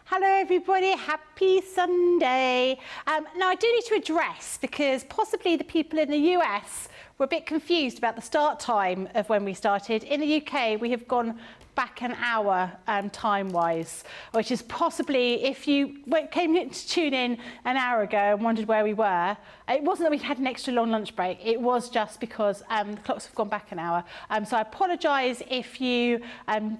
Hello everybody, happy Sunday. Now I do need to address, because possibly the people in the US were a bit confused about the start time of when we started. In the UK we have gone back an hour time-wise, which is possibly, if you came to tune in an hour ago and wondered where we were, it wasn't that we had an extra long lunch break, it was just because the clocks have gone back an hour. So I apologise if you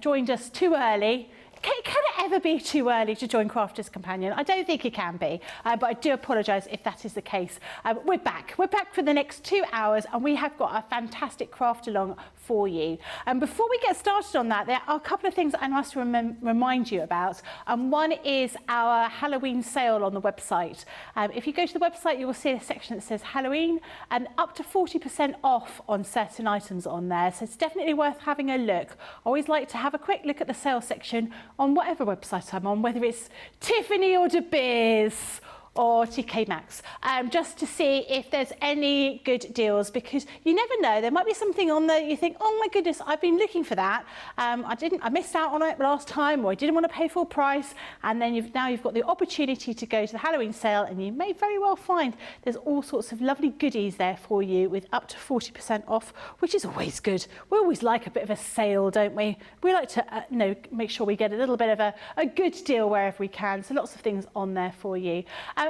joined us too early. Can it ever be too early to join Crafter's Companion? I don't think it can be, but I do apologise if that is the case. We're back for the next 2 hours, and we have got a fantastic craft along for you. And before we get started on that, there are a couple of things I must remind you about. One is our Halloween sale on the website. If you go to the website, you will see a section that says Halloween, and up to 40% off on certain items on there. So it's definitely worth having a look. I always like to have a quick look at the sales section on whatever website I'm on, whether it's Tiffany or De Beers or TK Maxx, just to see if there's any good deals, because you never know, there might be something on there you think, oh my goodness, I've been looking for that, I missed out on it last time, or I didn't want to pay full price, and then now you've got the opportunity to go to the Halloween sale, and you may very well find there's all sorts of lovely goodies there for you with up to 40% off, which is always good. We always like a bit of a sale, don't we? We like to make sure we get a little bit of a good deal wherever we can, so lots of things on there for you.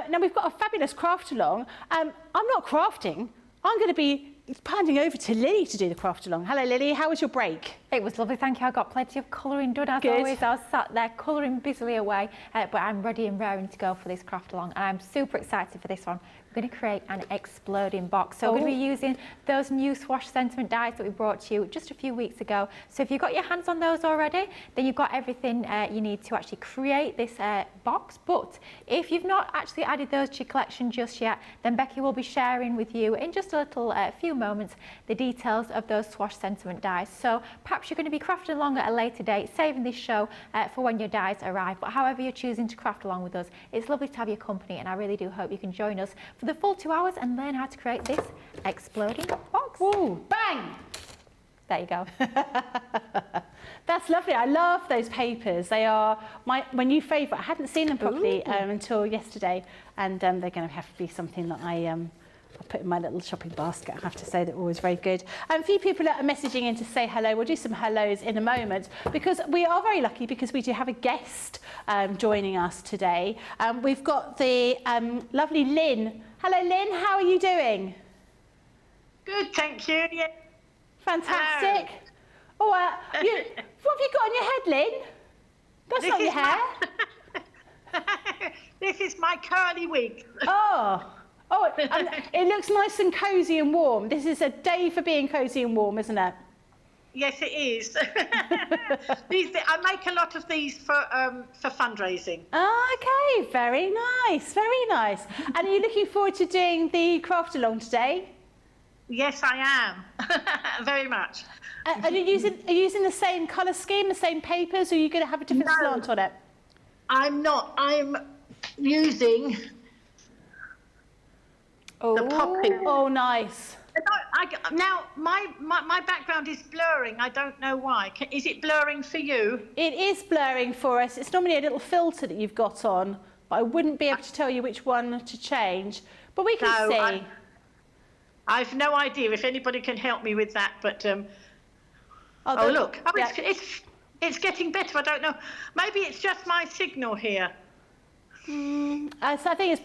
Now we've got a fabulous craft along. I'm not crafting. I'm going to be handing over to Lily to do the craft along. Hello Lily, how was your break? It was lovely, thank you. I got plenty of colouring done as always. I was sat there colouring busily away, but I'm ready and raring to go for this craft along, and I'm super excited for this one. We're going to create an exploding box. So we're going to be using those new Swash sentiment dies that we brought to you just a few weeks ago. So if you've got your hands on those already, then you've got everything you need to actually create this box. But if you've not actually added those to your collection just yet, then Becky will be sharing with you in just a little few moments the details of those Swash sentiment dies. So perhaps you're going to be crafting along at a later date, saving this show for when your dies arrive. But however you're choosing to craft along with us, it's lovely to have your company, and I really do hope you can join us for the full 2 hours and learn how to create this exploding box. Ooh, bang! There you go. That's lovely. I love those papers. They are my new favourite. I hadn't seen them properly until yesterday, and they're going to have to be something that I'll put in my little shopping basket. I have to say they're always very good. A few people are messaging in to say hello. We'll do some hellos in a moment, because we are very lucky because we do have a guest joining us today. We've got the lovely Lynn. Hello Lynn, how are you doing? Good, thank you. Yeah. Fantastic. Hello. Oh, what have you got on your head, Lynn? That's not your hair. This is my curly wig. Oh, it looks nice and cosy and warm. This is a day for being cosy and warm, isn't it? Yes, it is. I make a lot of these for fundraising. Okay, very nice, very nice. And are you looking forward to doing the craft along today? Yes, I am. Very much. Are you using the same colour scheme, the same papers, or are you going to have a different slant on it? I'm not. I'm using the poppy. Oh, nice. Now, my background is blurring. I don't know why. Is it blurring for you? It is blurring for us. It's normally a little filter that you've got on, but I wouldn't be able to tell you which one to change. But we can see. I've no idea if anybody can help me with that. But look, yeah. It's getting better. I don't know. Maybe it's just my signal here. So I think it's.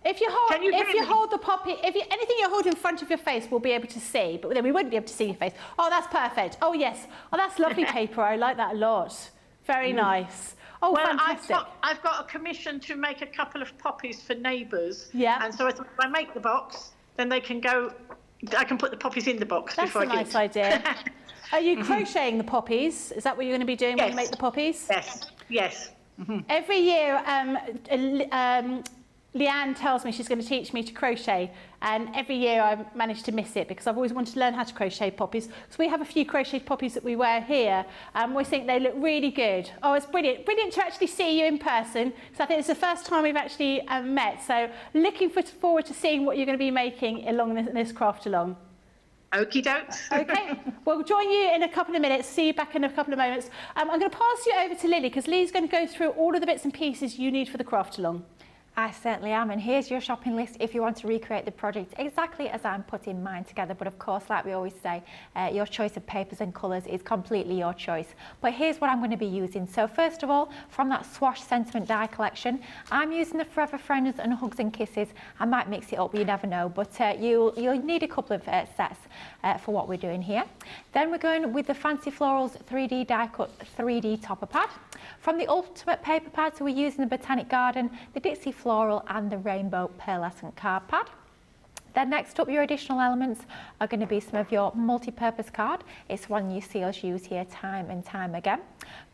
If you hold the poppy, anything you hold in front of your face, we'll be able to see, but then we wouldn't be able to see your face. Oh, that's perfect. Oh, yes. Oh, that's lovely paper. I like that a lot. Very nice. Oh, well, fantastic. I've got a commission to make a couple of poppies for neighbours. Yeah. And so if I make the box, then they can go. I can put the poppies in the box. That's a nice idea. Are you crocheting the poppies? Is that what you're going to be doing when you make the poppies? Yes. Yes. Every year, Leanne tells me she's going to teach me to crochet, and every year I manage to miss it because I've always wanted to learn how to crochet poppies. So we have a few crocheted poppies that we wear here, and we think they look really good. Oh, it's brilliant. Brilliant to actually see you in person. So I think it's the first time we've actually met. So looking forward to seeing what you're going to be making along this craft along. Okie dokes. Okay, we'll join you in a couple of minutes. See you back in a couple of moments. I'm going to pass you over to Lily because Lily's going to go through all of the bits and pieces you need for the craft along. I certainly am, and here's your shopping list if you want to recreate the project exactly as I'm putting mine together. But of course, like we always say, your choice of papers and colours is completely your choice. But here's what I'm going to be using. So first of all, from that Swash Sentiment die collection, I'm using the Forever Friends and Hugs and Kisses. I might mix it up, you never know, but you'll need a couple of sets for what we're doing here. Then we're going with the Fancy Florals 3D die cut 3D topper pad. From the Ultimate paper pad, so we're using the Botanic Garden, the Dixie Floral and the Rainbow Pearlescent card pad. Then next up, your additional elements are going to be some of your multi-purpose card. It's one you see us use here time and time again.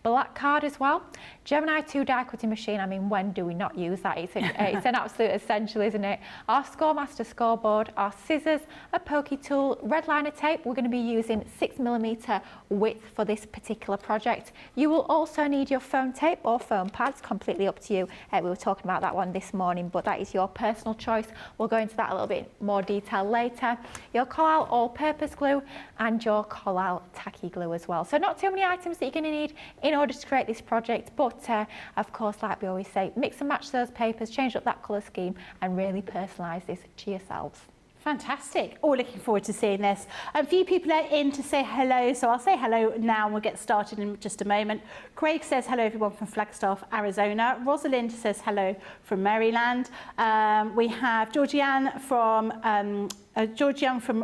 Black card as well. Gemini 2 die cutting machine, I mean, when do we not use that? It's an absolute essential, isn't it? Our Scoremaster scoreboard, our scissors, a pokey tool, red liner tape. We're going to be using 6mm width for this particular project. You will also need your foam tape or foam pads, completely up to you. We were talking about that one this morning, but that is your personal choice. We'll go into that a little bit more detail later. Your Collall all-purpose glue and your Collall tacky glue as well. So not too many items that you're going to need in order to create this project, but of course, like we always say, mix and match those papers, change up that colour scheme and really personalise this to yourselves. Fantastic. All looking forward to seeing this. A few people are in to say hello, so I'll say hello now and we'll get started in just a moment. Craig says hello everyone from Flagstaff, Arizona. Rosalind says hello from Maryland. We have Georgianne from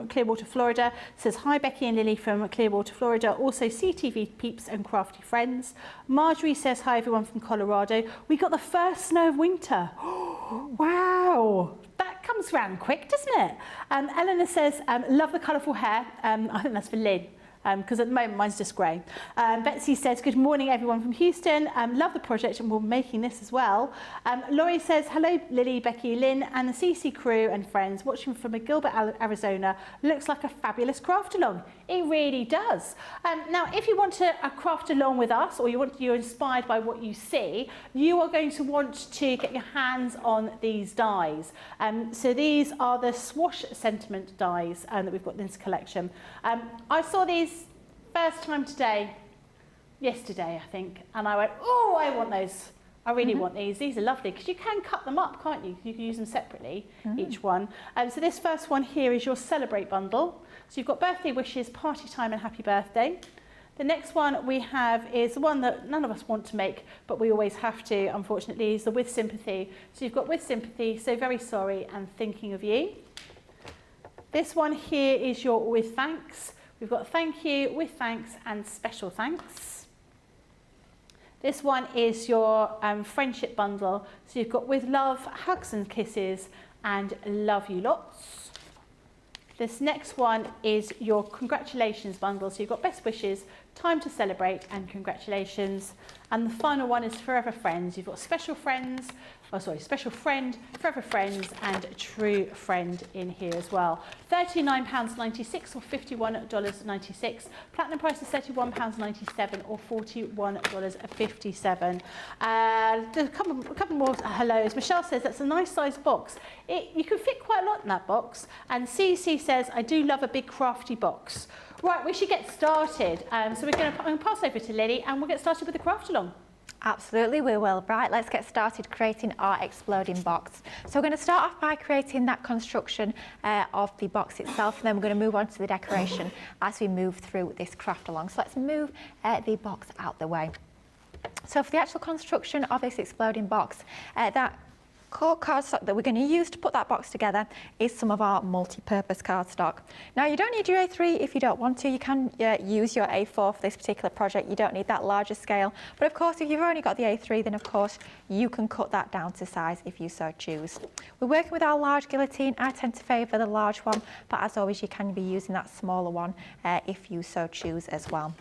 Clearwater, Florida, says hi Becky and Lily from Clearwater, Florida. Also CTV peeps and crafty friends. Marjorie says hi everyone from Colorado. We got the first snow of winter. Wow, that comes round quick, doesn't it? Eleanor says love the colourful hair. I think that's for Lynn. Because at the moment mine's just grey. Betsy says, good morning everyone from Houston. Love the project and we're making this as well. Laurie says, hello Lily, Becky, Lynn and the CC crew and friends watching from Gilbert, Arizona. Looks like a fabulous craft along. It really does. Now, if you want to craft along with us or you're inspired by what you see, you are going to want to get your hands on these dies. So these are the Swash Sentiment dies that we've got in this collection. I saw these first time yesterday I think, and I went, oh, I want those. I really want these. These are lovely because you can cut them up, can't you? You can use them separately, each one. So this first one here is your Celebrate bundle. So you've got birthday wishes, party time and happy birthday. The next one we have is the one that none of us want to make, but we always have to, unfortunately, is the With Sympathy. So you've got With Sympathy, So Very Sorry and Thinking of You. This one here is your With Thanks. We've got Thank You, With Thanks and Special Thanks. This one is your Friendship bundle. So you've got With Love, Hugs and Kisses and Love You Lots. This next one is your Congratulations bundle. So you've got Best Wishes, Time to Celebrate and Congratulations. And the final one is Forever Friends. You've got Special Friend, Forever Friends and True Friend in here as well. £39.96 or $51.96. Platinum price is £31.97 or $41.57. There's a couple more hellos. Michelle says that's a nice sized box. You can fit quite a lot in that box. And CC says, I do love a big crafty box. Right, we should get started. So I'm going to pass over to Lily and we'll get started with the craft along. Absolutely, we will. Right, let's get started creating our exploding box. So we're going to start off by creating that construction of the box itself, and then we're going to move on to the decoration as we move through this craft along. So let's move the box out the way. So for the actual construction of this exploding box, that core cardstock that we're going to use to put that box together is some of our multi-purpose cardstock. Now you don't need your A3 if you don't want to. You can use your A4 for this particular project. You don't need that larger scale. But of course, if you've only got the A3, then of course you can cut that down to size if you so choose. We're working with our large guillotine. I tend to favour the large one, but as always, you can be using that smaller one if you so choose as well.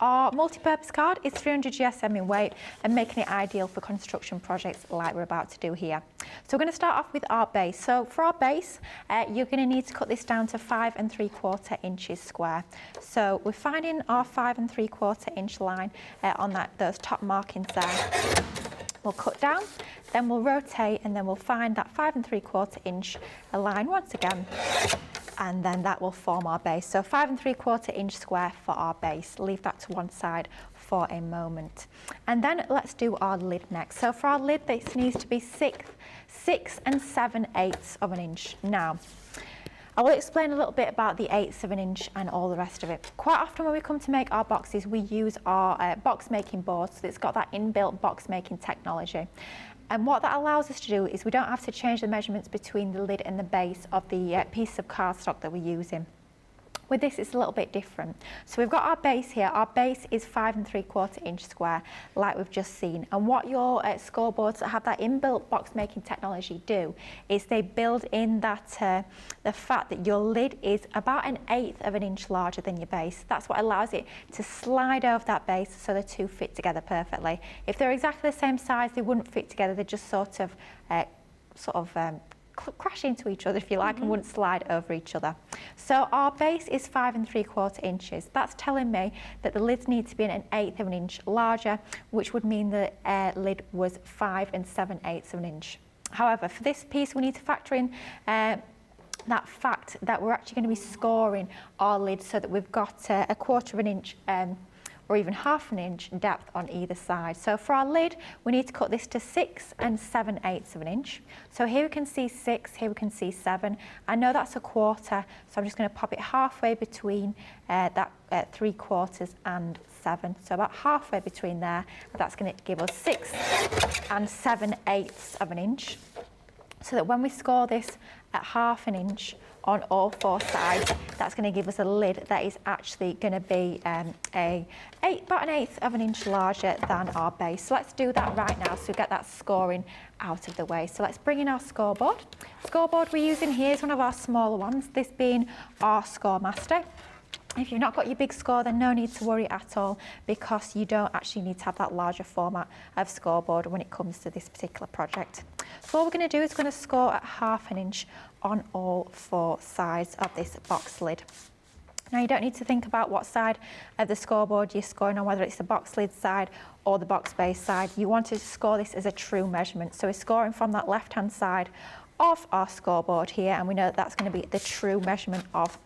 Our multi-purpose card is 300 GSM in weight and making it ideal for construction projects like we're about to do here. So we're going to start off with our base. So for our base, you're going to need to cut this down to 5 3/4 inches square. So we're finding our 5 3/4 inch line on those top markings there. We'll cut down, then we'll rotate, and then we'll find that 5 3/4 inch line once again. and then that will form our base. So 5 3/4 inch square for our base. Leave that to one side for a moment. And then let's do our lid next. So for our lid, this needs to be 6 7/8 of an inch. Now, I will explain a little bit about the 1/8 of an inch and all the rest of it. Quite often when we come to make our boxes, we use our box making board, so it's got that inbuilt box making technology. And what that allows us to do is we don't have to change the measurements between the lid and the base of the piece of cardstock that we're using. With this, it's a little bit different. So we've got our base here. Our base is 5 3/4 inch square, like we've just seen. And what your scoreboards that have that inbuilt box making technology do is they build in that the fact that your lid is about 1/8 of an inch larger than your base. That's what allows it to slide over that base so the two fit together perfectly. If they're exactly the same size, they wouldn't fit together. They just sort of crash into each other, if you like, and wouldn't slide over each other. So our base is 5 3/4 inches. That's telling me that the lids need to be 1/8 of an inch larger, which would mean the lid was 5 7/8 of an inch. However, for this piece, we need to factor in that fact that we're actually going to be scoring our lid so that we've got 1/4 of an inch or even 1/2 an inch depth on either side. So for our lid, we need to cut this to 6 7/8 of an inch. So here we can see 6, here we can see 7. I know that's 1/4, so I'm just going to pop it halfway between that 3/4 and 7. So about halfway between there, that's going to give us 6 7/8 of an inch. So that when we score this at 1/2 an inch on all 4 sides, that's going to give us a lid that is actually going to be about 1/8 of an inch larger than our base. So let's do that right now so we get that scoring out of the way. So let's bring in our scoreboard. Scoreboard we're using here is one of our smaller ones, this being our Score Master. If you've not got your big score, then no need to worry at all, because you don't actually need to have that larger format of scoreboard when it comes to this particular project. So what we're going to do is we're going to score at 1/2 an inch on all 4 sides of this box lid. Now, you don't need to think about what side of the scoreboard you're scoring on, whether it's the box lid side or the box base side. You want to score this as a true measurement. So we're scoring from that left-hand side of our scoreboard here, and we know that that's going to be the true measurement of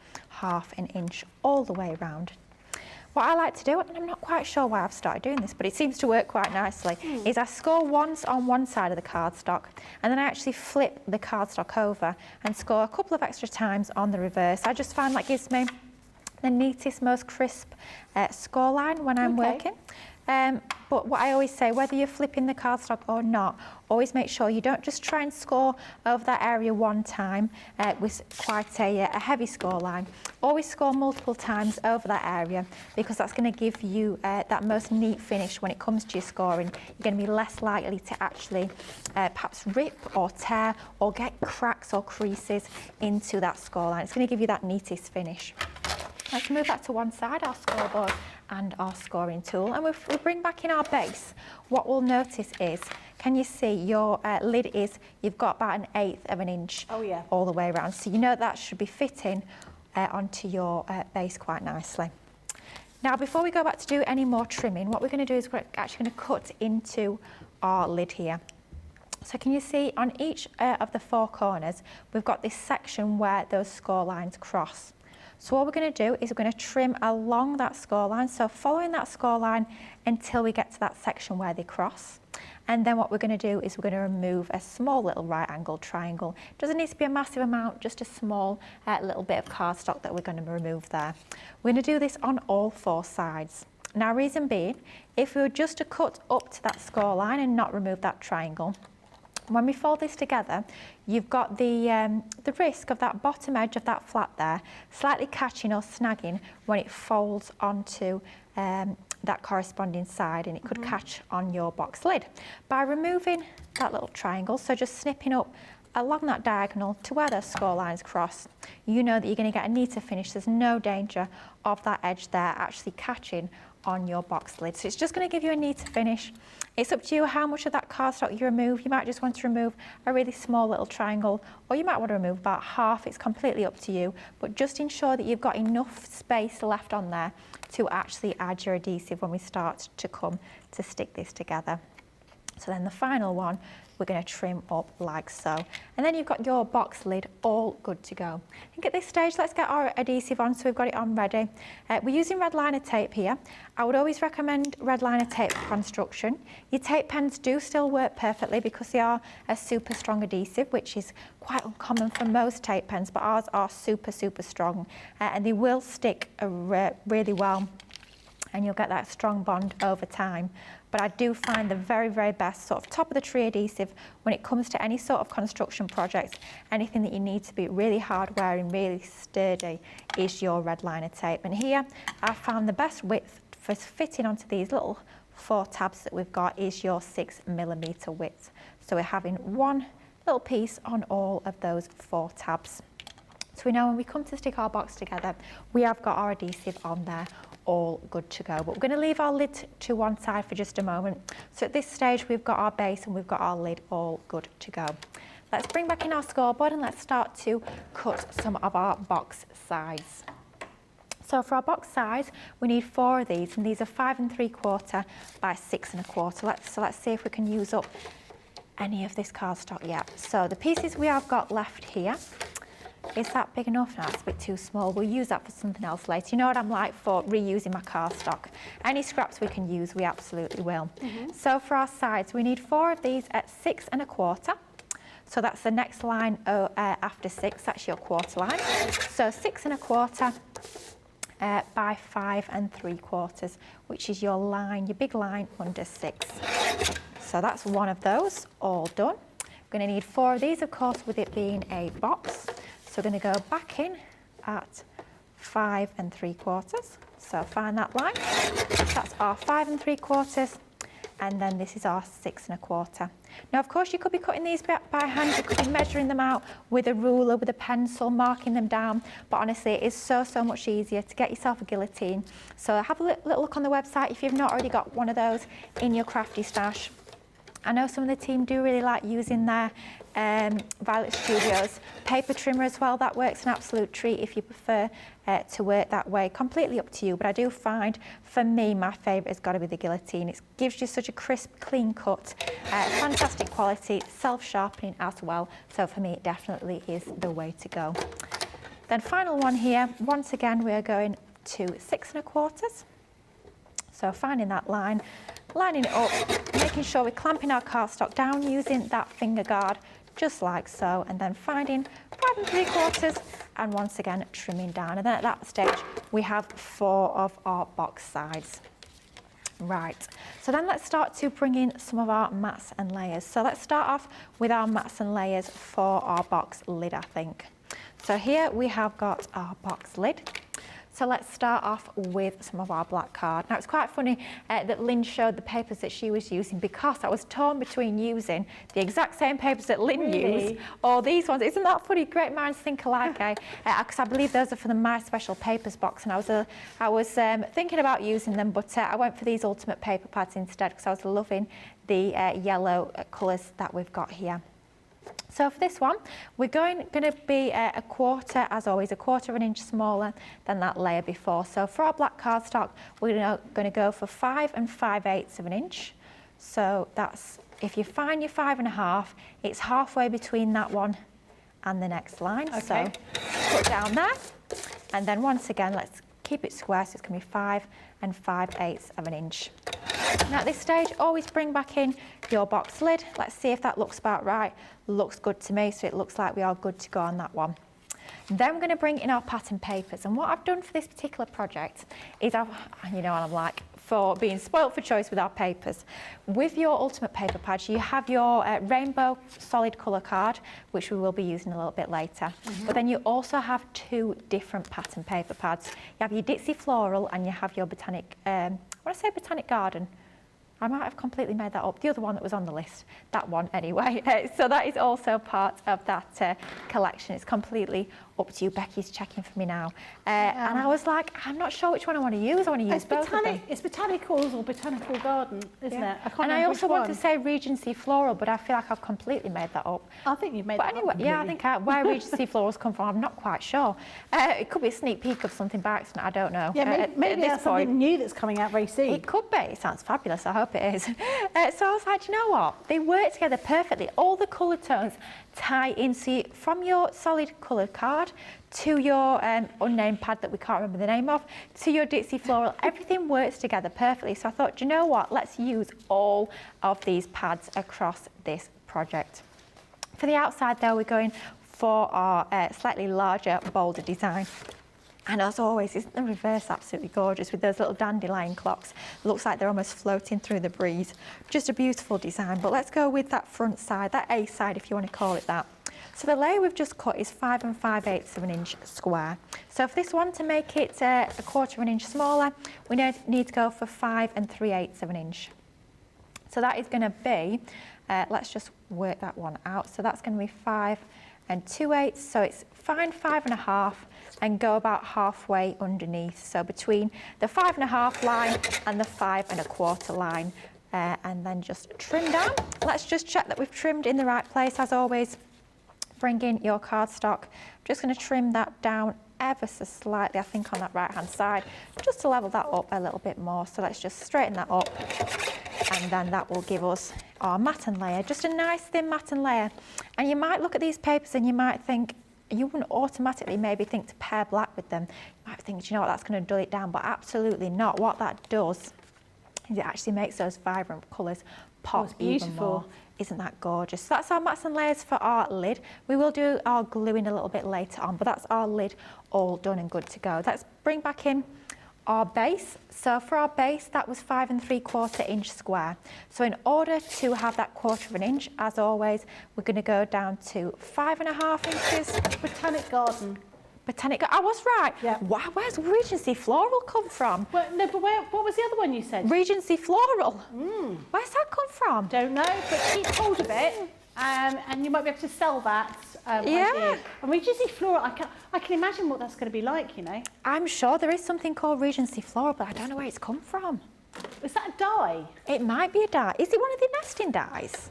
1/2 an inch all the way around. What I like to do, and I'm not quite sure why I've started doing this, but it seems to work quite nicely, is I score once on one side of the cardstock, and then I actually flip the cardstock over and score a couple of extra times on the reverse. I just find that gives me the neatest, most crisp score line when I'm working. But what I always say, whether you're flipping the cardstock or not, always make sure you don't just try and score over that area one time with quite a heavy score line. Always score multiple times over that area, because that's going to give you that most neat finish when it comes to your scoring. You're going to be less likely to actually perhaps rip or tear or get cracks or creases into that score line. It's going to give you that neatest finish. Let's move that to one side, our scoreboard and our scoring tool, and we bring back in our base. What we'll notice is, can you see your lid is, you've got about 1/8 of an inch all the way around, so you know that should be fitting onto your base quite nicely. Now, before we go back to do any more trimming, what we're going to do is we're actually going to cut into our lid here. So can you see on each of the 4 corners, we've got this section where those score lines cross. So what we're going to do is we're going to trim along that score line, so following that score line until we get to that section where they cross. And then what we're going to do is we're going to remove a small little right angled triangle. It doesn't need to be a massive amount, just a small little bit of cardstock that we're going to remove there. We're going to do this on all 4 sides. Now, reason being, if we were just to cut up to that score line and not remove that triangle, when we fold this together, you've got the risk of that bottom edge of that flat there slightly catching or snagging when it folds onto that corresponding side, and it could catch on your box lid. By removing that little triangle, so just snipping up along that diagonal to where those score lines cross, you know that you're going to get a neater finish. There's no danger of that edge there actually catching on your box lid. So it's just going to give you a neater finish. It's up to you how much of that cardstock you remove. You might just want to remove a really small little triangle, or you might want to remove about half. It's completely up to you, but just ensure that you've got enough space left on there to actually add your adhesive when we start to come to stick this together. So then the final one, we're going to trim up like so. And then you've got your box lid all good to go. I think at this stage, let's get our adhesive on, so we've got it on ready. We're using red liner tape here. I would always recommend red liner tape for construction. Your tape pens do still work perfectly because they are a super strong adhesive, which is quite uncommon for most tape pens, but ours are super, super strong. And they will stick really well, and you'll get that strong bond over time. But I do find the very, very best sort of top of the tree adhesive when it comes to any sort of construction projects, anything that you need to be really hard wearing, really sturdy, is your red liner tape. And here I found the best width for fitting onto these little 4 tabs that we've got is your 6mm width. So we're having one little piece on all of those 4 tabs. So we know when we come to stick our box together, we have got our adhesive on there, all good to go. But we're going to leave our lid to one side for just a moment. So at this stage, we've got our base and we've got our lid all good to go. Let's bring back in our scoreboard and let's start to cut some of our box sides. So for our box size, we need 4 of these, and these are 5 3/4 by 6 1/4. So let's see if we can use up any of this cardstock yet. So the pieces we have got left here, is that big enough? No, it's a bit too small. We'll use that for something else later. You know what I'm like for reusing my cardstock. Any scraps we can use, we absolutely will. So for our sides, we need 4 of these at 6 1/4. So that's the next line after 6, that's your quarter line. So 6 1/4 by 5 3/4, which is your line, your big line under 6. So that's one of those, all done. We're going to need 4 of these, of course, with it being a box. So we're going to go back in at 5 3/4. So find that line. That's our 5 3/4, and then this is our 6 1/4. Now, of course, you could be cutting these by hand. You could be measuring them out with a ruler, with a pencil, marking them down. But honestly, it is so, so much easier to get yourself a guillotine. So have a little look on the website if you've not already got one of those in your crafty stash. I know some of the team do really like using their Violet Studios paper trimmer as well. That works an absolute treat if you prefer to work that way. Completely up to you, but I do find, for me, my favourite has got to be the guillotine. It gives you such a crisp, clean cut, fantastic quality, self-sharpening as well. So for me, it definitely is the way to go. Then final one here, once again, we are going to 6 1/4. So finding that line, lining it up, making sure we're clamping our cardstock down using that finger guard, just like so, and then finding 5 3/4 and once again trimming down. And then at that stage, we have 4 of our box sides. Right, so then let's start to bring in some of our mats and layers. So let's start off with our mats and layers for our box lid, I think. So here we have got our box lid. So let's start off with some of our black card. Now, it's quite funny that Lynn showed the papers that she was using, because I was torn between using the exact same papers that Lynn used or these ones. Isn't that funny? Great minds think alike, eh? Because I believe those are for the My Special Papers box, and I was thinking about using them, but I went for these Ultimate Paper Pads instead because I was loving the yellow colours that we've got here. So for this one, we're going to be a quarter, as always, a quarter of an inch smaller than that layer before. So for our black cardstock, we're going to go for 5 5/8 of an inch. So that's, if you find your 5 1/2, it's halfway between that one and the next line. Okay. So put down there, and then once again, let's keep it square, so it's going to be 5 5/8 of an inch. Now at this stage, always bring back in your box lid. Let's see if that looks about right. Looks good to me, so it looks like we are good to go on that one. Then we're going to bring in our pattern papers, and what I've done for this particular project is you know what I'm like, for being spoilt for choice with our papers. With your Ultimate Paper Pads, you have your rainbow solid colour card, which we will be using a little bit later. But then you also have 2 different pattern paper pads. You have your Ditzy Floral and you have your Botanic, when I say Botanic Garden, I might have completely made that up. The other one that was on the list, that one anyway. So that is also part of that collection. It's completely Up to you. Becky's checking for me now. And I was like, I'm not sure which one I want to use. I want to use both of them. It's Botanicals or Botanical Garden, isn't it? I can't remember I also which want to say Regency Floral, but I feel like I've completely made that up. I think you've made that anyway, up. Yeah, I think where Regency Florals come from, I'm not quite sure. It could be a sneak peek of something by accident, I don't know. Yeah, maybe there's something new that's coming out very soon. It could be. It sounds fabulous. I hope it is. So I was like, you know what? They work together perfectly. All the colour tones tie in. See, from your solid coloured card to your unnamed pad that we can't remember the name of, to your Dixie Floral, everything works together perfectly. So I thought, do you know what? Let's use all of these pads across this project. For the outside though, we're going for our slightly larger, bolder design. And as always, isn't the reverse absolutely gorgeous with those little dandelion clocks? Looks like they're almost floating through the breeze. Just a beautiful design, but let's go with that front side, that A side if you want to call it that. So the layer we've just cut is 5 5/8 of an inch square. So for this one, to make it a 1/4 of an inch smaller, we need to go for 5 3/8 of an inch. So that is going to be, let's just work that one out. So that's going to be 5 2/8. So it's find 5 1/2 and go about halfway underneath. So between the 5 1/2 line and the 5 1/4 line, and then just trim down. Let's just check that we've trimmed in the right place. As always, bring in your cardstock. I'm just going to trim that down ever so slightly, I think on that right hand side, just to level that up a little bit more. So let's just straighten that up, and then that will give us our matten layer, just a nice thin matten layer. And you might look at these papers and you might think, you wouldn't automatically maybe think to pair black with them. You might think, do you know what, that's going to dull it down, but absolutely not. What that does is it actually makes those vibrant colours pop even more. Isn't that gorgeous? So that's our mats and layers for our lid. We will do our gluing a little bit later on, but that's our lid all done and good to go. Let's bring back in our base. So for our base, that was 5 3/4 inch square. So in order to have that 1/4 of an inch, as always, we're going to go down to 5 1/2 inches. Botanic Garden. I was right. Yeah. Wow, where's Regency Floral come from? Well, no, but what was the other one you said? Regency Floral. Where's that come from? Don't know, but keep hold of it, and you might be able to sell that. Yeah. And Regency Floral, I can imagine what that's going to be like, you know. I'm sure there is something called Regency Floral, but I don't know where it's come from. Is that a dye? It might be a dye. Is it one of the nesting dyes?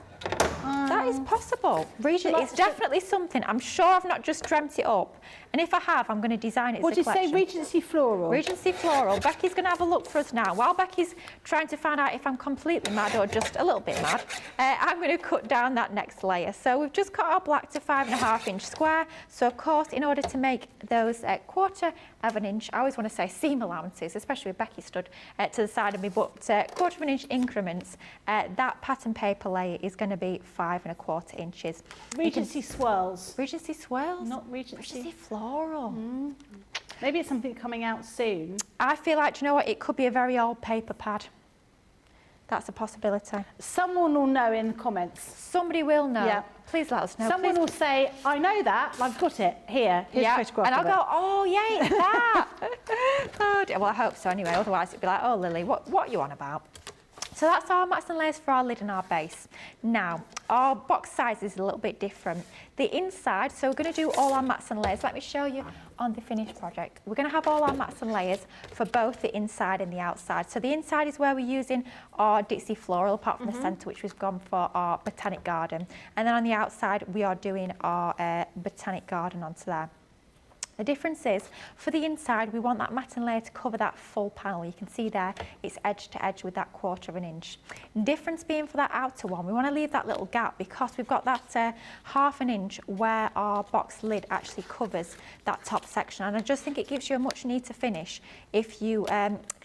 That is possible. It's definitely something. I'm sure I've not just dreamt it up. And if I have, I'm going to design it as a collection. What did you say, Regency Floral? Regency Floral. Becky's going to have a look for us now. While Becky's trying to find out if I'm completely mad or just a little bit mad, I'm going to cut down that next layer. So we've just cut our black to 5 1/2 inch square. So of course, in order to make those 1/4 of an inch, I always want to say seam allowances, especially with Becky stood to the side of me, but 1/4 of an inch increments, that pattern paper layer is going to be 5 1/4 inches. Regency Swirls. Regency Swirls? Not Regency Floral. Maybe it's something coming out soon. I feel like, do you know what, it could be a very old paper pad. That's a possibility. Someone will know in the comments. Somebody will know. Yeah. Please let us know. Someone will say, I know that, I've got it here. Here's a photograph and I'll of it. go, oh yeah, it's that. Oh dear. Well, I hope so anyway, otherwise it'd be like, oh Lily, what are you on about? So that's our mats and layers for our lid and our base. Now, our box size is a little bit different. The inside, so we're going to do all our mats and layers. Let me show you on the finished project. We're going to have all our mats and layers for both the inside and the outside. So the inside is where we're using our Dixie Floral, apart from the centre, which we've gone for our Botanic Garden. And then on the outside, we are doing our Botanic Garden onto there. The difference is, for the inside, we want that matten layer to cover that full panel. You can see there, it's edge to edge with that 1/4 of an inch. Difference being for that outer one, we want to leave that little gap because we've got that 1/2 an inch where our box lid actually covers that top section. And I just think it gives you a much neater finish if you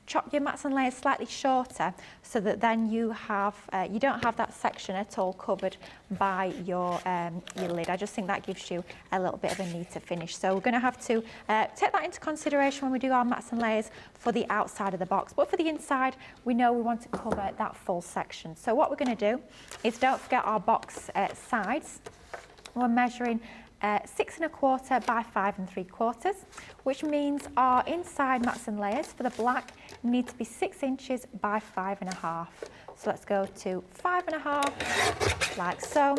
chop your mats and layers slightly shorter, so that then you have you don't have that section at all covered by your lid. I just think that gives you a little bit of a neater finish. So we're going to have to take that into consideration when we do our mats and layers for the outside of the box. But for the inside, we know we want to cover that full section. So what we're going to do is, don't forget our box sides. We're measuring 6 1/4 by 5 3/4, which means our inside mats and layers for the black need to be 6 inches by 5 1/2. So let's go to 5 1/2, like so,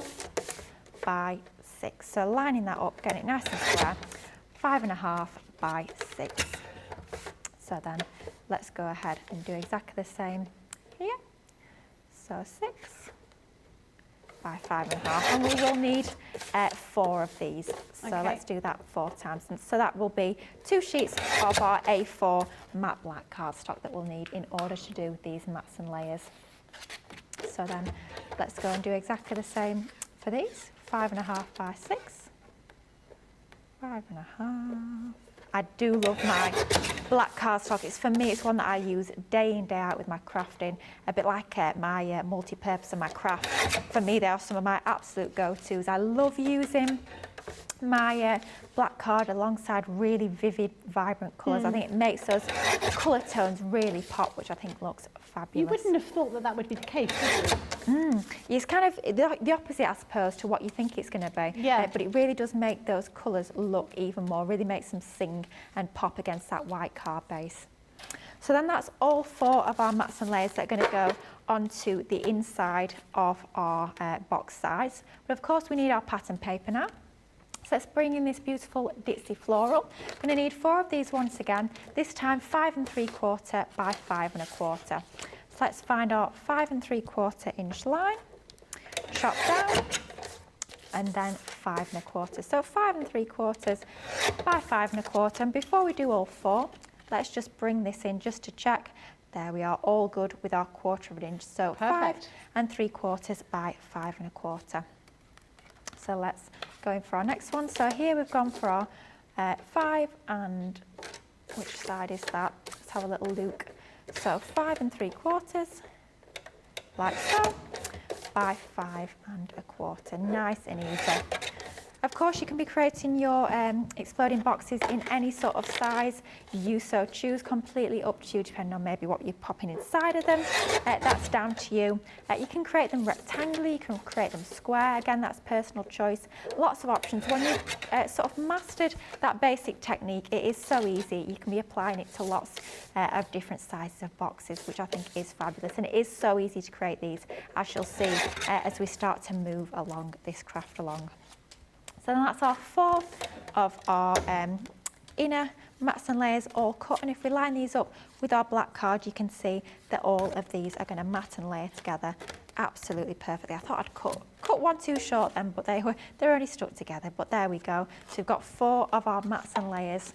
by 6. So lining that up, getting it nice and square. 5.5 by 6. So then let's go ahead and do exactly the same here. So 6 by 5.5, and we will need 4 of these. So let's do that 4 times. And so that will be 2 sheets of our A4 matte black cardstock that we'll need in order to do these mats and layers. So then let's go and do exactly the same for these. 5.5 by 6. 5.5. I do love my black cardstock. For me, it's one that I use day in, day out with my crafting, a bit like my multi-purpose and my craft. For me, they are some of my absolute go-tos. I love using my black card alongside really vivid, vibrant colours. I think it makes those colour tones really pop, which I think looks fabulous. You wouldn't have thought that that would be the case, would you? It's kind of the opposite, I suppose, to what you think it's going to be. Yeah. But it really does make those colours look even more, really makes them sing and pop against that white card base. So then that's all 4 of our mats and layers that are going to go onto the inside of our box sides. But of course we need our pattern paper now. So let's bring in this beautiful ditzy floral. I'm going to need 4 of these once again, this time 5 3/4 by 5 1/4. So let's find our 5 3/4 inch line, chop down, and then 5 1/4. So 5 3/4 by 5 1/4. And before we do all 4, let's just bring this in just to check. There we are, all good with our 1/4 inch. So Perfect. 5 3/4 by 5 1/4. So let's go in for our next one. So here we've gone for our 5 and, which side is that? Let's have a little look. So 5 3/4, like so, by 5 1/4. Nice and easy. Of course, you can be creating your exploding boxes in any sort of size you so choose, completely up to you, depending on maybe what you're popping inside of them. That's down to you. You can create them rectangular, you can create them square. Again, that's personal choice. Lots of options. When you've sort of mastered that basic technique, it is so easy. You can be applying it to lots of different sizes of boxes, which I think is fabulous. And it is so easy to create these, as you'll see as we start to move along this craft along. So that's our 4 of our inner mats and layers all cut, and if we line these up with our black card, you can see that all of these are going to mat and layer together absolutely perfectly. I thought I'd cut one too short then, but they're already stuck together. But there we go. So we've got 4 of our mats and layers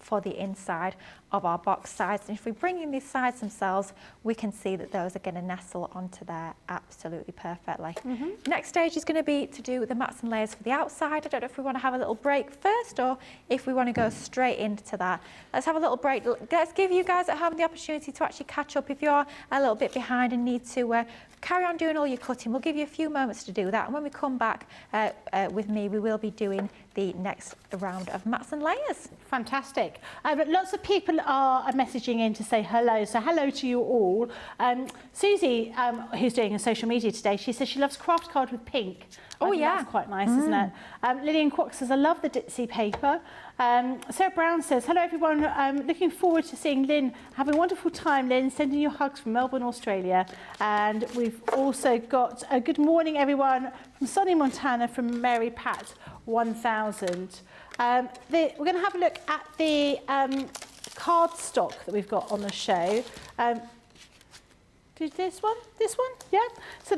for the inside of our box sides, and if we bring in these sides themselves, we can see that those are going to nestle onto there absolutely perfectly. Next stage is going to be to do the mats and layers for the outside. I don't know if we want to have a little break first or if we want to go straight into that. Let's have a little break. Let's give you guys at home the opportunity to actually catch up if you're a little bit behind and need to carry on doing all your cutting. We'll give you a few moments to do that, and when we come back with me, we will be doing the next round of mats and layers. Fantastic. But lots of people are messaging in to say hello. So hello to you all. Susie, who's doing a social media today, she says she loves craft card with pink. Oh, yeah. That's quite nice, isn't it? Lillian Kwok says, I love the ditzy paper. Sarah Brown says, hello everyone, looking forward to seeing Lynn. Have a wonderful time, Lynn. Sending you hugs from Melbourne, Australia. And we've also got a good morning everyone from sunny Montana from Mary Pat 1000. We're going to have a look at the cardstock that we've got on the show. Did this one? This one? Yeah. So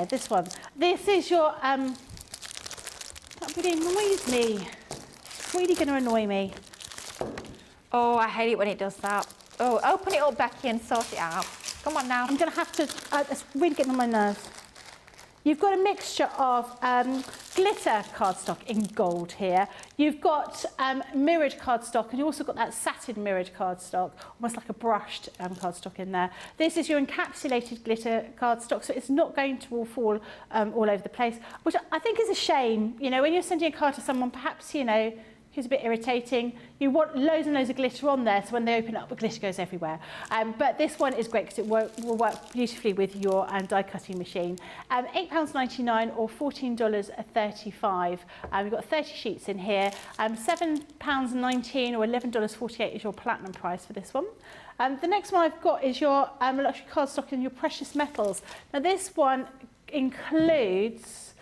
this one. This is your, that really annoys me. It's really going to annoy me. Oh, I hate it when it does that. Oh, open it up, Becky, and sort it out. Come on now. I'm going to have to, it's really getting on my nerves. You've got a mixture of glitter cardstock in gold here. You've got mirrored cardstock, and you also got that satin mirrored cardstock, almost like a brushed cardstock in there. This is your encapsulated glitter cardstock, so it's not going to all fall all over the place, which I think is a shame. You know, when you're sending a card to someone, perhaps, you know, who's a bit irritating, you want loads and loads of glitter on there, so when they open it up, the glitter goes everywhere. But this one is great because it will work beautifully with your die cutting machine. £8.99 or $14.35. We've got 30 sheets in here. £7.19 or $11.48 is your platinum price for this one. The next one I've got is your luxury cardstock and your precious metals. Now this one includes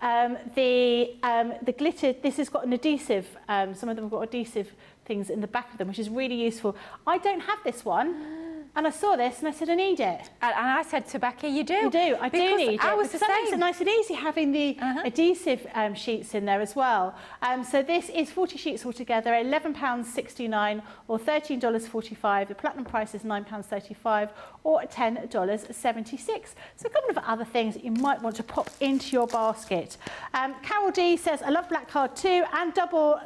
The glitter, this has got an adhesive, some of them have got adhesive things in the back of them, which is really useful. I don't have this one. And I saw this and I said, I need it. And I said to Becky, you do? You do, I do need it. I was the same. That makes it nice and easy having the adhesive sheets in there as well. So this is 40 sheets altogether, £11.69 or $13.45. The platinum price is £9.35 or $10.76. So a couple of other things that you might want to pop into your basket. Carol D says, I love black card too, and double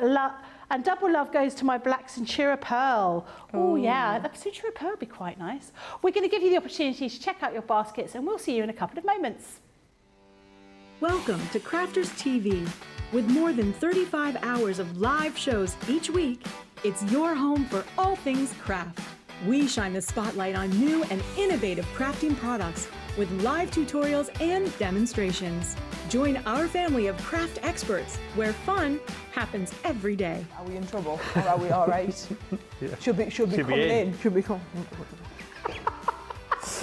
love goes to my black Centura Pearl. Oh yeah, that Centura Pearl would be quite nice. We're going to give you the opportunity to check out your baskets and we'll see you in a couple of moments. Welcome to Crafters TV. With more than 35 hours of live shows each week, it's your home for all things craft. We shine the spotlight on new and innovative crafting products with live tutorials and demonstrations. Join our family of craft experts where fun happens every day. Are we in trouble or are we all right? Yeah. Should be coming in. Should be coming.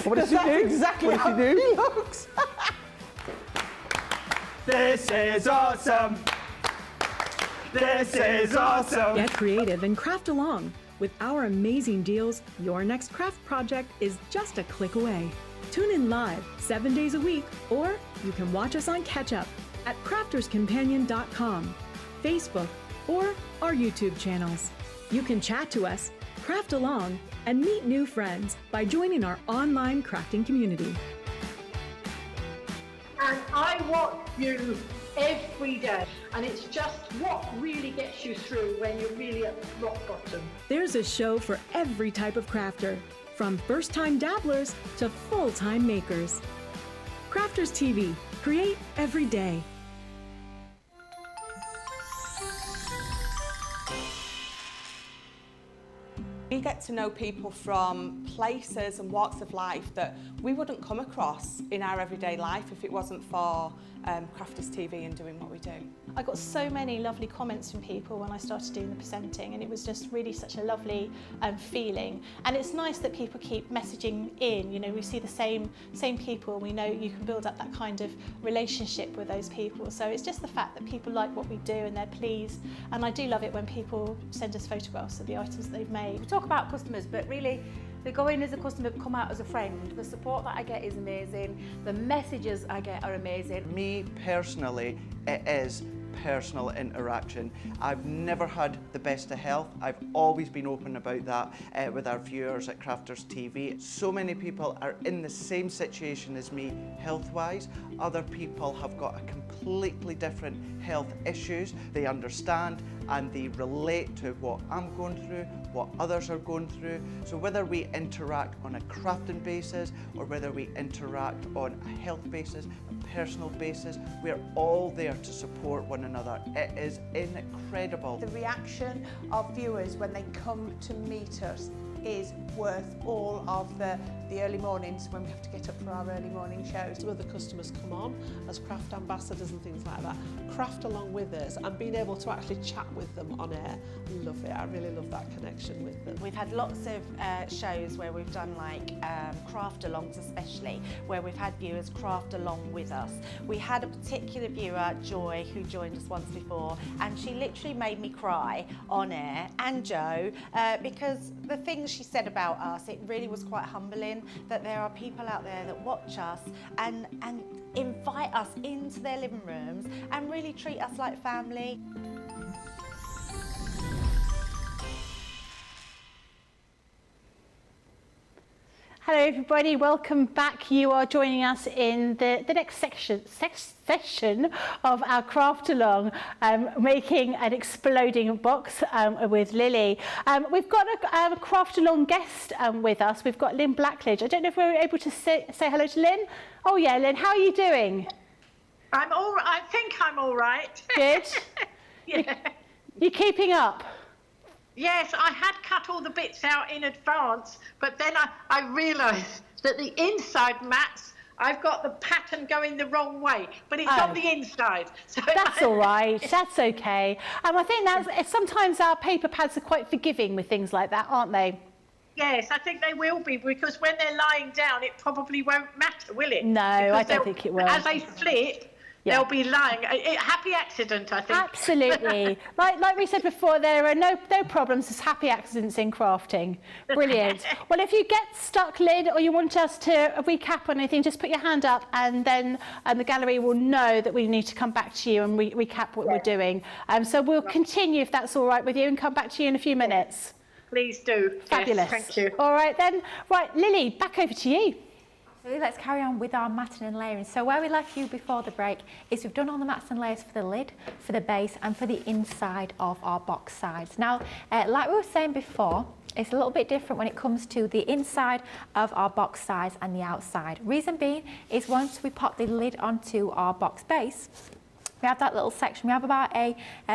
What does he do? Exactly how he looks. This is awesome. This is awesome. Get creative and craft along. With our amazing deals, your next craft project is just a click away. Tune in live 7 days a week, or you can watch us on Catch Up at crafterscompanion.com, Facebook, or our YouTube channels. You can chat to us, craft along, and meet new friends by joining our online crafting community. And I watch you every day, and it's just what really gets you through when you're really at rock bottom. There's a show for every type of crafter, from first-time dabblers to full-time makers. Crafters TV, create every day. We get to know people from places and walks of life that we wouldn't come across in our everyday life if it wasn't for Crafters TV and doing what we do. I got so many lovely comments from people when I started doing the presenting, and it was just really such a lovely feeling. And it's nice that people keep messaging in. You know, we see the same people. We know you can build up that kind of relationship with those people. So it's just the fact that people like what we do and they're pleased. And I do love it when people send us photographs of the items that they've made. We talk about customers, but really they go in as a customer, come out as a friend. The support that I get is amazing. The messages I get are amazing. Me personally, it is personal interaction. I've never had the best of health. I've always been open about that with our viewers at Crafters TV. So many people are in the same situation as me health-wise. Other people have got a completely different health issues. They understand and they relate to what I'm going through, what others are going through. So whether we interact on a crafting basis or whether we interact on a health basis, a personal basis, we're all there to support one another. It is incredible. The reaction of viewers when they come to meet us is worth all of the early mornings when we have to get up for our early morning shows. Some of the customers come on as craft ambassadors and things like that, craft along with us, and being able to actually chat with them on air. I love it. I really love that connection with them. We've had lots of shows where we've done like craft alongs, especially where we've had viewers craft along with us. We had a particular viewer, Joy, who joined us once before, and she literally made me cry on air, and Joe, because the things she said about us, it really was quite humbling that there are people out there that watch us and invite us into their living rooms and really treat us like family. Hello everybody, welcome back. You are joining us in the next session of our craft along, making an exploding box with Lily. We've got a craft along guest with us. We've got Lynn Blackledge. I don't know if we're able to say hello to Lynn. Oh yeah, Lynn, how are you doing? I'm all right. I think I'm all right. Good. Yeah. You're keeping up? Yes, I had cut all the bits out in advance, but then I realised that the inside mats, I've got the pattern going the wrong way, but it's on the inside. So that's all right. That's okay. I think that's sometimes our paper pads are quite forgiving with things like that, aren't they? Yes, I think they will be, because when they're lying down, it probably won't matter, will it? No, I don't think it will. As they flip, Yeah. They'll be lying. Happy accident, I think. Absolutely. like we said before, there are no problems. There's happy accidents in crafting. Brilliant. Well, if you get stuck, Lynn, or you want us to recap on anything, just put your hand up, and then the gallery will know that we need to come back to you and recap what we're doing. So we'll continue, if that's all right with you, and come back to you in a few minutes. Please do. Fabulous. Yes, thank you. All right then. Right, Lily, back over to you. So let's carry on with our matting and layering. So where we left you before the break is we've done all the mats and layers for the lid, for the base, and for the inside of our box sides. Now, like we were saying before, it's a little bit different when it comes to the inside of our box sides and the outside. Reason being is once we pop the lid onto our box base, we have that little section. We have about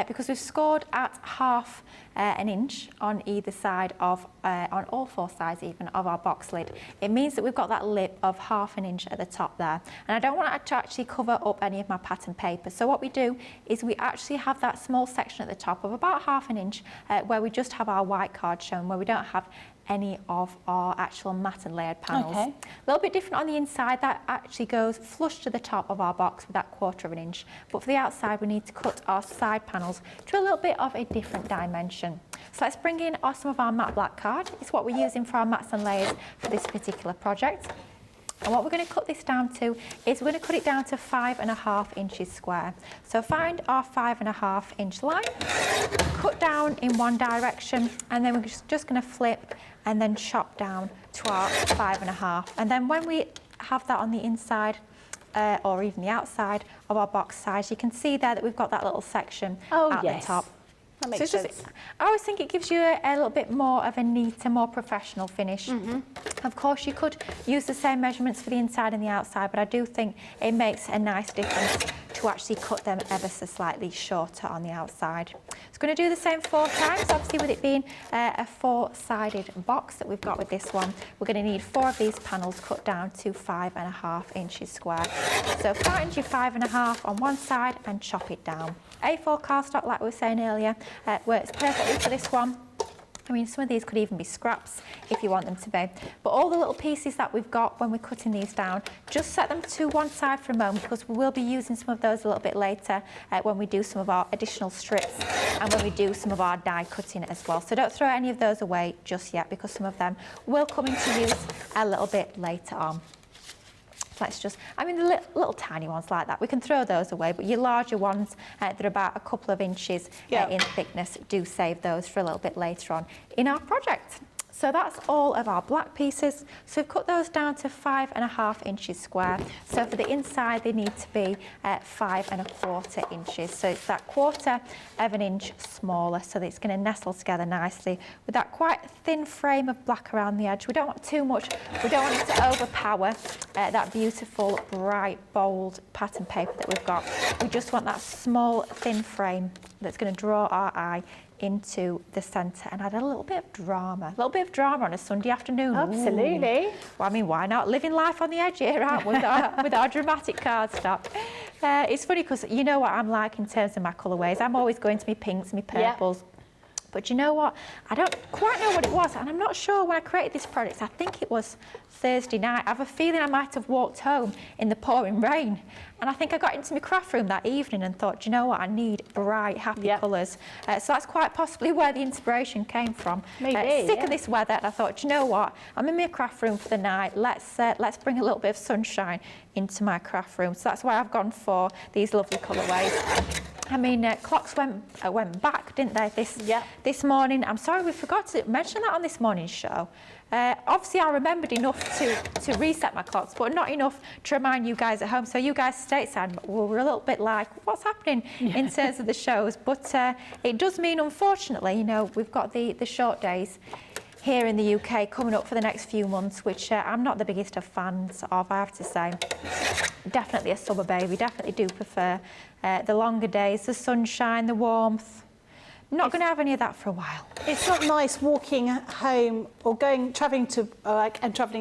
because we've scored at half an inch on either side of, on all four sides even, of our box lid. It means that we've got that lip of half an inch at the top there. And I don't want to actually cover up any of my pattern paper. So what we do is we actually have that small section at the top of about half an inch where we just have our white card shown, where we don't have any of our actual matte and layered panels. Okay. A little bit different on the inside. That actually goes flush to the top of our box with that 1/4 inch. But for the outside, we need to cut our side panels to a little bit of a different dimension. So let's bring in some of our matte black card. It's what we're using for our mats and layers for this particular project. And what we're going to cut this down to is we're going to cut it down to 5.5 inches square. So find our 5.5 inch line, cut down in one direction, and then we're just going to flip and then chop down to our 5.5. And then when we have that on the inside, or even the outside of our box size, you can see there that we've got that little section at the top. That makes sense. I always think it gives you a little bit more of a neater, more professional finish. Of course, you could use the same measurements for the inside and the outside, but I do think it makes a nice difference to actually cut them ever so slightly shorter on the outside. It's going to do the same 4 times. Obviously, with it being a 4-sided box that we've got with this one, we're going to need 4 of these panels cut down to 5.5 inches square. So find your 5.5 on one side and chop it down. A4 cardstock, like we were saying earlier, works perfectly for this one. I mean, some of these could even be scraps if you want them to be. But all the little pieces that we've got when we're cutting these down, just set them to one side for a moment, because we will be using some of those a little bit later when we do some of our additional strips and when we do some of our die cutting as well. So don't throw any of those away just yet, because some of them will come into use a little bit later on. Let's just, I mean, the little tiny ones like that, we can throw those away, but your larger ones that are about a couple of inches in thickness, do save those for a little bit later on in our project. So that's all of our black pieces. So we've cut those down to 5.5 inches square. So for the inside, they need to be 5.25 inches. So it's that 1/4 of an inch smaller, so that it's going to nestle together nicely with that quite thin frame of black around the edge. We don't want too much. We don't want it to overpower that beautiful, bright, bold pattern paper that we've got. We just want that small, thin frame that's going to draw our eye into the centre and add a little bit of drama. A little bit of drama on a Sunday afternoon. Absolutely. Ooh. Well, I mean, why not? Living life on the edge here, aren't we, with our dramatic cardstock. It's funny because you know what I'm like in terms of my colourways. I'm always going to my pinks, my purples. But you know what? I don't quite know what it was, and I'm not sure when I created this project. I think it was Thursday night. I have a feeling I might have walked home in the pouring rain. And I think I got into my craft room that evening and thought, you know what, I need bright, happy colours. So that's quite possibly where the inspiration came from. Maybe, sick of this weather, and I thought, you know what, I'm in my craft room for the night. Let's bring a little bit of sunshine into my craft room. So that's why I've gone for these lovely colourways. I mean, clocks went back, didn't they, this morning? I'm sorry, we forgot to mention that on this morning's show. Obviously, I remembered enough to reset my clocks, but not enough to remind you guys at home. So you guys stateside were a little bit like, what's happening in terms of the shows? But it does mean, unfortunately, you know, we've got the short days here in the UK coming up for the next few months, which I'm not the biggest of fans of, I have to say. Definitely a summer baby, definitely do prefer the longer days, the sunshine, the warmth. Not going to have any of that for a while. It's not nice walking home or travelling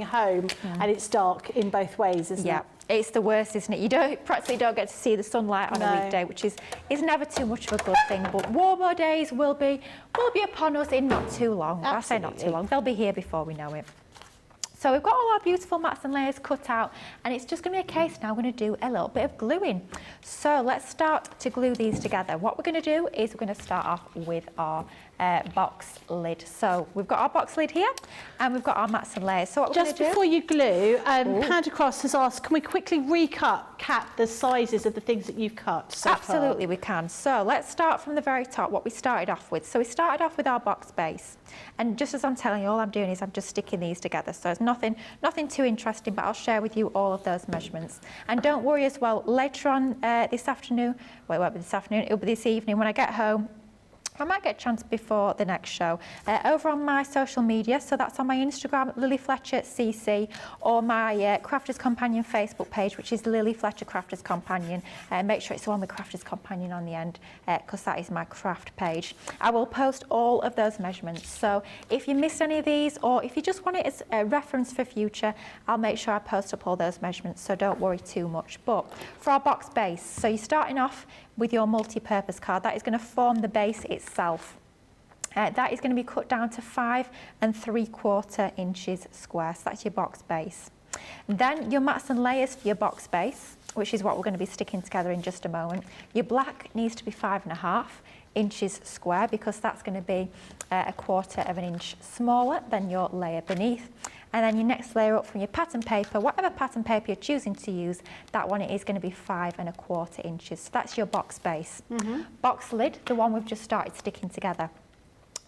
home and it's dark in both ways, isn't it? Yeah, it's the worst, isn't it? You practically don't get to see the sunlight on a weekday, which is never too much of a good thing. But warmer days will be upon us in not too long. Absolutely. I say not too long. They'll be here before we know it. So we've got all our beautiful mats and layers cut out, and it's just going to be a case now we're going to do a little bit of gluing. So let's start to glue these together. What we're going to do is we're going to start off with our box lid. So we've got our box lid here, and we've got our mats and layers. So what we're going to do... Just before you glue, Pound Across has asked, can we quickly recap the sizes of the things that you've cut so Absolutely, far? we can. So let's start from the very top, what we started off with. So we started off with our box base. And just as I'm telling you, all I'm doing is I'm just sticking these together. So it's nothing too interesting, but I'll share with you all of those measurements. And don't worry as well, later on this afternoon, well, it won't be this afternoon, it'll be this evening when I get home, I might get a chance before the next show. Over on my social media, so that's on my Instagram, Lilly Fletcher CC, or my Crafters Companion Facebook page, which is Lilly Fletcher Crafters Companion. Make sure it's the one with Crafters Companion on the end, because that is my craft page. I will post all of those measurements. So if you missed any of these, or if you just want it as a reference for future, I'll make sure I post up all those measurements, so don't worry too much. But for our box base, so you're starting off with your multi-purpose card, that is going to form the base itself. That is going to be cut down to 5 3/4 inches square, so that's your box base. Then your mats and layers for your box base, which is what we're going to be sticking together in just a moment. Your black needs to be 5 1/2 inches square, because that's going to be 1/4 inch smaller than your layer beneath. And then your next layer up from your pattern paper, whatever pattern paper you're choosing to use, that one is going to be 5 1/4 inches. So that's your box base. Box lid, the one we've just started sticking together.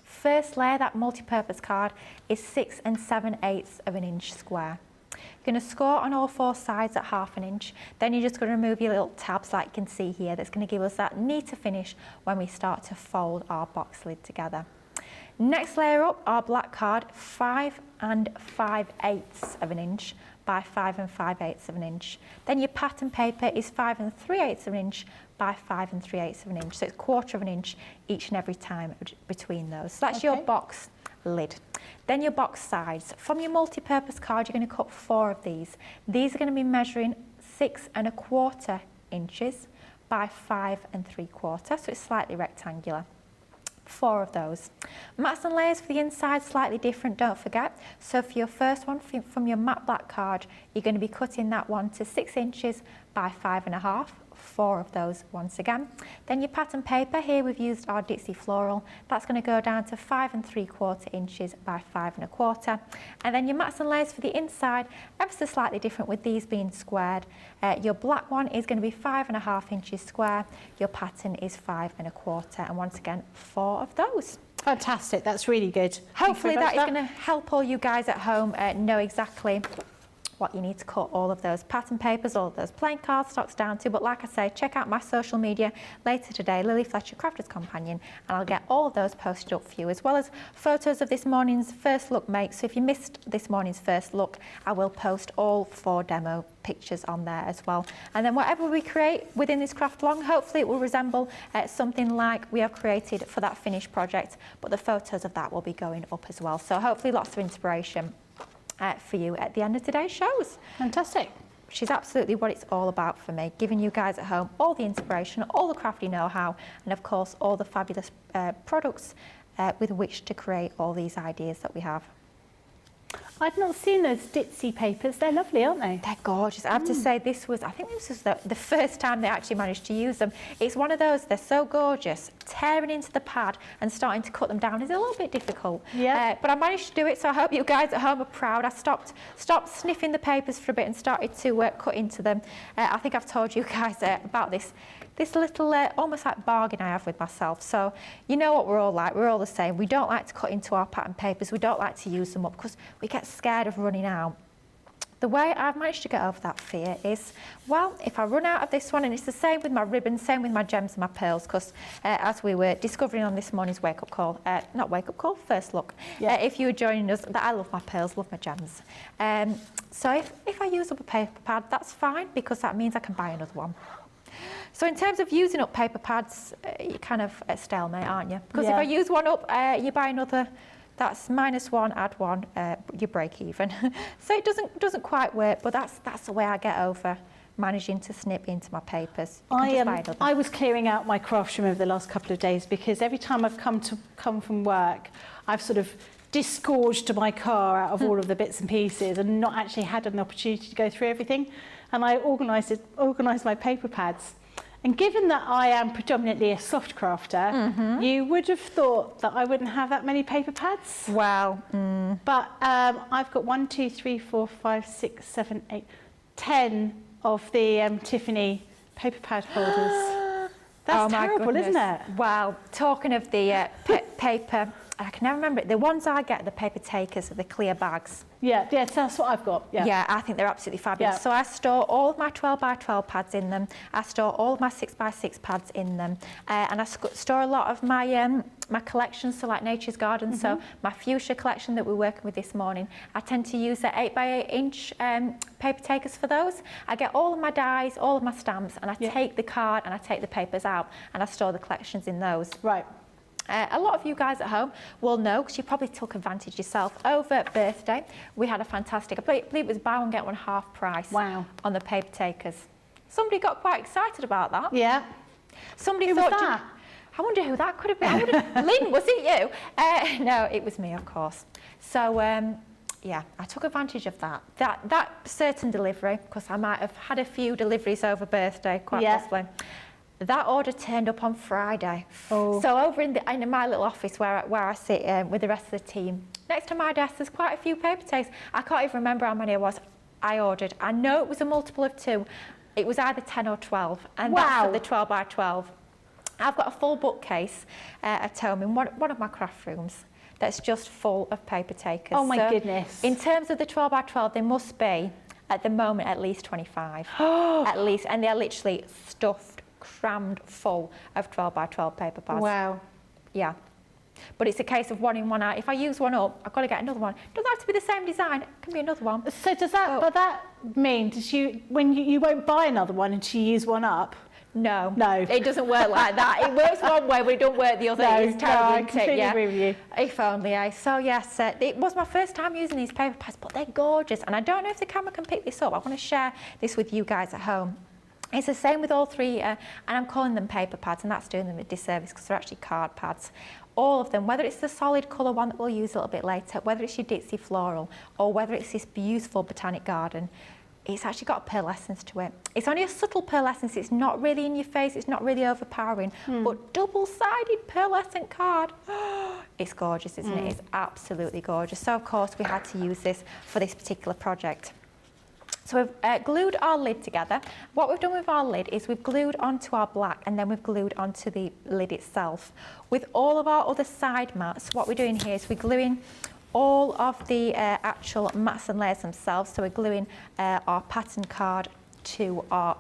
First layer, that multi-purpose card, is 6 7/8 inch square. You're going to score on all 4 sides at 1/2 inch. Then you're just going to remove your little tabs like you can see here. That's going to give us that neater finish when we start to fold our box lid together. Next layer up, our black card, 5 5/8 inch by 5 5/8 inch. Then your pattern paper is 5 3/8 inch by 5 3/8 inch. So it's 1/4 inch each and every time between those. So that's your box lid. Then your box sides. From your multi-purpose card, you're going to cut 4 of these. These are going to be measuring 6 1/4 inches by 5 3/4, so it's slightly rectangular. 4 of those. Mats and layers for the inside, slightly different, don't forget. So for your first one, from your matte black card, you're going to be cutting that one to 6 inches by 5 1/2. 4 of those once again. Then your pattern paper, here we've used our Ditsy Floral. That's going to go down to 5 3/4 inches by 5 1/4. And then your mats and layers for the inside, ever so slightly different with these being squared. Your black one is going to be 5 1/2 inches square. Your pattern is 5 1/4. And once again, 4 of those. Fantastic, that's really good. Hopefully that is going to help all you guys at home know exactly what you need to cut all of those pattern papers, all of those plain cardstocks down to. But like I say, check out my social media later today, Lilly Fletcher Crafters Companion, and I'll get all of those posted up for you, as well as photos of this morning's first look make. So if you missed this morning's first look, I will post all 4 demo pictures on there as well. And then whatever we create within this craft along, hopefully it will resemble something like we have created for that finished project, but the photos of that will be going up as well. So hopefully lots of inspiration for you at the end of today's shows. Fantastic. Which is absolutely what it's all about for me, giving you guys at home all the inspiration, all the crafty know-how, and of course all the fabulous products with which to create all these ideas that we have. I've not seen those Ditsy papers. They're lovely, aren't they? They're gorgeous. I have to say, I think this was the first time they actually managed to use them. It's one of those, they're so gorgeous. Tearing into the pad and starting to cut them down is a little bit difficult. Yeah. But I managed to do it, so I hope you guys at home are proud. I stopped sniffing the papers for a bit and started to cut into them. I think I've told you guys about this little almost like bargain I have with myself. So you know what we're all like, we're all the same. We don't like to cut into our pattern papers, we don't like to use them up because we get scared of running out. The way I've managed to get over that fear is, well, if I run out of this one, and it's the same with my ribbons, same with my gems and my pearls, because as we were discovering on this morning's wake-up call, not wake-up call, first look, if you were joining us, that I love my pearls, love my gems. So if I use up a paper pad, that's fine, because that means I can buy another one. So in terms of using up paper pads, you're kind of at stalemate, aren't you? Because if I use one up, you buy another. That's -1, add 1, you break even. So it doesn't quite work, but that's the way I get over managing to snip into my papers. I was clearing out my craft room over the last couple of days, because every time I've come from work, I've sort of disgorged my car out of all of the bits and pieces and not actually had an opportunity to go through everything. And I organised my paper pads. And given that I am predominantly a soft crafter, you would have thought that I wouldn't have that many paper pads. Wow. But I've got 1, 2, 3, 4, 5, 6, 7, 8, 10 of the Tiffany paper pad holders. That's terrible, isn't it? Well, talking of the paper, I can never remember it. The ones I get are the paper takers, the clear bags. Yeah, that's what I've got. Yeah, I think they're absolutely fabulous. Yeah. So I store all of my 12x12 pads in them. I store all of my 6x6 pads in them, and I store a lot of my my collections, so like Nature's Garden. So my fuchsia collection that we're working with this morning, I tend to use the 8x8 inch paper takers for those. I get all of my dies, all of my stamps, and I take the card and I take the papers out, and I store the collections in those. Right. A lot of you guys at home will know, because you probably took advantage yourself. Over birthday, we had a fantastic, I believe it was buy one, get one half price. Wow. On the paper takers. Somebody got quite excited about that. Yeah. Somebody Who thought, was that? I wonder who that could have been. Lynn, was it you? No, it was me, of course. So, yeah, I took advantage of that. That certain delivery, because I might have had a few deliveries over birthday, quite possibly. That order turned up on Friday. Oh. So over in my little office where I sit with the rest of the team, next to my desk, there's quite a few paper takers. I can't even remember how many I ordered. I know it was a multiple of 2. It was either 10 or 12, and that's for the 12x12. I've got a full bookcase at home in one of my craft rooms that's just full of paper takers. Oh my goodness. In terms of the 12x12, there must be, at the moment, at least 25. At least, and they're literally stuffed, crammed full of 12x12 paper pads. Wow. Yeah. But it's a case of one in, one out. If I use one up, I've got to get another one. It doesn't have to be the same design. It can be another one. So does that, but that mean, when you won't buy another one until you use one up? No. No. It doesn't work like that. It works one way, but it don't work the other. No, it's terrible, I completely agree with you. If only, So yes, it was my first time using these paper pads, but they're gorgeous. And I don't know if the camera can pick this up. I want to share this with you guys at home. It's the same with all three, and I'm calling them paper pads, and that's doing them a disservice because they're actually card pads. All of them, whether it's the solid colour one that we'll use a little bit later, whether it's your ditzy floral, or whether it's this beautiful botanic garden, it's actually got a pearlescence to it. It's only a subtle pearlescence. It's not really in your face. It's not really overpowering. But double-sided pearlescent card, it's gorgeous, isn't it? It's absolutely gorgeous. So, of course, we had to use this for this particular project. So we've glued our lid together. What we've done with our lid is we've glued onto our black, and then we've glued onto the lid itself. With all of our other side mats, what we're doing here is we're gluing all of the actual mats and layers themselves. So we're gluing our pattern card to our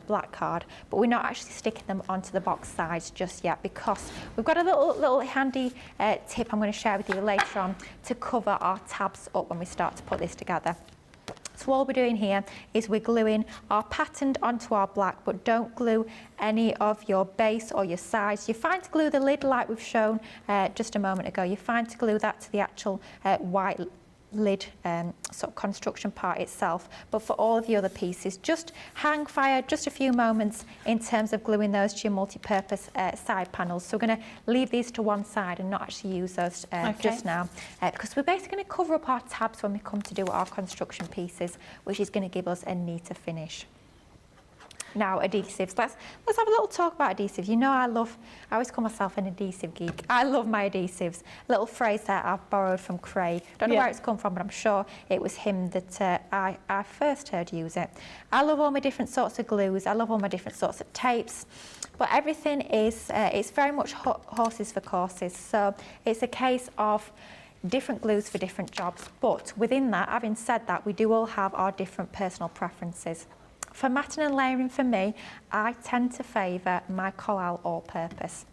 black card, but we're not actually sticking them onto the box sides just yet, because we've got a little handy tip I'm going to share with you later on to cover our tabs up when we start to put this together. So all we're doing here is we're gluing our patterned onto our black, but don't glue any of your base or your sides. You're fine to glue the lid like we've shown just a moment ago. You're fine to glue that to the actual white lid sort of construction part itself, but for all of the other pieces, just hang fire just a few moments in terms of gluing those to your multi-purpose side panels. So we're going to leave these to one side and not actually use those just now, because we're basically going to cover up our tabs when we come to do our construction pieces, which is going to give us a neater finish. Now, adhesives. Let's have a little talk about adhesives. You know, I always call myself an adhesive geek. I love my adhesives. A little phrase that I've borrowed from Craig. Don't know where it's come from, but I'm sure it was him that I first heard use it. I love all my different sorts of glues. I love all my different sorts of tapes. But everything is, it's very much horses for courses. So it's a case of different glues for different jobs. But within that, having said that, we do all have our different personal preferences. For matting and layering, for me, I tend to favour my Collal all-purpose.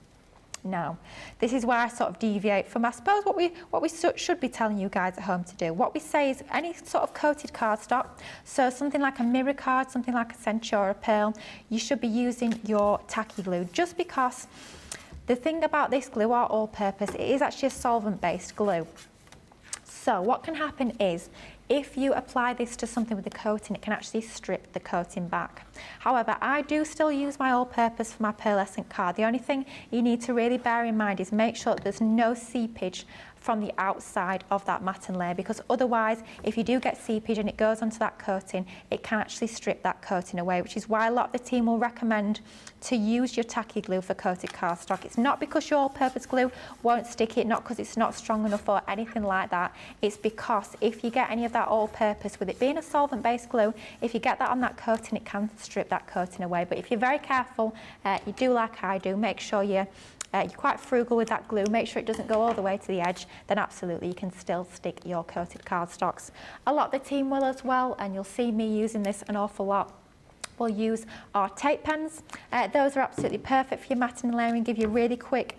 Now, this is where I sort of deviate from, I suppose, what we should be telling you guys at home to do. What we say is any sort of coated cardstock, so something like a mirror card, something like a Centura Pearl, you should be using your tacky glue, just because the thing about this glue, our all-purpose, it is actually a solvent-based glue. So what can happen is, if you apply this to something with a coating, it can actually strip the coating back. However, I do still use my all-purpose for my pearlescent card. The only thing you need to really bear in mind is make sure that there's no seepage from the outside of that matting layer, because otherwise, if you do get seepage and it goes onto that coating, it can actually strip that coating away, which is why a lot of the team will recommend to use your tacky glue for coated cardstock. It's not because your all-purpose glue won't stick it, not because it's not strong enough or anything like that. It's because if you get any of that all-purpose, with it being a solvent-based glue, if you get that on that coating, it can strip that coating away. But if you're very careful, you do like I do, make sure you're quite frugal with that glue, make sure it doesn't go all the way to the edge, then absolutely you can still stick your coated cardstocks. A lot of the team will as well, and you'll see me using this an awful lot. We'll use our tape pens. Those are absolutely perfect for your matting and layering, give you really quick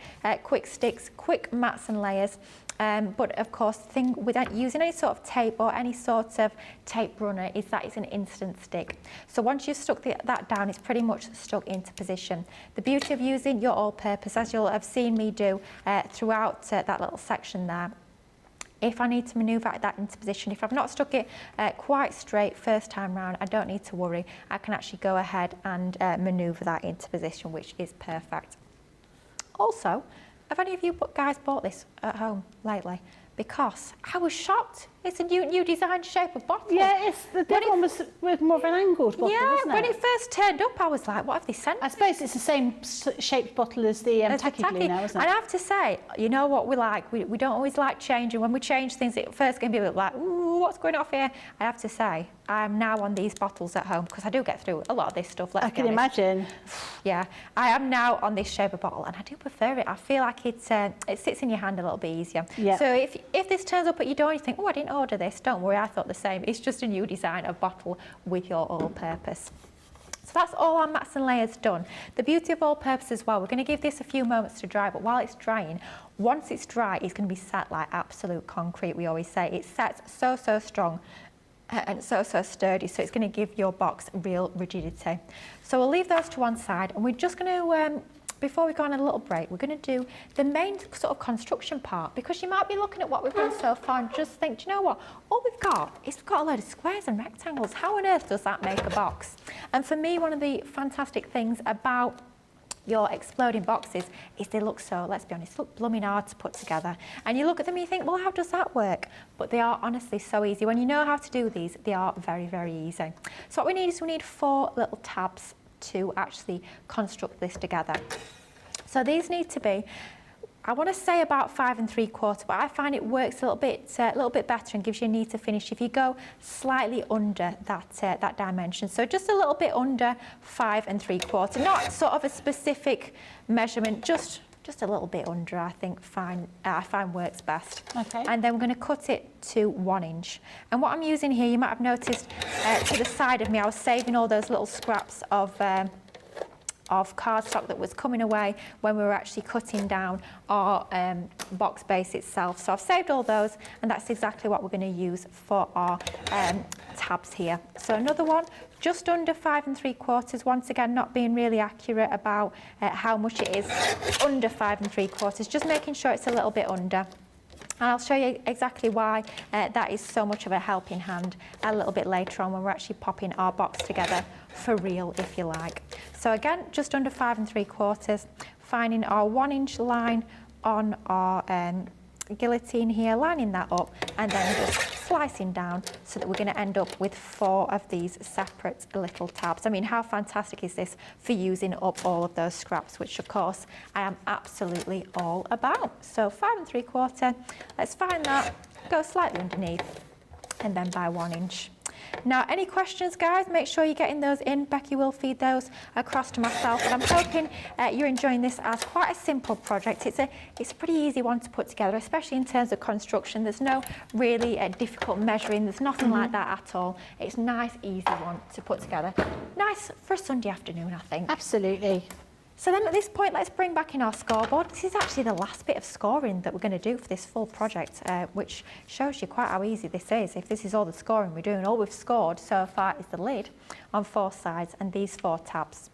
sticks, quick mats and layers. But of course, the thing without using any sort of tape or any sort of tape runner is that it's an instant stick. So once you've stuck that down, it's pretty much stuck into position. The beauty of using your all-purpose, as you'll have seen me do throughout that little section there, if I need to manoeuvre that into position, if I've not stuck it quite straight first time round, I don't need to worry. I can actually go ahead and manoeuvre that into position, which is perfect. Also, have any of you guys bought this at home lately? Because I was shocked. It's a new design shape of bottle. Yeah, the other one was more of an angled bottle, wasn't it? When it first turned up, I was like, what have they sent? I suppose it's the same shaped bottle as the tacky glue now, isn't it? And I have to say, you know what we like? We don't always like changing. When we change things, it first can be a bit like, ooh, what's going off here? I have to say, I'm now on these bottles at home, because I do get through a lot of this stuff. I can imagine. Yeah, I am now on this shape of bottle, and I do prefer it. I feel like it sits in your hand a little bit easier. Yeah. So if this turns up at your door and you think, oh, I didn't order this, don't worry, I thought the same. It's just a new design of bottle with your all-purpose. So that's all our mats and layers done. The beauty of all-purpose as well, we're going to give this a few moments to dry, but while it's drying, once it's dry, it's going to be set like absolute concrete, we always say. It sets so strong and so sturdy, so it's going to give your box real rigidity. So we'll leave those to one side, and we're just going to, before we go on a little break, we're going to do the main sort of construction part, because you might be looking at what we've done so far and just think, do you know what? All we've got is a load of squares and rectangles. How on earth does that make a box? And for me, one of the fantastic things about your exploding boxes is they look so, let's be honest, look blooming hard to put together. And you look at them and you think, well, how does that work? But they are honestly so easy. When you know how to do these, they are very easy. So what we need is 4 little tabs to actually construct this together. So these need to be, I want to say about 5 3/4, but I find it works a little bit better and gives you a neater finish if you go slightly under that dimension. So just a little bit under 5 3/4, not sort of a specific measurement, just a little bit under. I think I find works best. Okay. And then we're going to cut it to 1 inch. And what I'm using here, you might have noticed to the side of me, I was saving all those little scraps of cardstock that was coming away when we were actually cutting down our box base itself. So I've saved all those, and that's exactly what we're going to use for our tabs here. So another one, just under 5 3/4. Once again, not being really accurate about how much it is. Under 5 3/4, just making sure it's a little bit under. And I'll show you exactly why that is so much of a helping hand a little bit later on when we're actually popping our box together for real, if you like. So again, just under 5 3/4, finding our 1 inch line on our guillotine here, lining that up, and then just slicing down so that we're going to end up with 4 of these separate little tabs. I mean, how fantastic is this for using up all of those scraps, which of course I am absolutely all about. So 5 3/4, let's find that, go slightly underneath, and then by 1 inch. Now, any questions, guys? Make sure you're getting those in. Becky will feed those across to myself. And I'm hoping you're enjoying this as quite a simple project. It's a pretty easy one to put together, especially in terms of construction. There's no really difficult measuring. There's nothing like that at all. It's a nice, easy one to put together. Nice for a Sunday afternoon, I think. Absolutely. So then at this point, let's bring back in our scoreboard. This is actually the last bit of scoring that we're going to do for this full project, which shows you quite how easy this is. If this is all the scoring we're doing, all we've scored so far is the lid on 4 sides and these 4 tabs.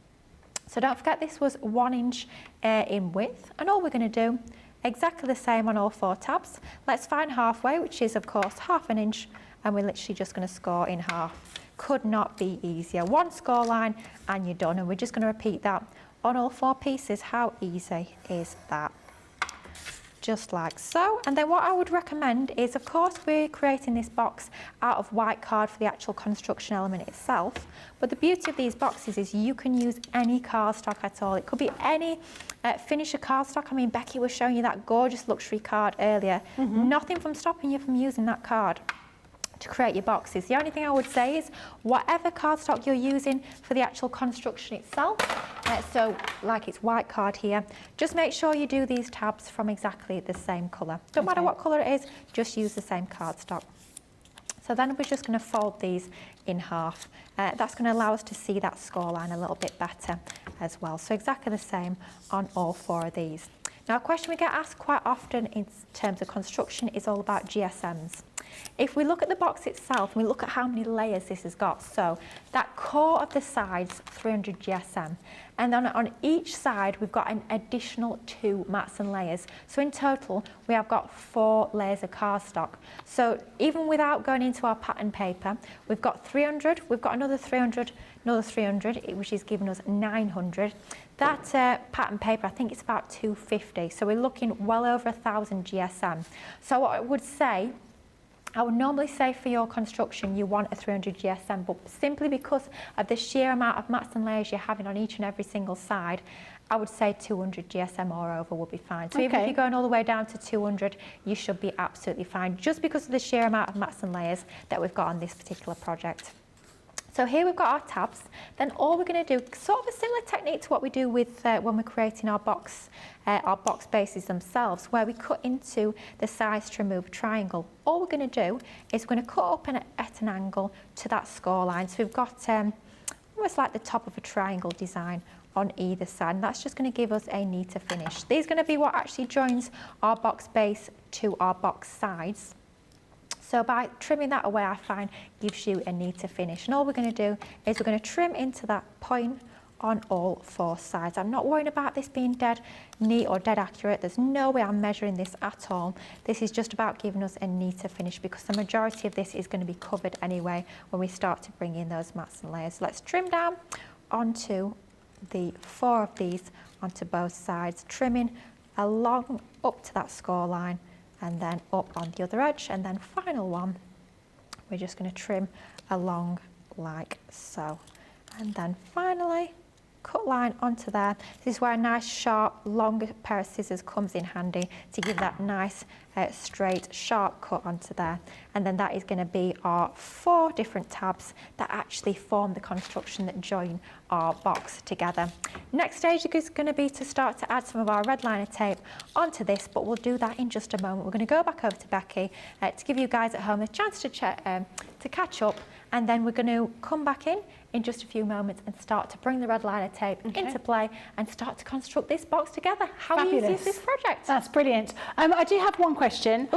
So don't forget this was 1 inch in width, and all we're going to do, exactly the same on all 4 tabs. Let's find halfway, which is of course 1/2 inch, and we're literally just going to score in half. Could not be easier. 1 score line and you're done, and we're just going to repeat that on all 4 pieces. How easy is that? just like so. And then what I would recommend is, of course, we're creating this box out of white card for the actual construction element itself. But the beauty of these boxes is you can use any cardstock at all. It could be any finisher cardstock. I mean, Becky was showing you that gorgeous luxury card earlier. Nothing from stopping you from using that card to create your boxes. The only thing I would say is whatever cardstock you're using for the actual construction itself, so like it's white card here, just make sure you do these tabs from exactly the same colour. Don't matter what colour it is, just use the same cardstock. So then we're just going to fold these in half. That's going to allow us to see that score line a little bit better as well. So exactly the same on all 4 of these. Now, a question we get asked quite often in terms of construction is all about GSMs. If we look at the box itself, we look at how many layers this has got. So that core of the sides, 300 GSM. And then on each side, we've got an additional 2 mats and layers. So in total, we have got 4 layers of cardstock. So even without going into our pattern paper, we've got 300, we've got another 300, another 300, which is giving us 900. That pattern paper, I think it's about 250. So we're looking well over 1,000 GSM. So what I would say, I would normally say for your construction you want a 300 GSM, but simply because of the sheer amount of mats and layers you're having on each and every single side, I would say 200 GSM or over will be fine. So even if you're going all the way down to 200, you should be absolutely fine, just because of the sheer amount of mats and layers that we've got on this particular project. So here we've got our tabs. Then all we're going to do, sort of a similar technique to what we do with when we're creating our box bases themselves, where we cut into the sides to remove a triangle. All we're going to do is we're going to cut up at an angle to that score line. So we've got almost like the top of a triangle design on either side, and that's just going to give us a neater finish. These are going to be what actually joins our box base to our box sides. So by trimming that away, I find gives you a neater finish. And all we're going to do is we're going to trim into that point on all 4 sides. I'm not worrying about this being dead neat or dead accurate. There's no way I'm measuring this at all. This is just about giving us a neater finish, because the majority of this is going to be covered anyway when we start to bring in those mats and layers. So let's trim down onto the 4 of these onto both sides, trimming along up to that score line, and then up on the other edge, and then final one, we're just going to trim along like so. And then finally, cut line onto there. This is where a nice sharp, longer pair of scissors comes in handy to give that nice, straight, sharp cut onto there. And then that is going to be our 4 different tabs that actually form the construction that join our box together. Next stage is going to be to start to add some of our red liner tape onto this, but we'll do that in just a moment. We're going to go back over to Becky to give you guys at home a chance to catch up, and then we're going to come back in just a few moments and start to bring the red liner tape into play and start to construct this box together. How easy is this project? That's brilliant. I do have one question.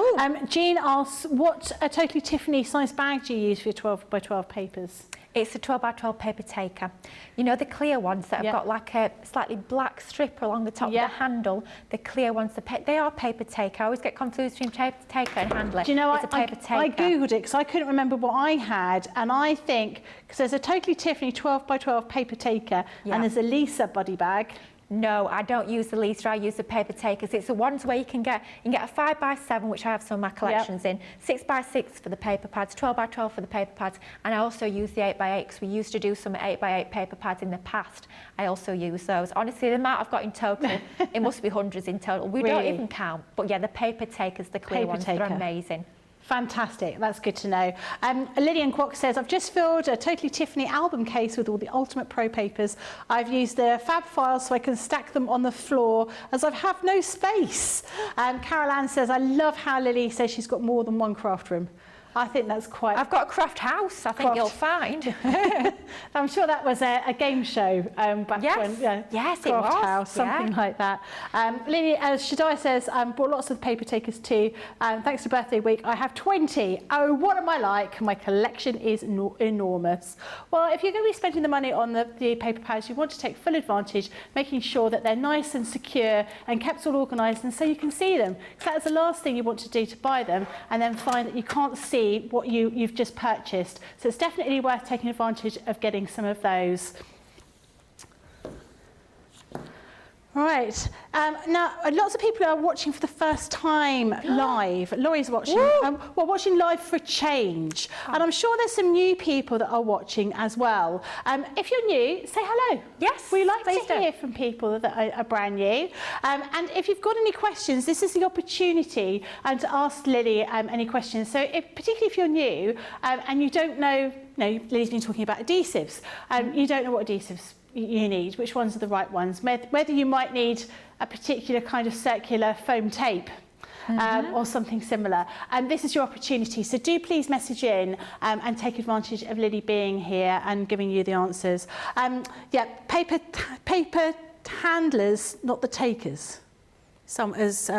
Jean asks, what a Totally Tiffany size bag do you use for your 12 by 12 papers? It's a 12 by 12 paper taker. You know the clear ones that have got like a slightly black strip along the top of the handle? The clear ones, they are paper taker. I always get confused between paper taker and handler. Do you know, it's a paper taker. I googled it because I couldn't remember what I had, and I think, because there's a Totally Tiffany 12 by 12 paper taker and there's a Lisa body bag. No, I don't use the Lisa, I use the paper takers. It's the ones where you can get a 5 by 7, which I have some of my collections in, 6 by 6 for the paper pads, 12 by 12 for the paper pads, and I also use the 8 by 8 because we used to do some 8 by 8 paper pads in the past. I also use those. Honestly, the amount I've got in total, it must be hundreds in total. We don't even count, but yeah, the paper takers, the clear ones, they're amazing. Fantastic, that's good to know. Lillian Kwok says, I've just filled a Totally Tiffany album case with all the Ultimate Pro papers. I've used the fab files so I can stack them on the floor as I have no space. Carol Ann says, I love how Lily says she's got more than one craft room. I think that's quite... I've got a craft house, I think you'll find. I'm sure that was a game show back when... Yes, craft it was. house, something like that. Lily, Shaddai says, bought lots of paper takers too. Thanks to birthday week, I have 20. Oh, what am I like? My collection is enormous. Well, if you're going to be spending the money on the paper pads, you want to take full advantage, making sure that they're nice and secure and kept all organised, and so you can see them. So that's the last thing you want to do to buy them, and then find that you can't see what you've just purchased. So it's definitely worth taking advantage of getting some of those. Right. Now, lots of people are watching for the first time live. Laurie's watching. We're watching live for a change. And I'm sure there's some new people that are watching as well. If you're new, say hello. Yes, we like please to hear from people that are brand new. And if you've got any questions, this is the opportunity to ask Lily any questions. So particularly if you're new and you don't know, Lily's been talking about adhesives. You don't know what adhesives you need, which ones are the right ones, whether you might need a particular kind of circular foam tape or something similar. And this is your opportunity. So do please message in and take advantage of Lily being here and giving you the answers. Paper handlers, not the takers. As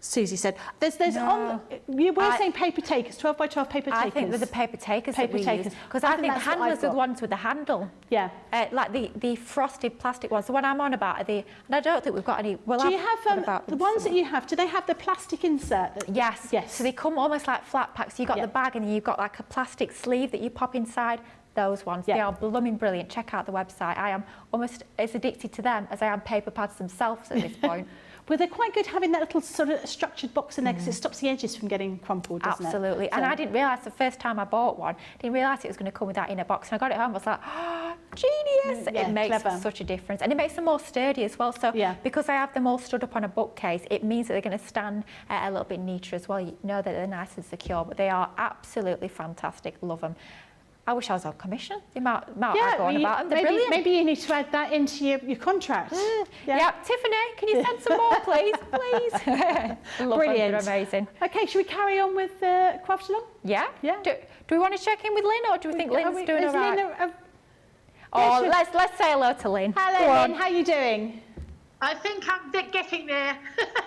Susie said. You were saying paper takers, 12 by 12 paper takers. I think they're the paper takers that we use. Because I think the handlers are the ones with the handle. Yeah. Like the frosted plastic ones. The one I'm on about are and I don't think we've got any. Do you have the ones that you have? Do they have the plastic insert? Yes. So they come almost like flat packs. You've got the bag and you've got like a plastic sleeve that you pop inside. Those ones. They are blooming brilliant. Check out the website. I am almost as addicted to them as I am paper pads themselves at this point. Well, they're quite good having that little sort of structured box in there because it stops the edges from getting crumpled, doesn't Absolutely. it? And I didn't realise the first time I bought one, didn't realise it was going to come with that in a box. And I got it home, I was like, oh, genius! Yeah, it makes clever. such a difference. And it makes them more sturdy as well. So because I have them all stood up on a bookcase, it means that they're going to stand a little bit neater as well. You know that they're nice and secure, but they are absolutely fantastic. Love them. I wish I was on commission. The amount I go on about them, they're brilliant. Maybe you need to add that into your contract. Tiffany, can you send some more, please? Please. Love Brilliant. them, they're amazing. Okay, should we carry on with the craft along? Yeah. Do we want to check in with Lynn, or do we think Lynn's doing all right? Let's say hello to Lynn. Hello, Lynn. How are you doing? I think I'm getting there.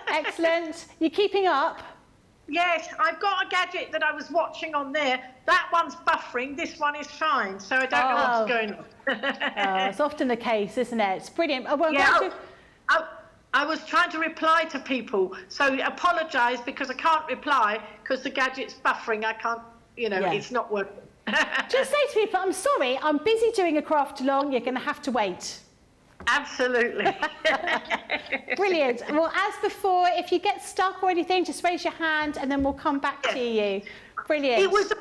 Excellent. You're keeping up? Yes, I've got a gadget that I was watching on there. That one's buffering, this one is fine, so I don't know what's going on. It's often the case, isn't it? It's brilliant. I was trying to reply to people, so apologise because I can't reply because the gadget's buffering. I can't, it's not working. Just say to people, I'm sorry, I'm busy doing a craft along, you're going to have to wait. Absolutely. Brilliant. Well, as before, if you get stuck or anything, just raise your hand and then we'll come back to you. Brilliant. It was the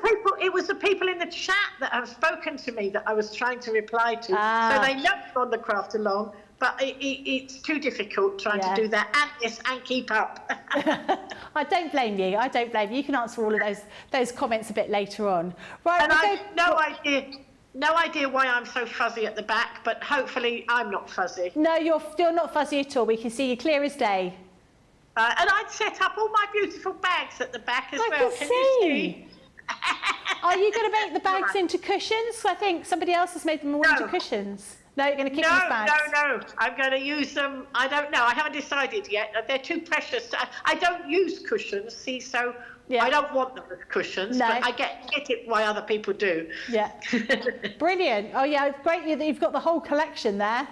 people in the chat that have spoken to me that I was trying to reply to. So they know I'm on the craft along, but it's too difficult trying to do that and keep up. I don't blame you. You can answer all of those comments a bit later on. Right. And I have no idea why I'm so fuzzy at the back, but hopefully I'm not fuzzy. No, you're not fuzzy at all. We can see you clear as day. And I'd set up all my beautiful bags at the back as well. Can you see? Are you going to make the bags into cushions? I think somebody else has made them all into cushions. No, you're going to keep these bags? No. I'm going to use them. I don't know. I haven't decided yet. They're too precious. I don't use cushions, see, so... Yeah. I don't want them as cushions, but I get it why other people do. Yeah. Brilliant. Oh, yeah, it's great that you've got the whole collection there.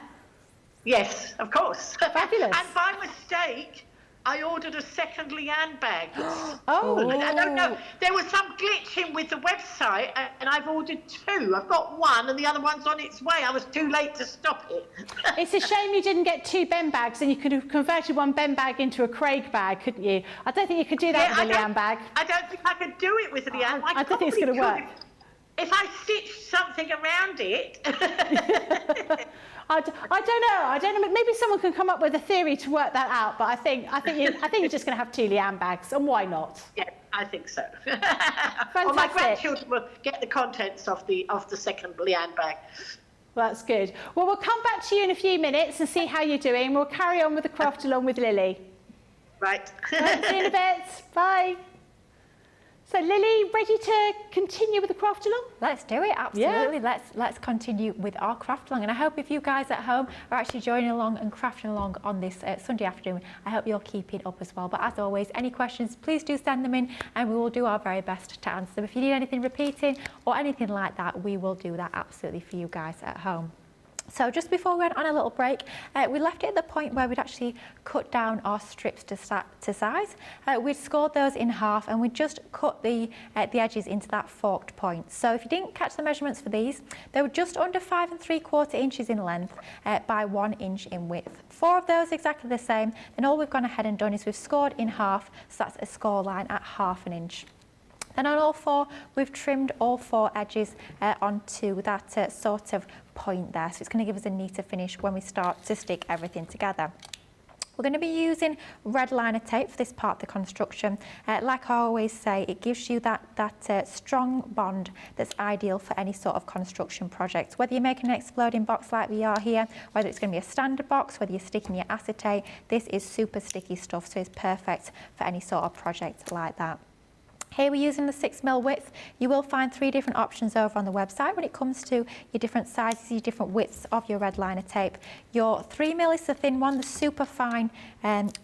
Yes, of course. Fabulous. And by mistake, I ordered a second Leanne bag. I don't know. There was some glitch in with the website, and I've ordered two. I've got one, and the other one's on its way. I was too late to stop it. It's a shame you didn't get two Ben bags, and you could have converted one Ben bag into a Craig bag, couldn't you? I don't think you could do that with a Leanne bag. I don't think I could do it with a Leanne. I don't think it's going to work. If I stitched something around it. I don't know. Maybe someone can come up with a theory to work that out. But I think you're just going to have two Leanne bags, and why not? Yeah, I think so. Fantastic. Well, my grandchildren will get the contents of the second Leanne bag. Well, that's good. Well, we'll come back to you in a few minutes and see how you're doing. We'll carry on with the craft along with Lily. Right. See you in a bit. Bye. So Lily, ready to continue with the craft along? Let's do it, absolutely. Yeah. Let's continue with our craft along. And I hope if you guys at home are actually joining along and crafting along on this Sunday afternoon, I hope you'll keep it up as well. But as always, any questions, please do send them in and we will do our very best to answer them. If you need anything repeating or anything like that, we will do that absolutely for you guys at home. So just before we went on a little break, we left it at the point where we'd actually cut down our strips to size. We'd scored those in half and we'd just cut the edges into that forked point. So if you didn't catch the measurements for these, they were just under 5 3/4 inches in length by 1 inch in width. 4 of those exactly the same. Then all we've gone ahead and done is we've scored in half, so that's a score line at 1/2 inch. Then on all 4, we've trimmed all 4 edges onto that sort of point there. So it's going to give us a neater finish when we start to stick everything together. We're going to be using red liner tape for this part of the construction. Like I always say, it gives you that strong bond that's ideal for any sort of construction project. Whether you're making an exploding box like we are here, whether it's going to be a standard box, whether you're sticking your acetate, this is super sticky stuff, so it's perfect for any sort of project like that. Here we're using the 6mm width. You will find 3 different options over on the website when it comes to your different sizes, your different widths of your red liner tape. Your 3mm is the thin one, the super fine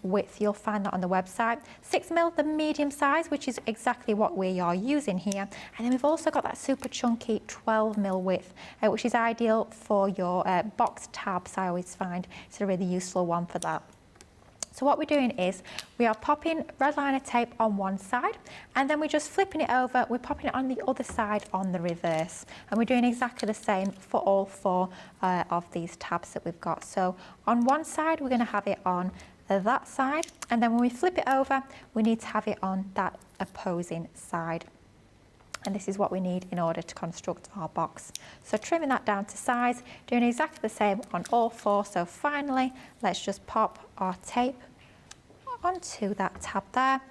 width, you'll find that on the website. 6mm, the medium size, which is exactly what we are using here. And then we've also got that super chunky 12mm width, which is ideal for your box tabs, I always find. It's a really useful one for that. So what we're doing is we are popping red liner tape on one side and then we're just flipping it over, we're popping it on the other side on the reverse, and we're doing exactly the same for all 4 of these tabs that we've got. So on one side we're going to have it on that side, and then when we flip it over we need to have it on that opposing side. And this is what we need in order to construct our box. So trimming that down to size, doing exactly the same on all 4. So finally, let's just pop our tape onto that tab there.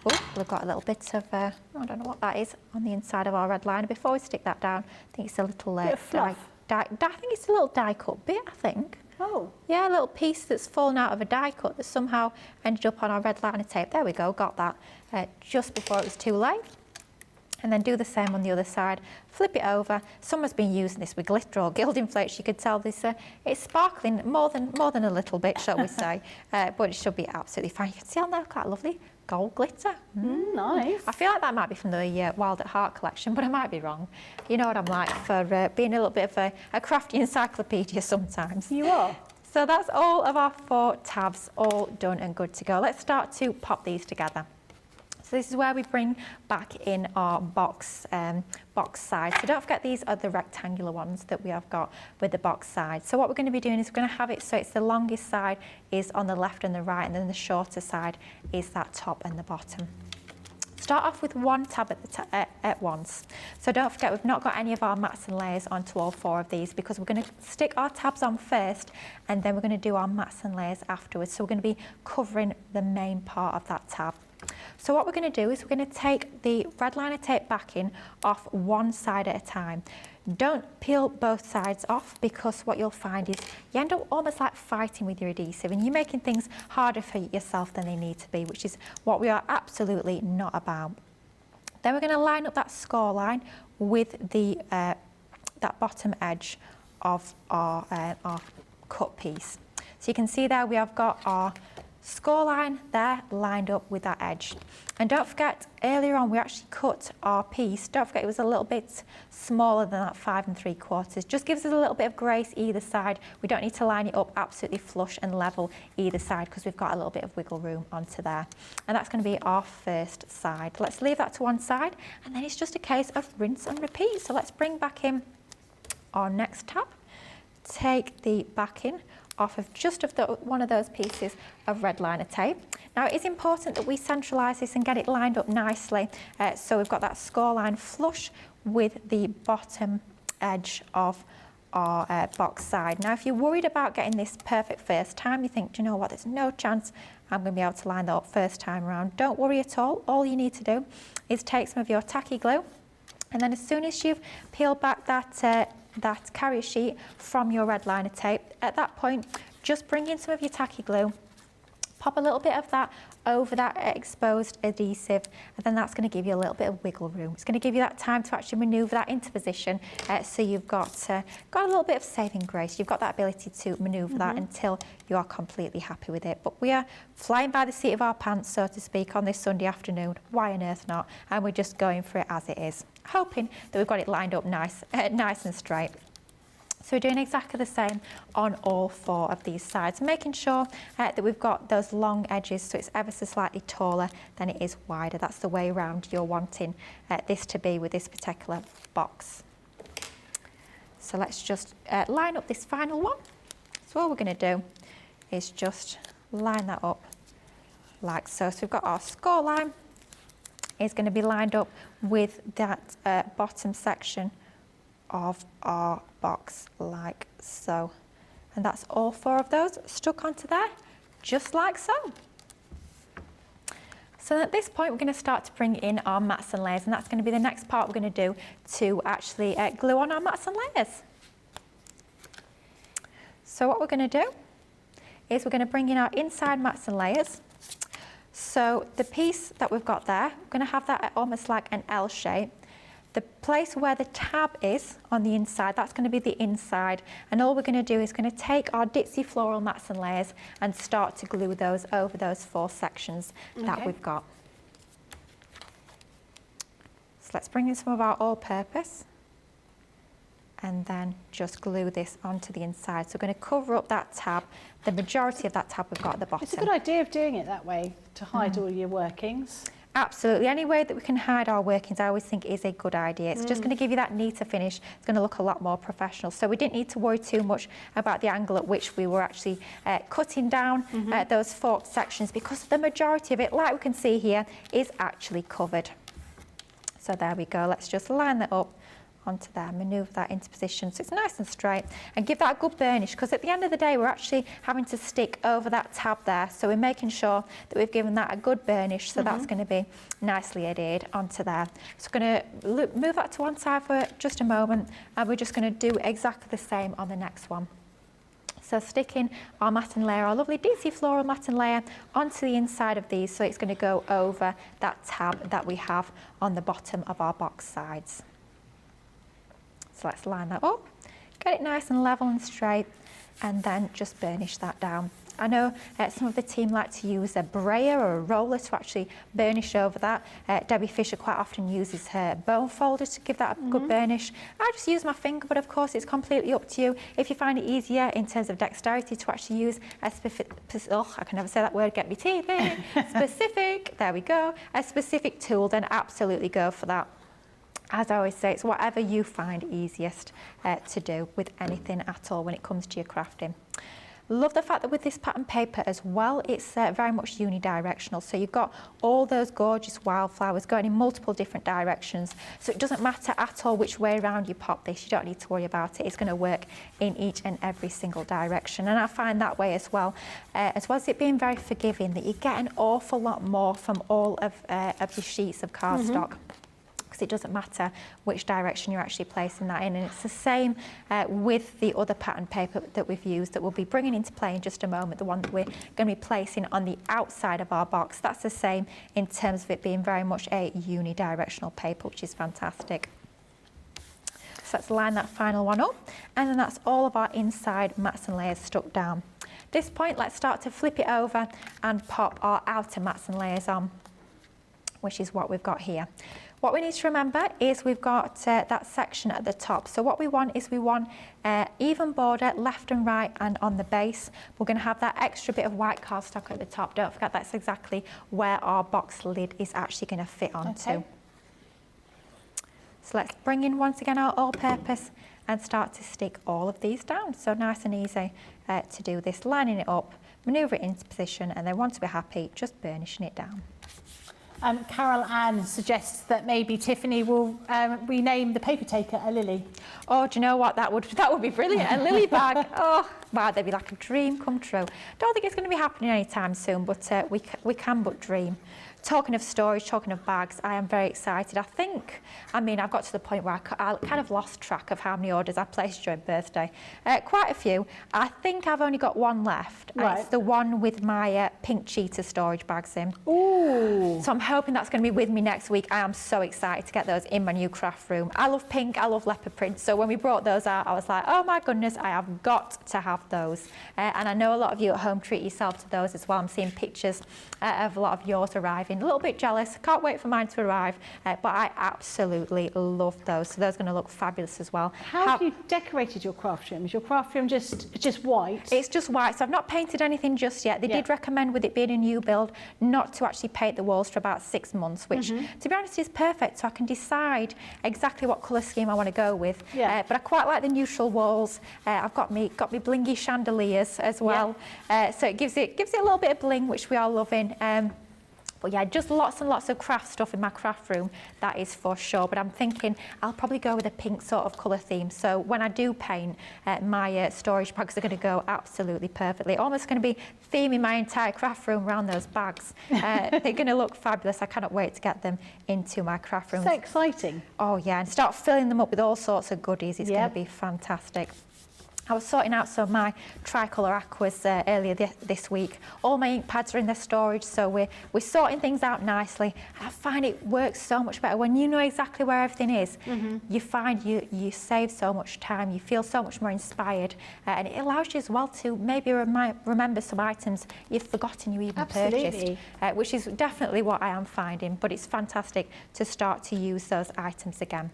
Oh, we've got a little bit of, I don't know what that is, on the inside of our red liner. Before we stick that down, I think it's a little I think it's a little die cut bit, I think. Oh. Yeah, a little piece that's fallen out of a die cut that somehow ended up on our red liner tape. There we go, got that just before it was too late. And then do the same on the other side, flip it over. Someone's been using this with glitter or gilding flakes. You could tell this, it's sparkling more than a little bit, shall we say, but it should be absolutely fine. You can see on there, quite lovely gold glitter. Nice. I feel like that might be from the Wild at Heart collection, but I might be wrong. You know what I'm like for being a little bit of a crafty encyclopedia sometimes. You are. So that's all of our 4 tabs, all done and good to go. Let's start to pop these together. So this is where we bring back in our box side. So don't forget, these are the rectangular ones that we have got with the box side. So what we're going to be doing is we're going to have it so it's the longest side is on the left and the right, and then the shorter side is that top and the bottom. Start off with 1 tab at once. So don't forget, we've not got any of our mats and layers onto all 4 of these, because we're going to stick our tabs on first and then we're going to do our mats and layers afterwards. So we're going to be covering the main part of that tab. So what we're going to do is we're going to take the red liner tape backing off one side at a time. Don't peel both sides off, because what you'll find is you end up almost like fighting with your adhesive and you're making things harder for yourself than they need to be, which is what we are absolutely not about. Then we're going to line up that score line with the that bottom edge of our cut piece. So you can see there we have got our score line there lined up with that edge. And don't forget, earlier on we actually cut our piece. Don't forget, it was a little bit smaller than that 5 3/4. Just gives us a little bit of grace either side. We don't need to line it up absolutely flush and level either side, because we've got a little bit of wiggle room onto there. And that's going to be our first side. Let's leave that to one side, and then it's just a case of rinse and repeat. So let's bring back in our next tab, take the backing off of just one of those pieces of red liner tape. Now it is important that we centralise this and get it lined up nicely, so we've got that score line flush with the bottom edge of our box side. Now if you're worried about getting this perfect first time, you think, do you know what, there's no chance I'm going to be able to line that up first time around, don't worry at all. All you need to do is take some of your tacky glue, and then as soon as you've peeled back that carrier sheet from your red liner tape, at that point just bring in some of your tacky glue, pop a little bit of that over that exposed adhesive, and then that's going to give you a little bit of wiggle room. It's going to give you that time to actually manoeuvre that into position, so you've got a little bit of saving grace. You've got that ability to manoeuvre that until you are completely happy with it. But we are flying by the seat of our pants, so to speak, on this Sunday afternoon. Why on earth not? And we're just going for it as it is, hoping that we've got it lined up nice and straight. So we're doing exactly the same on all 4 of these sides, making sure that we've got those long edges so it's ever so slightly taller than it is wider. That's the way around you're wanting this to be with this particular box. So let's just line up this final one. So all we're going to do is just line that up like so. So we've got our score line is going to be lined up with that bottom section of our box like so, and that's all 4 of those stuck onto there just like so. So at this point we're going to start to bring in our mats and layers, and that's going to be the next part we're going to do to actually glue on our mats and layers. So what we're going to do is we're going to bring in our inside mats and layers. So the piece that we've got there, we're going to have that almost like an L shape. The place where the tab is on the inside, that's going to be the inside, and all we're going to do is going to take our ditzy floral mats and layers and start to glue those over those 4 sections that we've got. So let's bring in some of our all-purpose and then just glue this onto the inside. So we're going to cover up that tab, the majority of that tab we've got at the bottom. It's a good idea of doing it that way to hide all your workings. Absolutely. Any way that we can hide our workings, I always think is a good idea. It's just going to give you that neater finish. It's going to look a lot more professional. So we didn't need to worry too much about the angle at which we were actually cutting down those forked sections, because the majority of it, like we can see here, is actually covered. So there we go. Let's just line that up onto there, manoeuvre that into position so it's nice and straight, and give that a good burnish, because at the end of the day we're actually having to stick over that tab there, so we're making sure that we've given that a good burnish, so that's going to be nicely adhered onto there. So we're going to move that to one side for just a moment, and we're just going to do exactly the same on the next one. So sticking our mat and layer, our lovely DC floral mat and layer, onto the inside of these, so it's going to go over that tab that we have on the bottom of our box sides. So let's line that up, get it nice and level and straight, and then just burnish that down. I know some of the team like to use a brayer or a roller to actually burnish over that. Debbie Fisher quite often uses her bone folder to give that a good burnish. I just use my finger, but of course it's completely up to you. If you find it easier in terms of dexterity to actually use a specific, I can never say that word, get me teeth in, specific, there we go, a specific tool, then absolutely go for that. As I always say, it's whatever you find easiest to do with anything at all when it comes to your crafting. Love the fact that with this pattern paper as well, it's very much unidirectional. So you've got all those gorgeous wildflowers going in multiple different directions. So it doesn't matter at all which way around you pop this. You don't need to worry about it. It's going to work in each and every single direction. And I find that way as well as it being very forgiving, that you get an awful lot more from all of the sheets of cardstock. Because it doesn't matter which direction you're actually placing that in, and it's the same with the other pattern paper that we've used that we'll be bringing into play in just a moment, the one that we're going to be placing on the outside of our box. That's the same in terms of it being very much a unidirectional paper, which is fantastic. So let's line that final one up, and then that's all of our inside mats and layers stuck down. At this point, let's start to flip it over and pop our outer mats and layers on, which is what we've got here. What we need to remember is we've got that section at the top. So what we want is we want even border left and right and on the base. We're going to have that extra bit of white cardstock at the top. Don't forget that's exactly where our box lid is actually going to fit onto. Okay. So let's bring in once again our all-purpose and start to stick all of these down. So nice and easy to do this, lining it up, manoeuvre it into position, and then once we're happy, just burnishing it down. Carol Ann suggests that maybe Tiffany will rename the paper taker a lily. Oh, do you know what? That would be brilliant. A lily bag. Oh, wow, that'd be like a dream come true. Don't think it's going to be happening anytime soon, but we can but dream. Talking of storage, talking of bags, I am very excited. I've got to the point where I kind of lost track of how many orders I placed during birthday. Quite a few. I think I've only got one left. Right. And it's the one with my pink cheetah storage bags in. Ooh. So I'm hoping that's going to be with me next week. I am so excited to get those in my new craft room. I love pink, I love leopard print. So when we brought those out, I was like, oh my goodness, I have got to have those. And I know a lot of you at home treat yourself to those as well. I'm seeing pictures of a lot of yours arriving A little bit jealous. Can't wait for mine to arrive, but I absolutely love those. So those are going to look fabulous as well. How have you decorated your craft room? Is your craft room just white? It's just white, so I've not painted anything just yet. They did recommend, with it being a new build, not to actually paint the walls for about 6 months, which, to be honest, is perfect. So I can decide exactly what colour scheme I want to go with. But I quite like the neutral walls. I've got me blingy chandeliers as well. So it gives it a little bit of bling, which we are loving. But yeah, just lots and lots of craft stuff in my craft room, that is for sure. But I'm thinking I'll probably go with a pink sort of colour theme. So when I do paint, my storage bags are going to go absolutely perfectly. Almost going to be theming my entire craft room around those bags. They're going to look fabulous. I cannot wait to get them into my craft room. So exciting. Oh yeah, and start filling them up with all sorts of goodies. It's going to be fantastic. I was sorting out some of my tricolour aquas earlier this week. All my ink pads are in their storage, so we're sorting things out nicely. And I find it works so much better when you know exactly where everything is. You find you save so much time, you feel so much more inspired, and it allows you as well to maybe remember some items you've forgotten you even purchased, which is definitely what I am finding, but it's fantastic to start to use those items again.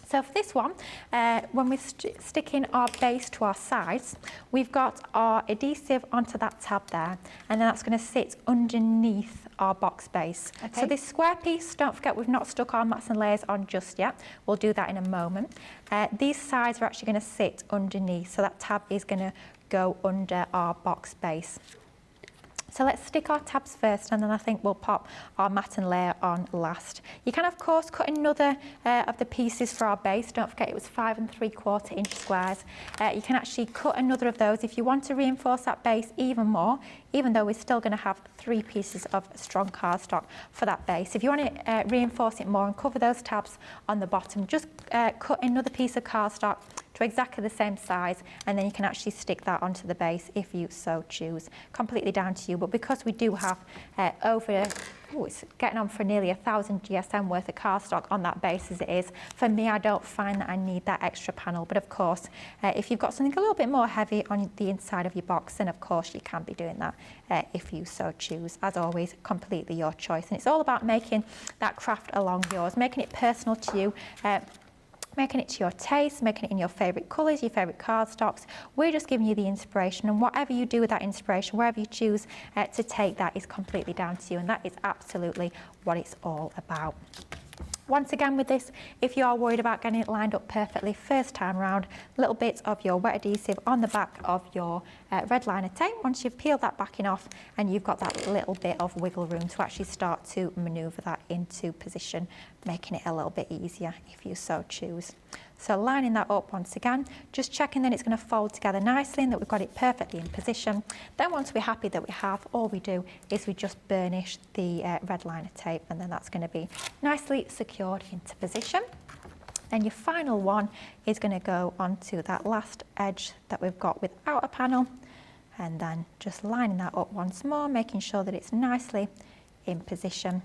So for this one, when we're sticking our base to our sides, we've got our adhesive onto that tab there, and then that's going to sit underneath our box base. So this square piece, don't forget, we've not stuck our mats and layers on just yet. We'll do that in a moment. These sides are actually going to sit underneath, so that tab is going to go under our box base. So let's stick our tabs first, and then I think we'll pop our mat and layer on last. You can of course cut another of the pieces for our base. Don't forget it was 5 3/4 inch squares. You can actually cut another of those if you want to reinforce that base even more, even though we're still going to have 3 pieces of strong cardstock for that base. If you want to reinforce it more and cover those tabs on the bottom, just cut another piece of cardstock to exactly the same size, and then you can actually stick that onto the base if you so choose. Completely down to you, but because we do have it's getting on for nearly 1,000 GSM worth of cardstock on that base as it is, for me I don't find that I need that extra panel. But of course, if you've got something a little bit more heavy on the inside of your box, then of course you can be doing that if you so choose. As always, completely your choice, and it's all about making that craft along yours, making it personal to you, making it to your taste, making it in your favourite colours, your favourite cardstocks. We're just giving you the inspiration, and whatever you do with that inspiration, wherever you choose to take that, is completely down to you, and that is absolutely what it's all about. Once again with this, if you are worried about getting it lined up perfectly first time round, little bits of your wet adhesive on the back of your red liner tape. Once you've peeled that backing off, and you've got that little bit of wiggle room to actually start to manoeuvre that into position, making it a little bit easier if you so choose. So lining that up once again, just checking that it's going to fold together nicely and that we've got it perfectly in position. Then once we're happy that we have, all we do is we just burnish the red liner tape, and then that's going to be nicely secured into position. Then your final one is going to go onto that last edge that we've got without a panel, and then just lining that up once more, making sure that it's nicely in position,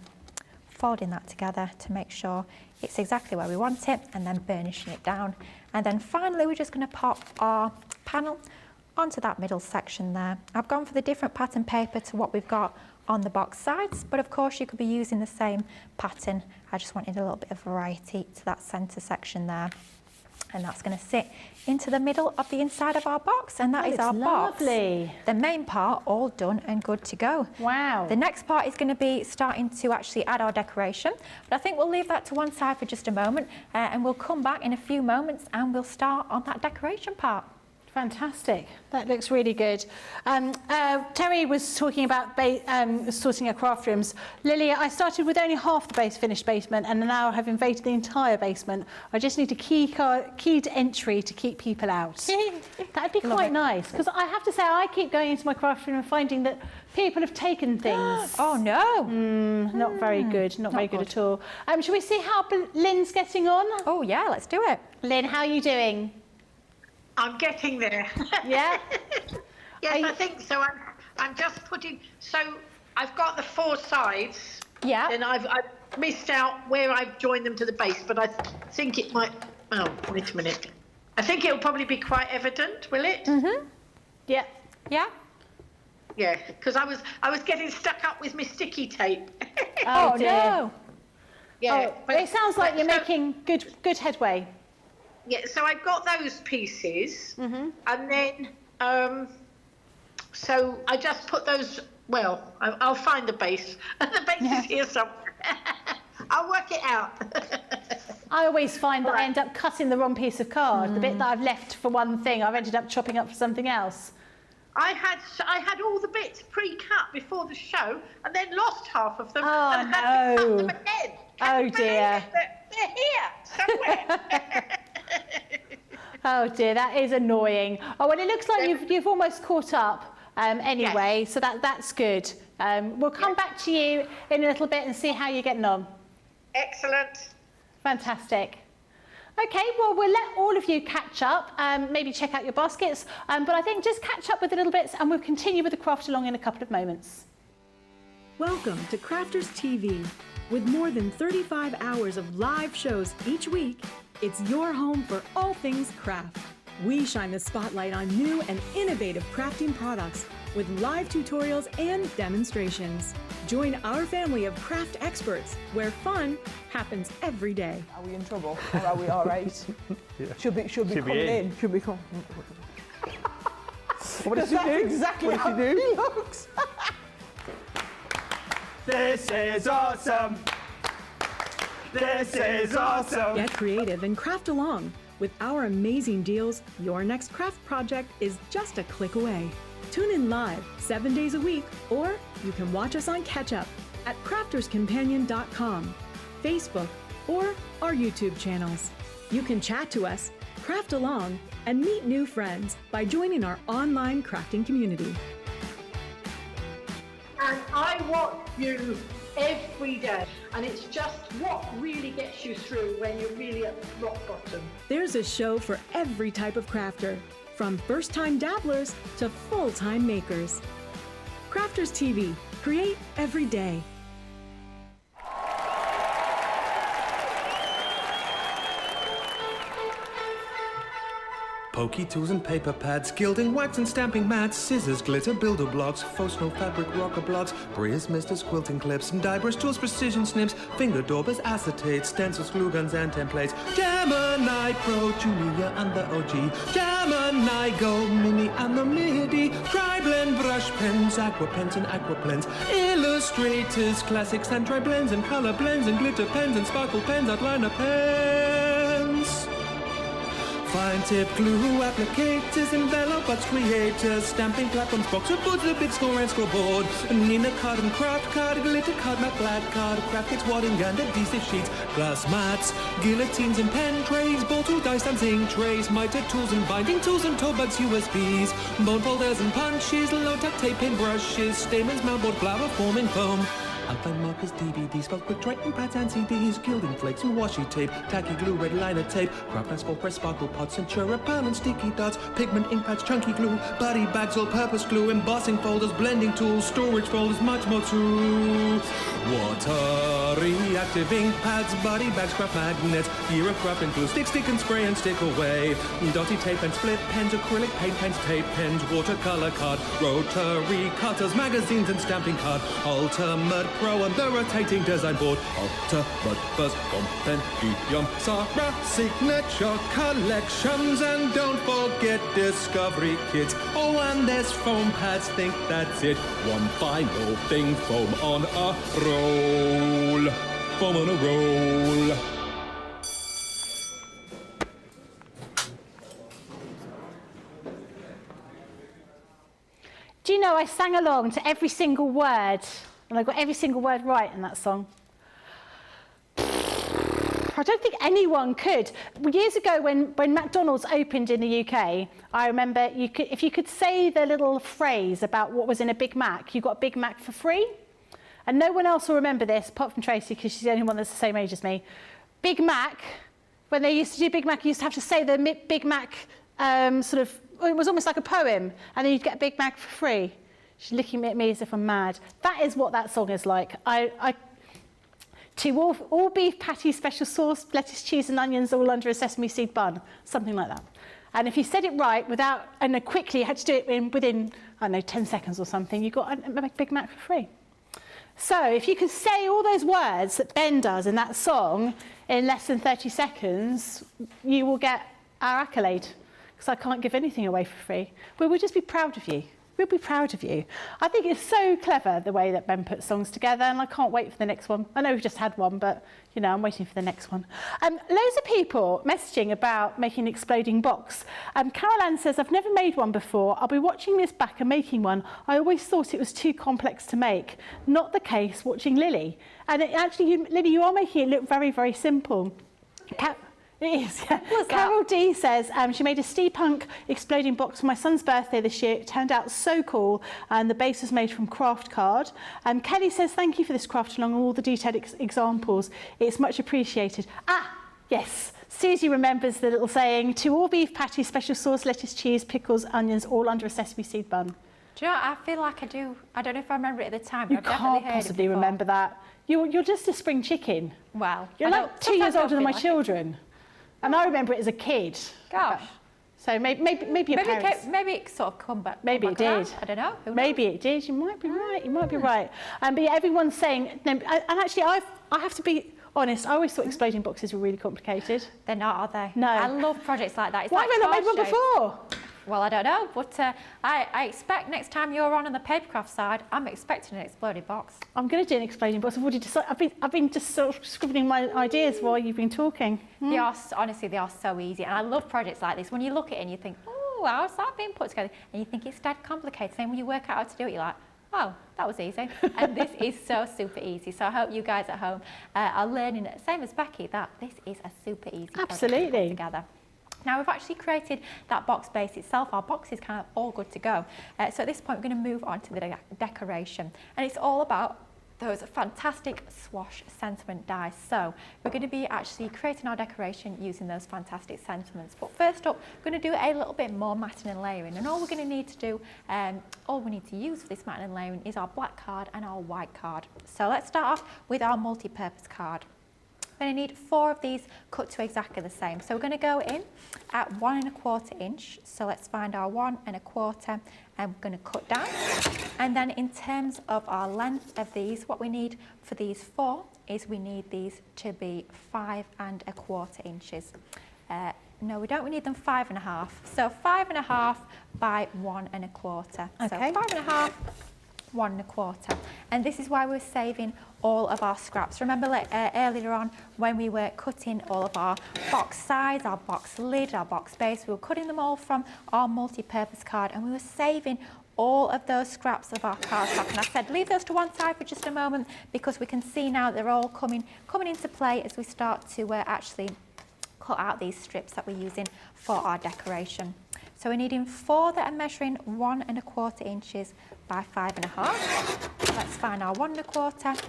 folding that together to make sure it's exactly where we want it, and then burnishing it down. And then finally we're just going to pop our panel onto that middle section there. I've gone for the different pattern paper to what we've got on the box sides, but of course you could be using the same pattern. I just wanted a little bit of variety to that centre section there. And that's going to sit into the middle of the inside of our box, and that is our box. Lovely. The main part all done and good to go. Wow. The next part is going to be starting to actually add our decoration, but I think we'll leave that to one side for just a moment, and we'll come back in a few moments and we'll start on that decoration part. Fantastic. That looks really good. Terry was talking about sorting our craft rooms. Lily, I started with only half the finished basement, and now have invaded the entire basement. I just need a keyed entry to keep people out. That'd be quite nice, because I have to say I keep going into my craft room and finding that people have taken things. Oh no. Not very good. Not very good at all. Shall we see how Lynn's getting on? Oh yeah, let's do it. Lynn, how are you doing? I'm getting there. Yeah? Yes, I think so. I'm just putting, so I've got the 4 sides. Yeah. And I've missed out where I've joined them to the base, but I think it might, oh, wait a minute. I think it'll probably be quite evident, will it? Mm-hmm. Yeah. Yeah. Yeah, because I was getting stuck up with my sticky tape. Oh dear. No. Yeah, But it sounds like you're making good headway. Yeah, so I've got those pieces, and then so I just put those. Well, I'll find the base. The base is here somewhere. I'll work it out. I always find that I end up cutting the wrong piece of card. The bit that I've left for one thing, I've ended up chopping up for something else. I had all the bits pre-cut before the show, and then lost half of them. Oh, and had to cut no. them again. Oh, dear. They're here somewhere. Oh dear, that is annoying. Oh, well, it looks like you've almost caught up anyway, so that's good. We'll come back to you in a little bit and see how you're getting on. Excellent. Fantastic. Okay, well, we'll let all of you catch up, maybe check out your baskets, but I think just catch up with a little bit and we'll continue with the craft along in a couple of moments. Welcome to Crafters TV. With more than 35 hours of live shows each week, it's your home for all things craft. We shine the spotlight on new and innovative crafting products with live tutorials and demonstrations. Join our family of craft experts where fun happens every day. Are we in trouble or are we all right? Should be coming in. Should be coming. What does she do? Exactly how he looks. This is awesome. This is awesome. Get creative and craft along. With our amazing deals, your next craft project is just a click away. Tune in live 7 days a week, or you can watch us on Catch Up at crafterscompanion.com, Facebook, or our YouTube channels. You can chat to us, craft along, and meet new friends by joining our online crafting community. And I watch you every day, and it's just what really gets you through when you're really at rock bottom. There's a show for every type of crafter, from first-time dabblers to full-time makers. Crafters TV, create every day. Pokey tools and paper pads, gilding, wax and stamping mats, scissors, glitter, builder blocks, faux snow fabric, rocker blocks, Bria's misters, quilting clips, and die brush tools, precision snips, finger daubers, acetates, stencils, glue guns and templates, Gemini Pro, Julia and the OG, Gemini Go, Mini and the MIDI, dry blend, brush pens, aqua pens and aqua blends, illustrators, classics and dry blends and color blends and glitter pens and sparkle pens, outliner pens. Fine tip glue, applicators, envelopers, creators, stamping platforms, boxer boards, the big score and scoreboard, Nina card and craft card, glitter card, matte black card, graphics, wadding and adhesive sheets, glass mats, guillotines and pen trays, bottle dice and zinc trays, miter tools and binding tools and toe bugs, USBs, bone folders and punches, low-tuck tape, paint brushes, stamens, mountboard, flower forming foam, outline markers, DVDs, spelled quick writing pads and CDs, gilding flakes and washi tape, tacky glue, red liner tape, craft mask, press, sparkle pots, Centura pan and sticky dots, pigment, ink pads, chunky glue, body bags, all-purpose glue, embossing folders, blending tools, storage folders, much more too. Water reactive ink pads, body bags, craft magnets, year of craft and glue, stick and spray and stick away, dotty tape and split pens, acrylic paint pens, tape pens, watercolor card, rotary cutters, magazines and stamping card, ultimate Pro and the rotating design board, ultimate first compendium, Sarah signature collections, and don't forget discovery kits. Oh, and there's foam pads, think that's it. One final thing, foam on a roll. Foam on a roll. Do you know I sang along to every single word, and I got every single word right in that song? I don't think anyone could. Years ago, when McDonald's opened in the UK, I remember if you could say the little phrase about what was in a Big Mac, you got a Big Mac for free. And no one else will remember this, apart from Tracy, because she's the only one that's the same age as me. Big Mac, when they used to do Big Mac, you used to have to say the Big Mac it was almost like a poem, and then you'd get a Big Mac for free. She's looking at me as if I'm mad. That is what that song is like. To all beef patties, special sauce, lettuce, cheese and onions, all under a sesame seed bun. Something like that. And if you said it right without, and quickly, you had to do it within, I don't know, 10 seconds or something, you got a Big Mac for free. So if you could say all those words that Ben does in that song in less than 30 seconds, you will get our accolade, because I can't give anything away for free. We will just be proud of you. We'll be proud of you. I think it's so clever the way that Ben puts songs together, and I can't wait for the next one. I know we've just had one, but you know, I'm waiting for the next one. Loads of people messaging about making an exploding box. Carol Ann says, I've never made one before. I'll be watching this back and making one. I always thought it was too complex to make. Not the case watching Lily. And actually, Lily, you are making it look very, very simple. It is, yeah. Carol D says she made a steampunk exploding box for my son's birthday this year. It turned out so cool, and the base was made from craft card. Kelly says, thank you for this craft along all the detailed examples. It's much appreciated. Ah, yes. Susie remembers the little saying, 2 all beef patties, special sauce, lettuce, cheese, pickles, onions, all under a sesame seed bun. Do you know, I feel like I do. I don't know if I remember it at the time, but You I've definitely can't heard possibly it before. remember that. You're just a spring chicken. Well, You're like 2 years older than my children. And I remember it as a kid. Gosh. So maybe your parents... Maybe it sort of come back. Maybe it did. I don't know. Who knows? Maybe it did. You might be right. You might be right. But yeah, everyone's saying... And actually, I have to be honest. I always thought exploding boxes were really complicated. They're not, are they? No. I love projects like that. It's Why like have I not made one card shapes. before? Well, I don't know, but I expect next time you're on the papercraft side, I'm expecting an exploding box. I'm going to do an exploding box. I've already decided. I've been just sort of scribbling my ideas while you've been talking. They are, honestly, they are so easy. And I love projects like this. When you look at it and you think, oh, how's that being put together? And you think it's dead complicated. Then when you work out how to do it, you're like, oh, that was easy. And this is so super easy. So I hope you guys at home are learning, same as Becky, that this is a super easy project to put together. Now we've actually created that box base itself. Our box is kind of all good to go. So at this point, we're going to move on to the decoration. And it's all about those fantastic swash sentiment dies. So we're going to be actually creating our decoration using those fantastic sentiments. But first up, we're going to do a little bit more matting and layering. And all we're going to need to do, all we need to use for this matting and layering is our black card and our white card. So let's start off with our multi-purpose card. We're going to need 4 of these cut to exactly the same. So we're going to go in at 1 1/4 inch. So let's find our 1 1/4 and we're going to cut down. And then in terms of our length of these, what we need for these 4 is we need these to be 5 1/4 inches. No, we don't. We need them 5 1/2. So 5 1/2 by 1 1/4. Okay. So 5 1/2, 1 1/4. And this is why we're saving all of our scraps. Remember earlier on when we were cutting all of our box sides, our box lid, our box base, we were cutting them all from our multi-purpose card and we were saving all of those scraps of our cardstock. And I said leave those to one side for just a moment because we can see now they're all coming into play as we start to actually cut out these strips that we're using for our decoration. So we're needing 4 that are measuring 1 1/4 inches by 5 1/2. Let's find our 1 1/4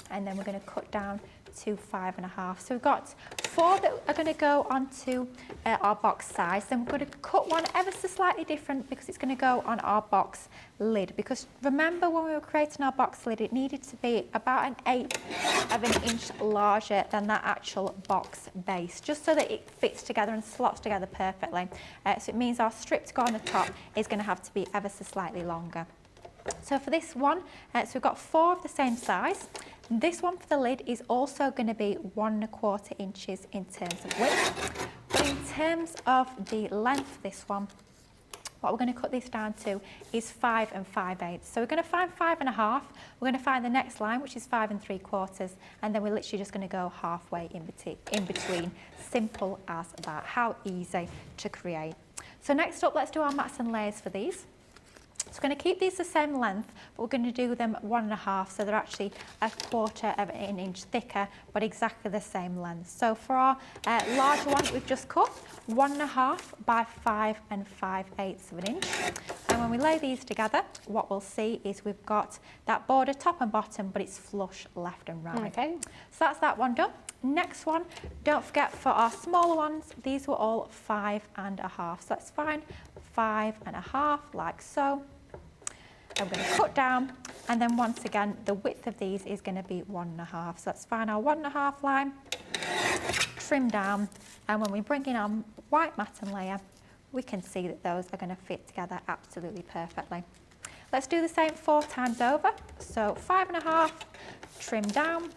and then we're going to cut down to 5 1/2. So we've got 4 that are going to go onto our box size. Then we're going to cut one ever so slightly different because it's going to go on our box lid. Because remember when we were creating our box lid, it needed to be about 1/8 of an inch larger than that actual box base, just so that it fits together and slots together perfectly. So it means our strip to go on the top is going to have to be ever so slightly longer. So for this one, so we've got 4 of the same size. This one for the lid is also going to be 1 1/4 inches in terms of width. But in terms of the length of this one, what we're going to cut this down to is 5 5/8. So we're going to find 5 1/2. We're going to find the next line, which is 5 3/4, and then we're literally just going to go halfway in between. Simple as that. How easy to create. So next up, let's do our mats and layers for these. So we're going to keep these the same length, but we're going to do them 1 1/2, so they're actually 1/4 of an inch thicker, but exactly the same length. So for our larger one, we've just cut 1 1/2 by 5 5/8 of an inch. And when we lay these together, what we'll see is we've got that border top and bottom, but it's flush left and right. Okay. So that's that one done. Next one, don't forget for our smaller ones, these were all 5 1/2. So let's find 5 1/2 like so. I'm going to cut down, and then once again, the width of these is going to be 1 1/2. So let's find our 1 1/2 line, trim down, and when we bring in our white matten layer, we can see that those are going to fit together absolutely perfectly. Let's do the same 4 times over. So 5.5, trim down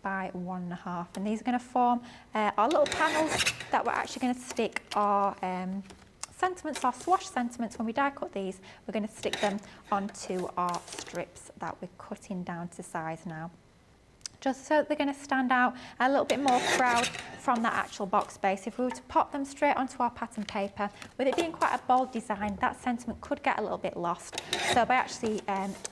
by 1.5, and these are going to form our little panels that we're actually going to stick our sentiments, our swash sentiments. When we die cut these, we're going to stick them onto our strips that we're cutting down to size now, just so they're going to stand out a little bit more proud from that actual box base. If we were to pop them straight onto our pattern paper, with it being quite a bold design, that sentiment could get a little bit lost. So by actually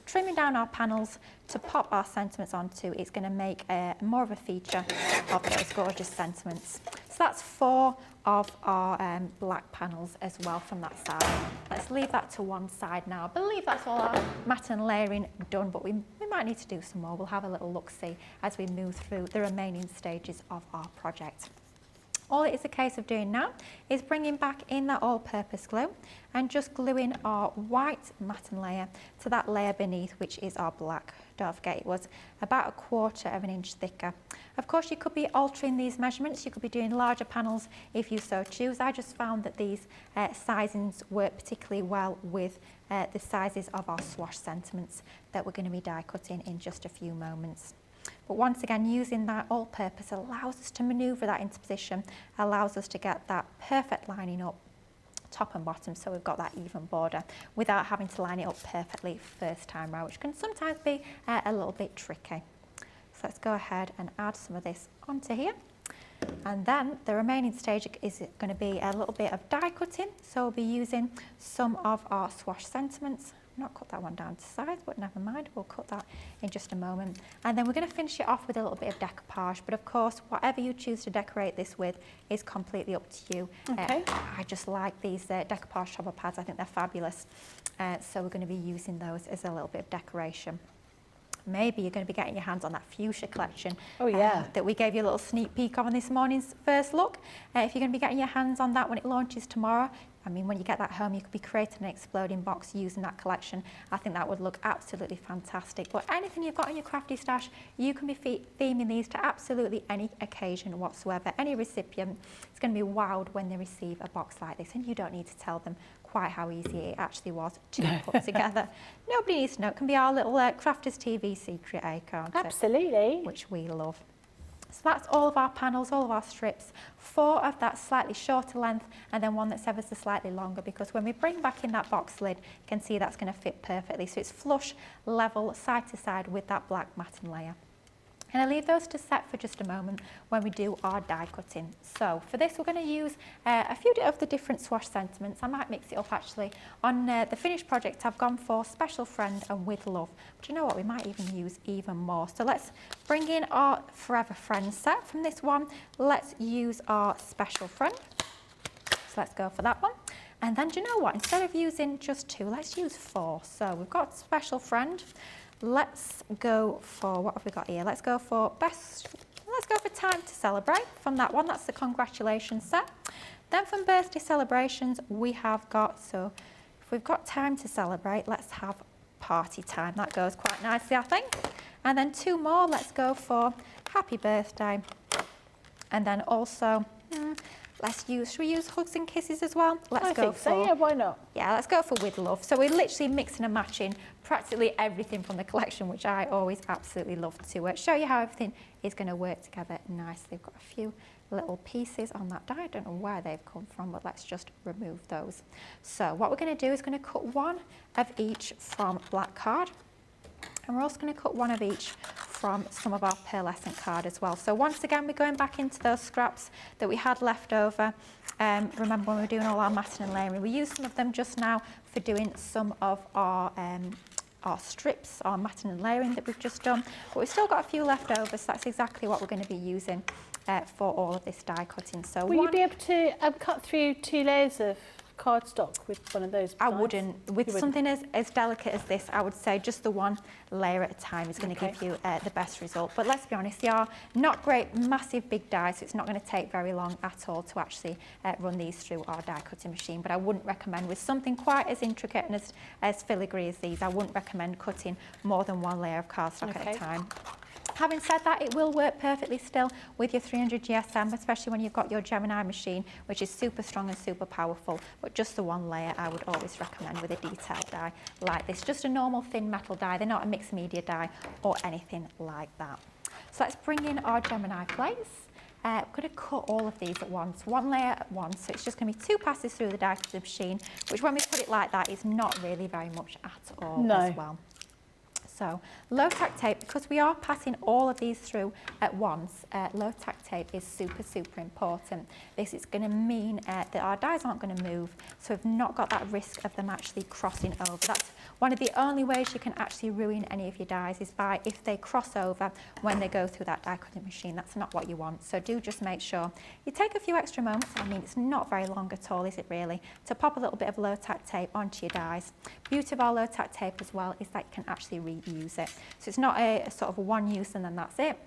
trimming down our panels to pop our sentiments onto, it's going to make more of a feature of those gorgeous sentiments. So that's 4 of our black panels as well from that side. Let's leave that to one side now. I believe that's all our matten layering done, but we might need to do some more. We'll have a little look-see as we move through the remaining stages of our project. All it is a case of doing now is bringing back in that all-purpose glue and just gluing our white matten layer to that layer beneath, which is our black. Don't forget, it was about 1/4 of an inch thicker. Of course, you could be altering these measurements. You could be doing larger panels if you so choose. I just found that these sizings work particularly well with the sizes of our swash sentiments that we're going to be die cutting in just a few moments. But once again, using that all-purpose allows us to manoeuvre that into position, allows us to get that perfect lining up top and bottom, so we've got that even border without having to line it up perfectly first time round, which can sometimes be a little bit tricky. So let's go ahead and add some of this onto here. And then the remaining stage is going to be a little bit of die cutting. So we'll be using some of our swash sentiments. I've not cut that one down to size, but never mind, we'll cut that in just a moment. And then we're going to finish it off with a little bit of decoupage, but of course, whatever you choose to decorate this with is completely up to you. Okay. I just like these decoupage topper pads. I think they're fabulous. So we're going to be using those as a little bit of decoration. Maybe you're going to be getting your hands on that fuchsia collection that we gave you a little sneak peek of in this morning's first look. If you're going to be getting your hands on that when it launches tomorrow, I mean, when you get that home, you could be creating an exploding box using that collection. I think that would look absolutely fantastic. But anything you've got in your crafty stash, you can be theming these to absolutely any occasion whatsoever. Any recipient is going to be wowed when they receive a box like this, and you don't need to tell them quite how easy it actually was to put together. Nobody needs to know. It can be our little Crafters TV secret, can't it? Absolutely. Which we love. So that's all of our panels, all of our strips, 4 of that slightly shorter length and then one that's ever so slightly longer, because when we bring back in that box lid, you can see that's going to fit perfectly. So it's flush, level, side to side with that black matten layer. And I'll leave those to set for just a moment when we do our die cutting. So for this, we're going to use a few of the different swash sentiments. I might mix it up actually. On the finished project, I've gone for Special Friend and With Love. But you know what, we might even use even more. So let's bring in our Forever Friends set. From this one, let's use our Special Friend. So let's go for that one. And then do you know what, instead of using just 2, let's use 4. So we've got Special Friend. Let's go for, what have we got here? Let's go for Time to Celebrate from that one. That's the congratulations set. Then from birthday celebrations, we have got, so if we've got Time to Celebrate, let's have Party Time. That goes quite nicely, I think. And then 2 more, let's go for Happy Birthday. And then also, should we use Hugs and Kisses as well? I think so, yeah, why not? Yeah, let's go for With Love. So we're literally mixing and matching practically everything from the collection, which I always absolutely love to show you how everything is going to work together nicely. We've got a few little pieces on that die. I don't know where they've come from, but let's just remove those. So what we're going to do is going to cut 1 of each from black card. And we're also going to cut 1 of each from some of our pearlescent card as well. So once again, we're going back into those scraps that we had left over. Remember when we were doing all our matting and layering, we used some of them just now for doing some of our strips, our matting and layering that we've just done. But we've still got a few left over, so that's exactly what we're going to be using for all of this die cutting. So will you be able to cut through 2 layers of cardstock with one of those? I wouldn't. With something as delicate as this, I would say just the 1 layer at a time is going to give you the best result. But let's be honest, they are not great, massive big die, so it's not going to take very long at all to actually run these through our die cutting machine. But I wouldn't recommend, with something quite as intricate and as filigree as these, I wouldn't recommend cutting more than 1 layer of cardstock at a time. Having said that, it will work perfectly still with your 300 GSM, especially when you've got your Gemini machine, which is super strong and super powerful. But just the one layer I would always recommend with a detailed die like this. Just a normal thin metal die. They're not a mixed media die or anything like that. So let's bring in our Gemini plates. I'm going to cut all of these at once, one layer at once. So it's just going to be 2 passes through the die to the machine, which when we put it like that is not really very much at all as well. So low tack tape, because we are passing all of these through at once, low tack tape is super, super important. This is going to mean that our dies aren't going to move, so we've not got that risk of them actually crossing over. That's one of the only ways you can actually ruin any of your dies is by if they cross over when they go through that die cutting machine. That's not what you want. So do just make sure you take a few extra moments. I mean, it's not very long at all, is it really, to pop a little bit of low tack tape onto your dies. Beauty of our low tack tape as well is that you can actually reuse it. So it's not a sort of one use and then that's it.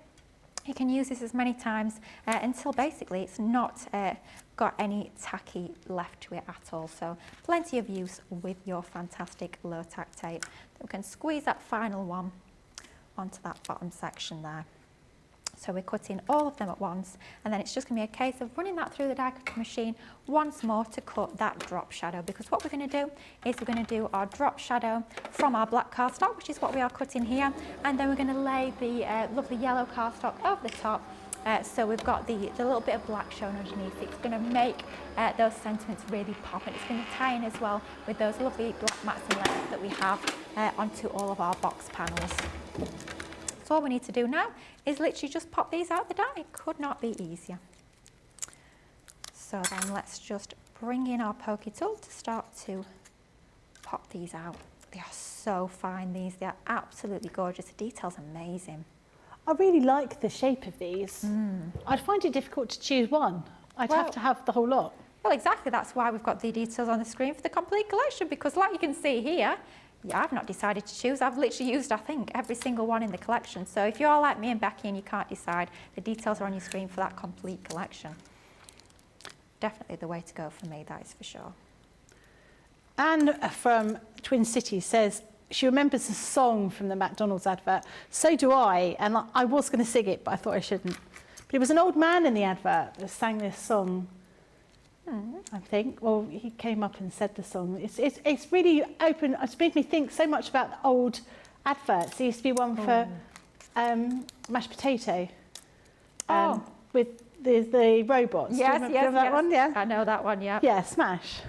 You can use this as many times until basically it's not got any tacky left to it at all. So plenty of use with your fantastic low tack tape. We can squeeze that final one onto that bottom section there. So we're cutting all of them at once, and then it's just going to be a case of running that through the die cutting machine once more to cut that drop shadow, because what we're going to do is we're going to do our drop shadow from our black cardstock, which is what we are cutting here, and then we're going to lay the lovely yellow cardstock over the top. So we've got the little bit of black shown underneath. It's going to make those sentiments really pop, and it's going to tie in as well with those lovely black mats and layers that we have onto all of our box panels. So all we need to do now is literally just pop these out the die. It could not be easier. So then let's just bring in our pokey tool to start to pop these out. They are so fine, these. They are absolutely gorgeous. The detail's amazing. I really like the shape of these. I'd find it difficult to choose one. I'd have to have the whole lot. Well, exactly. That's why we've got the details on the screen for the complete collection, because like you can see here, yeah, I've not decided to choose. I've literally used, I think, every single one in the collection. So if you're like me and Becky and you can't decide, the details are on your screen for that complete collection. Definitely the way to go for me, that is for sure. Anne from Twin Cities says she remembers a song from the McDonald's advert. So do I, and I was going to sing it, but I thought I shouldn't. But it was an old man in the advert that sang this song. I think. Well, he came up and said the song. It's really open. It's made me think so much about the old adverts. There used to be one for mashed potato with the robots. Yes, Do you remember that one? Yeah. I know that one. Yeah. Yeah, Smash.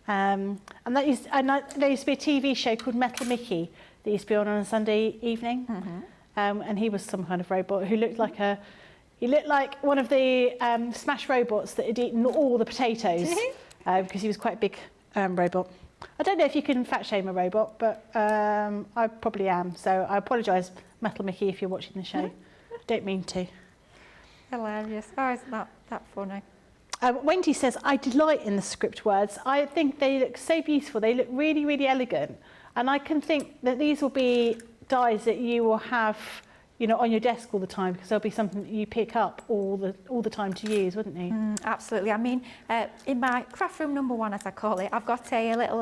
And there used to be a TV show called Metal Mickey that used to be on a Sunday evening. And he was some kind of robot who looked like He looked like one of the Smash robots that had eaten all the potatoes because he was quite a big robot. I don't know if you can fat shame a robot, but I probably am. So I apologise, Metal Mickey, if you're watching the show. Don't mean to. Hilarious. Oh, isn't that funny? Wendy says, I delight in the script words. I think they look so beautiful. They look really, really elegant. And I can think that these will be dies that you will have on your desk all the time, because there'll be something that you pick up all the time to use, wouldn't you? Absolutely. I mean, in my craft room number 1, as I call it, I've got a little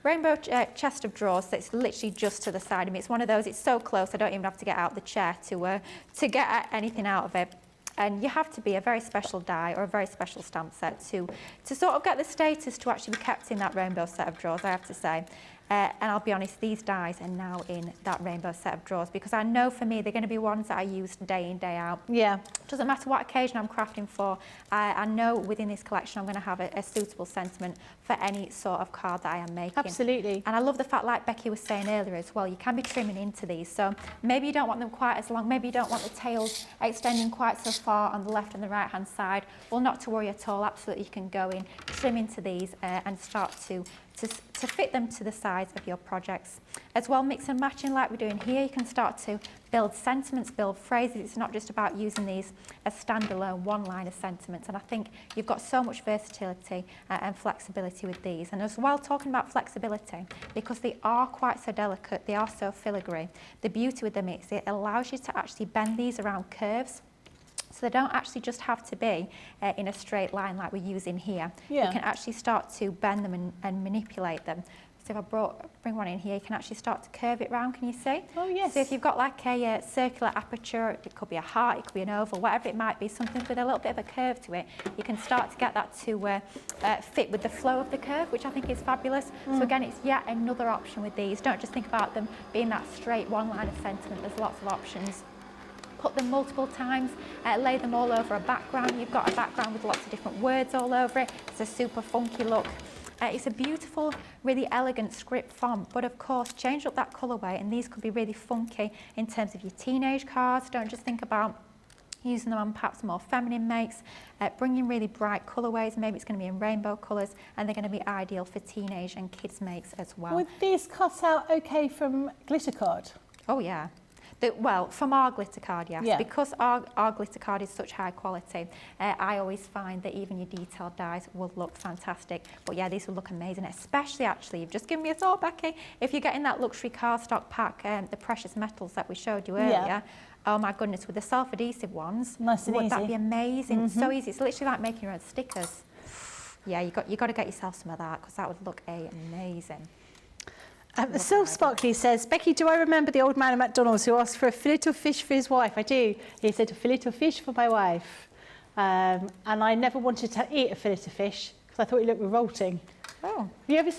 rainbow chest of drawers that's literally just to the side of me. It's one of those, it's so close, I don't even have to get out the chair to get anything out of it. And you have to be a very special die or a very special stamp set to sort of get the status to actually be kept in that rainbow set of drawers, I have to say. And I'll be honest, these dies are now in that rainbow set of drawers, because I know for me they're going to be ones that I use day in, day out. Yeah. Doesn't matter what occasion I'm crafting for. I know within this collection I'm going to have a suitable sentiment for any sort of card that I am making. Absolutely. And I love the fact, like Becky was saying earlier as well, you can be trimming into these. So maybe you don't want them quite as long. Maybe you don't want the tails extending quite so far on the left and the right hand side. Well, not to worry at all. Absolutely, you can go in, trim into these and start to fit them to the size of your projects. As well, mix and matching like we're doing here, you can start to build sentiments, build phrases. It's not just about using these as standalone one-liner sentiments. And I think you've got so much versatility and flexibility with these. And as well, talking about flexibility, because they are quite so delicate, they are so filigree, the beauty with them is it allows you to actually bend these around curves. So they don't actually just have to be in a straight line like we're using here. Yeah. You can actually start to bend them and manipulate them. So if I bring one in here, you can actually start to curve it round, can you see? Oh, yes. So if you've got like a circular aperture, it could be a heart, it could be an oval, whatever it might be, something with a little bit of a curve to it, you can start to get that to fit with the flow of the curve, which I think is fabulous. So again, it's yet another option with these. Don't just think about them being that straight one line of sentiment. There's lots of options. Put them multiple times, lay them all over a background. You've got a background with lots of different words all over it. It's a super funky look. It's a beautiful, really elegant script font, but of course change up that colourway, and these could be really funky in terms of your teenage cards. Don't just think about using them on perhaps more feminine makes. Bring in really bright colourways. Maybe it's going to be in rainbow colours, and they're going to be ideal for teenage and kids makes as well. Would these cut out okay from glitter card? Oh yeah. Well, from our glitter card, yes. Yeah. Because our glitter card is such high quality, I always find that even your detailed dies will look fantastic. But yeah, these will look amazing, especially actually, you've just given me a thought, Becky, if you're getting that luxury cardstock pack, the precious metals that we showed you earlier, oh my goodness, with the self-adhesive ones, nice and would easy. that be amazing? So easy. It's literally like making your own stickers. Yeah, you got to get yourself some of that, because that would look amazing. Sylv Sparkley says, Becky, do I remember the old man at McDonald's who asked for a fillet of fish for his wife? I do. He said, a fillet of fish for my wife. And I never wanted to eat a fillet of fish because I thought it looked revolting. Oh. You ever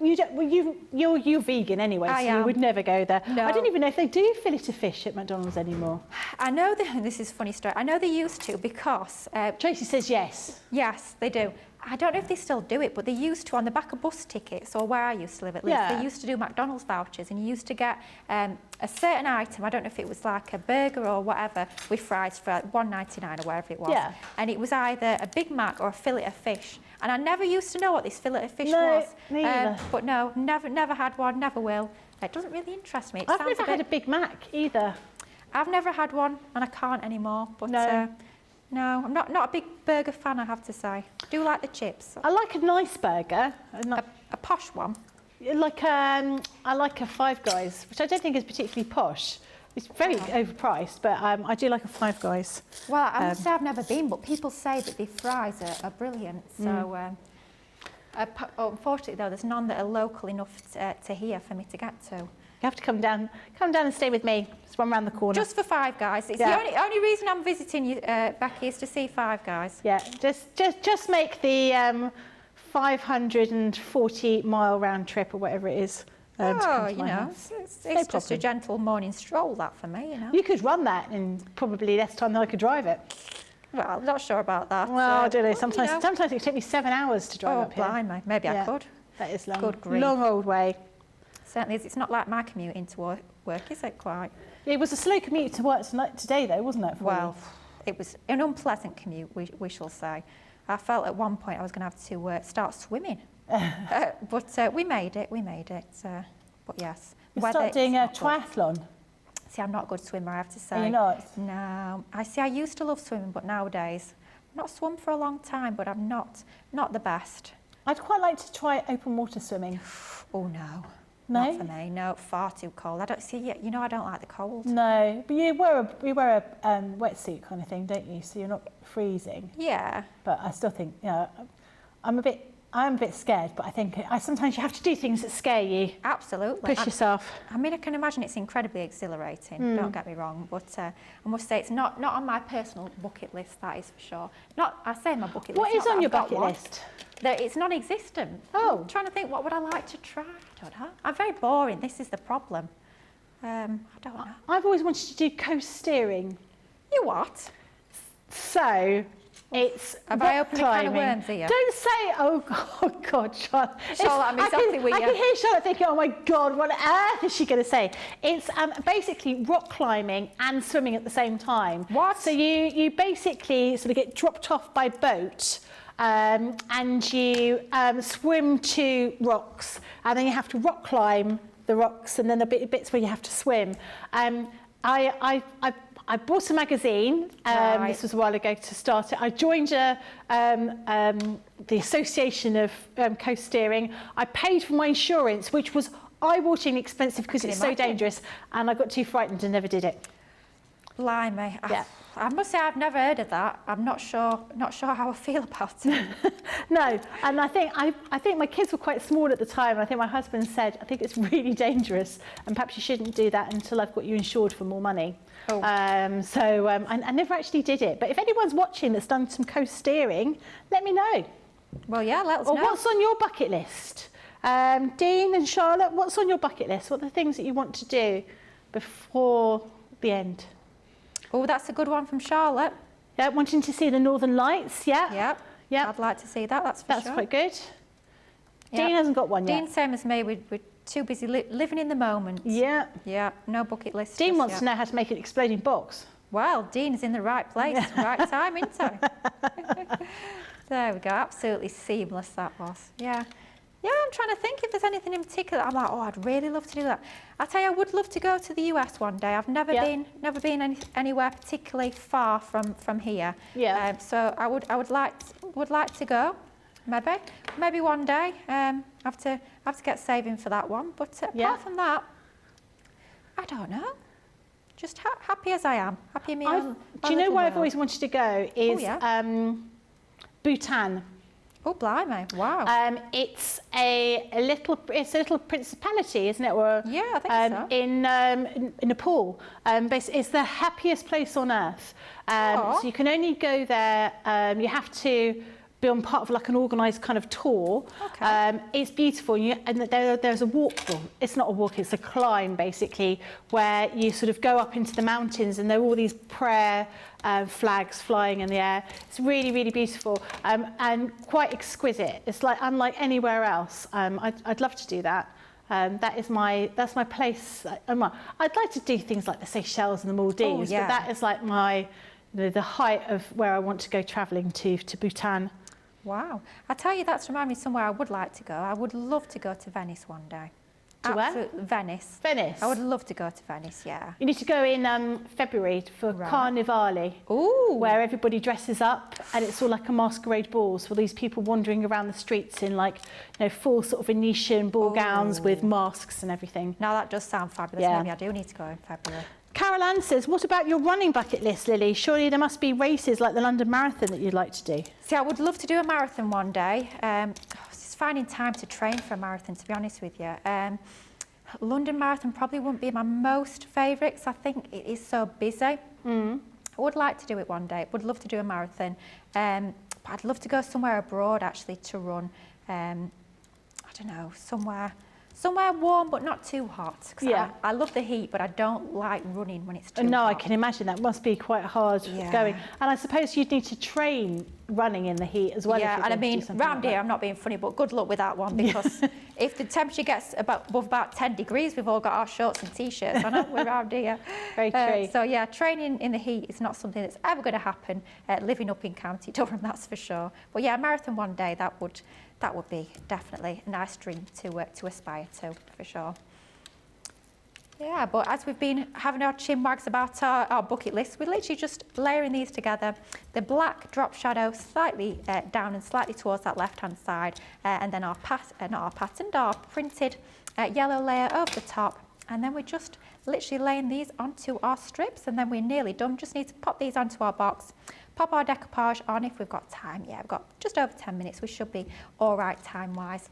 you're vegan anyway, so you would never go there. No. I don't even know if they do fillet of fish at McDonald's anymore. I know this is a funny story. I know they used to, because Tracy says yes. Yes, they do. I don't know if they still do it, but they used to on the back of bus tickets, or where I used to live at least, they used to do McDonald's vouchers, and you used to get a certain item, I don't know if it was like a burger or whatever, with fries for $1.99 or whatever it was. Yeah. And it was either a Big Mac or a fillet of fish. And I never used to know what this fillet of fish was. Me either. But no, never had one, never will. It doesn't really interest me. I've never had a Big Mac either. I've never had one, and I can't anymore. But no, I'm not a big burger fan, I have to say. I do like the chips. I like a nice burger. A posh one. I like a Five Guys, which I don't think is particularly posh. It's very overpriced, but I do like a Five Guys. Well, I must say I've never been, but people say that the fries are brilliant. So, unfortunately, though, there's none that are local enough to here for me to get to. You have to come down and stay with me. It's one round the corner. Just for Five Guys. It's the only reason I'm visiting you, Becky, is to see Five Guys. Yeah, just make the 540-mile round trip or whatever it is. It's just a gentle morning stroll, that, for me, you know. You could run that in probably less time than I could drive it. Well, I'm not sure about that. Well, I don't know. Sometimes it could take me 7 hours to drive up here. Oh, blimey. Maybe I could. That is long. Good grief. Long old way. Certainly is. It's not like my commute into work, is it, quite? It was a slow commute to work today, though, wasn't it? Well, it was an unpleasant commute, we shall say. I felt at one point I was going to have to start swimming. But we made it. But yes. You start doing a triathlon? See, I'm not a good swimmer, I have to say. Are you not? No. I used to love swimming, but nowadays, I've not swum for a long time, but I'm not the best. I'd quite like to try open water swimming. Oh, no. No? Not for me, no, far too cold. I don't like the cold. No, but you wear a wetsuit kind of thing, don't you? So you're not freezing. Yeah. But I still think, I'm a bit scared, but I think sometimes you have to do things that scare you. Absolutely. Push yourself. I mean, I can imagine it's incredibly exhilarating, don't get me wrong, but I must say it's not on my personal bucket list, that is for sure. I say my bucket list. What is on your bucket list? It's non-existent. Oh. I'm trying to think, what would I like to try? I don't know. I'm very boring, this is the problem. I don't know. I've always wanted to do coast steering. You what? So, it's Have I opened a can of worms here? Don't say, oh God, Charlotte. Charlotte, I'm exactly with you. I can hear Charlotte thinking, oh my God, what on earth is she going to say? It's basically rock climbing and swimming at the same time. What? So you basically sort of get dropped off by boat and you swim to rocks, and then you have to rock climb the rocks, and then there'll be bits where you have to swim. I bought a magazine, this was a while ago, to start it. I joined the Association of Coast Steering. I paid for my insurance, which was eye-wateringly expensive because it's so dangerous, and I got too frightened and never did it. Blimey. Yeah. I must say I've never heard of that. I'm not sure how I feel about it. No, and I think my kids were quite small at the time. I think my husband said, I think it's really dangerous, and perhaps you shouldn't do that until I've got you insured for more money. Oh. I never actually did it. But if anyone's watching that's done some coast steering, let me know. Well, yeah, let us know. Or what's on your bucket list? Dean and Charlotte, what's on your bucket list? What are the things that you want to do before the end? Oh, that's a good one from Charlotte. Yeah, wanting to see the Northern Lights, yeah. Yeah. Yeah. I'd like to see that, that's for sure. That's quite good. Yeah. Dean hasn't got one yet. Dean, same as me, we're too busy living in the moment. Yeah. Yeah, no bucket list. Dean wants to know how to make an exploding box. Well, Dean is in the right place, right time, isn't he? There we go, absolutely seamless that was. Yeah. Yeah, I'm trying to think if there's anything in particular that I'm like, oh, I'd really love to do that. I tell you, I would love to go to the US one day. I've never been anywhere particularly far from here. Yeah. So I would like to go. Maybe one day. Have to get saving for that one. But apart from that, I don't know. Just happy as I am. Happy in my own. Do you know where I've always wanted to go? Is Bhutan. Oh, blimey! Wow. It's a little principality, isn't it? Or yeah, I think so. In Nepal. It's the happiest place on earth. So you can only go there. You have to be on part of like an organised kind of tour. Okay. It's beautiful, and there's a walk. Well, it's not a walk; it's a climb, basically, where you sort of go up into the mountains, and there are all these prayer flags flying in the air. It's really, really beautiful and quite exquisite. It's like unlike anywhere else. I'd love to do that. That's my place. I'd like to do things like the Seychelles and the Maldives, but that is like the height of where I want to go travelling to Bhutan. Wow. I tell you, that's reminded me somewhere I would like to go. I would love to go to Venice one day. To where? Venice. Venice? I would love to go to Venice, yeah. You need to go in February for Carnivale. Ooh. Where everybody dresses up and it's all like a masquerade ball. So these people wandering around the streets in like, full sort of Venetian ball gowns with masks and everything. Now that does sound fabulous. Yeah. Maybe I do need to go in February. Carol Ann says, what about your running bucket list, Lily? Surely there must be races like the London Marathon that you'd like to do. See, I would love to do a marathon one day. It's just finding time to train for a marathon, to be honest with you. London Marathon probably wouldn't be my most favourite because I think it is so busy. I would like to do it one day. Would love to do a marathon. But I'd love to go somewhere abroad, actually, to run. I don't know, somewhere warm but not too hot. Yeah. I love the heat, but I don't like running when it's too hot. No, I can imagine that must be quite hard going. And I suppose you'd need to train running in the heat as well. Yeah, and I mean, round here, I'm not being funny, but good luck with that one because if the temperature gets above about 10 degrees, we've all got our shorts and t-shirts on, haven't we, round here? Very true. So yeah, training in the heat is not something that's ever going to happen living up in County Durham, that's for sure. But yeah, a marathon one day, that would be definitely a nice dream to aspire to, for sure. Yeah, but as we've been having our chin wags about our bucket list, we're literally just layering these together. The black drop shadow slightly down and slightly towards that left-hand side, and then our printed yellow layer over the top. And then we're just literally laying these onto our strips, and then we're nearly done. Just need to pop these onto our box, pop our decoupage on if we've got time. Yeah, we've got just over 10 minutes. We should be all right time-wise.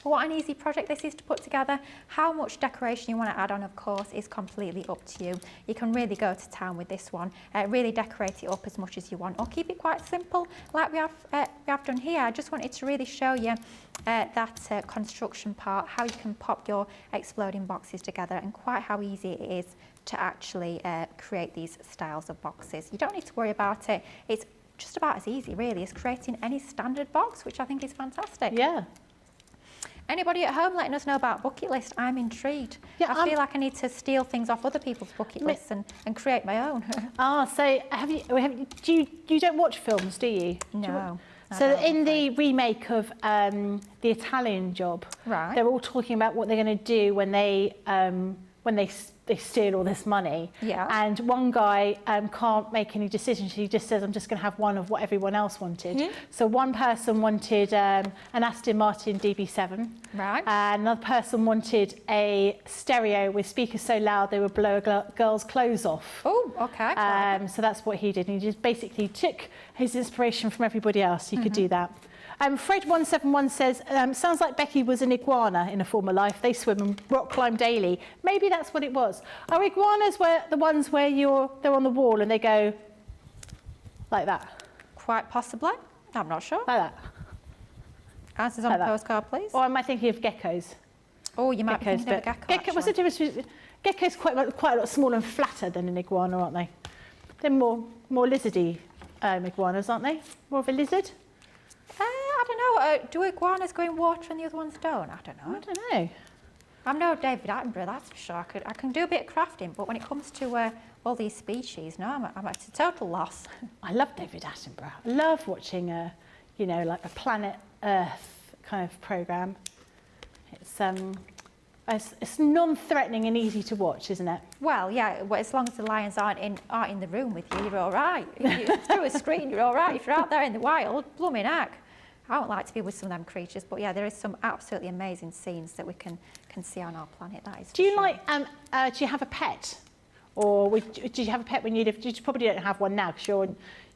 What an easy project this is to put together. How much decoration you want to add on, of course, is completely up to you. You can really go to town with this one. Really decorate it up as much as you want, or keep it quite simple like we have done here. I just wanted to really show you that construction part, how you can pop your exploding boxes together, and quite how easy it is to actually create these styles of boxes. You don't need to worry about it. It's just about as easy, really, as creating any standard box, which I think is fantastic. Yeah. Anybody at home letting us know about bucket list? I'm intrigued. Yeah, I feel like I need to steal things off other people's bucket lists and create my own. So you don't watch films, do you? No. So in the remake of The Italian Job, they're all talking about what they're going to do when they when they steal all this money. Yeah. And one guy can't make any decisions. He just says, I'm just going to have one of what everyone else wanted. So one person wanted an Aston Martin DB7. Right. And another person wanted a stereo with speakers so loud they would blow a girl's clothes off. Oh, okay. So that's what he did. And he just basically took his inspiration from everybody else. He could do that. Fred171 says, sounds like Becky was an iguana in a former life. They swim and rock climb daily. Maybe that's what it was. Are iguanas the ones where they're on the wall and they go like that? Quite possibly. I'm not sure. Like that. Answers on Like the that. postcard, please. Or am I thinking of geckos? Oh, you might be thinking of a gecko, What's the difference? Geckos quite a lot smaller and flatter than an iguana, aren't they? They're more lizardy iguanas, aren't they? More of a lizard? I don't know. Do iguanas go in water and the other ones don't? I don't know. I don't know. I'm no David Attenborough, that's for sure. I can do a bit of crafting, but when it comes to all these species, no, I'm at a total loss. I love David Attenborough. I love watching like a Planet Earth kind of programme. It's non-threatening and easy to watch, isn't it? Well, yeah, as long as the lions aren't in the room with you, you're all right. If you're through a screen, you're all right. If you're out there in the wild, blooming heck. I don't like to be with some of them creatures, but yeah, there is some absolutely amazing scenes that we can see on our planet. That is. Do you like? Do you have a pet, or did you have a pet when you lived? You probably don't have one now because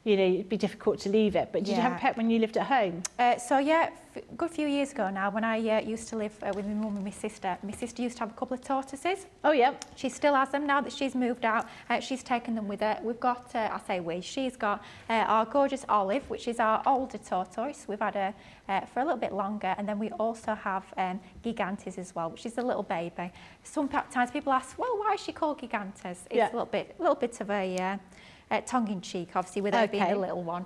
it'd be difficult to leave it. But did you have a pet when you lived at home? So yeah, a good few years ago now, when I used to live with my mum and my sister used to have a couple of tortoises. Oh yeah. She still has them now that she's moved out. She's taken them with her. We've got, she's got our gorgeous Olive, which is our older tortoise. We've had her for a little bit longer, and then we also have Gigantes as well, which is a little baby. Sometimes people ask, well, why is she called Gigantes? It's a little bit of a tongue-in-cheek, obviously, with her being a little one.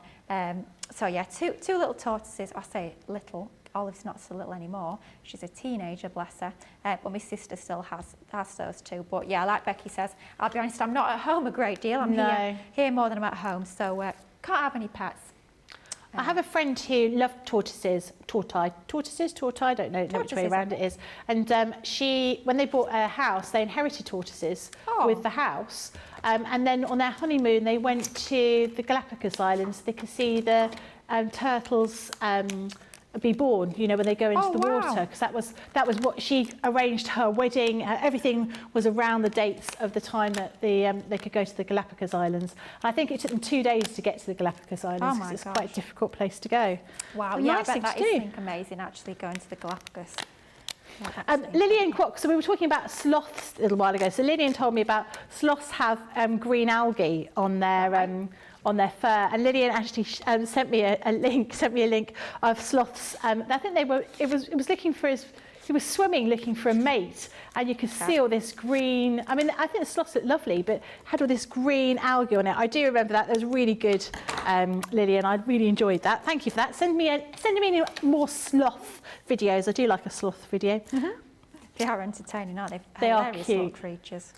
So yeah, two little tortoises. I say little. Olive's not so little anymore. She's a teenager, bless her. But my sister still has those two. But yeah, like Becky says, I'll be honest, I'm not at home a great deal. I'm here more than I'm at home. So can't have any pets. I have a friend who loved tortoises, tortoise, I don't know which way around it is. And when they bought a house, they inherited tortoises with the house. And then on their honeymoon, they went to the Galapagos Islands. They could see the turtles be born, when they go into the water, because that was what she arranged her wedding. Everything was around the dates of the time that they could go to the Galapagos Islands. And I think it took them 2 days to get to the Galapagos Islands because it's quite a difficult place to go. Wow, yeah, I bet that is something amazing, actually, going to the Galapagos. Yeah, Lillian Kwok, so we were talking about sloths a little while ago. So Lillian told me about sloths have green algae on their fur, and Lillian actually sent me a link of sloths. I think he was swimming looking for a mate, and you could see all this green. I mean, I think the sloths looked lovely, but had all this green algae on it. I do remember that. That was really good, Lillian. I really enjoyed that. Thank you for that. Send me any more sloth videos. I do like a sloth video. They are entertaining, aren't they? They are Hilarious cute little creatures.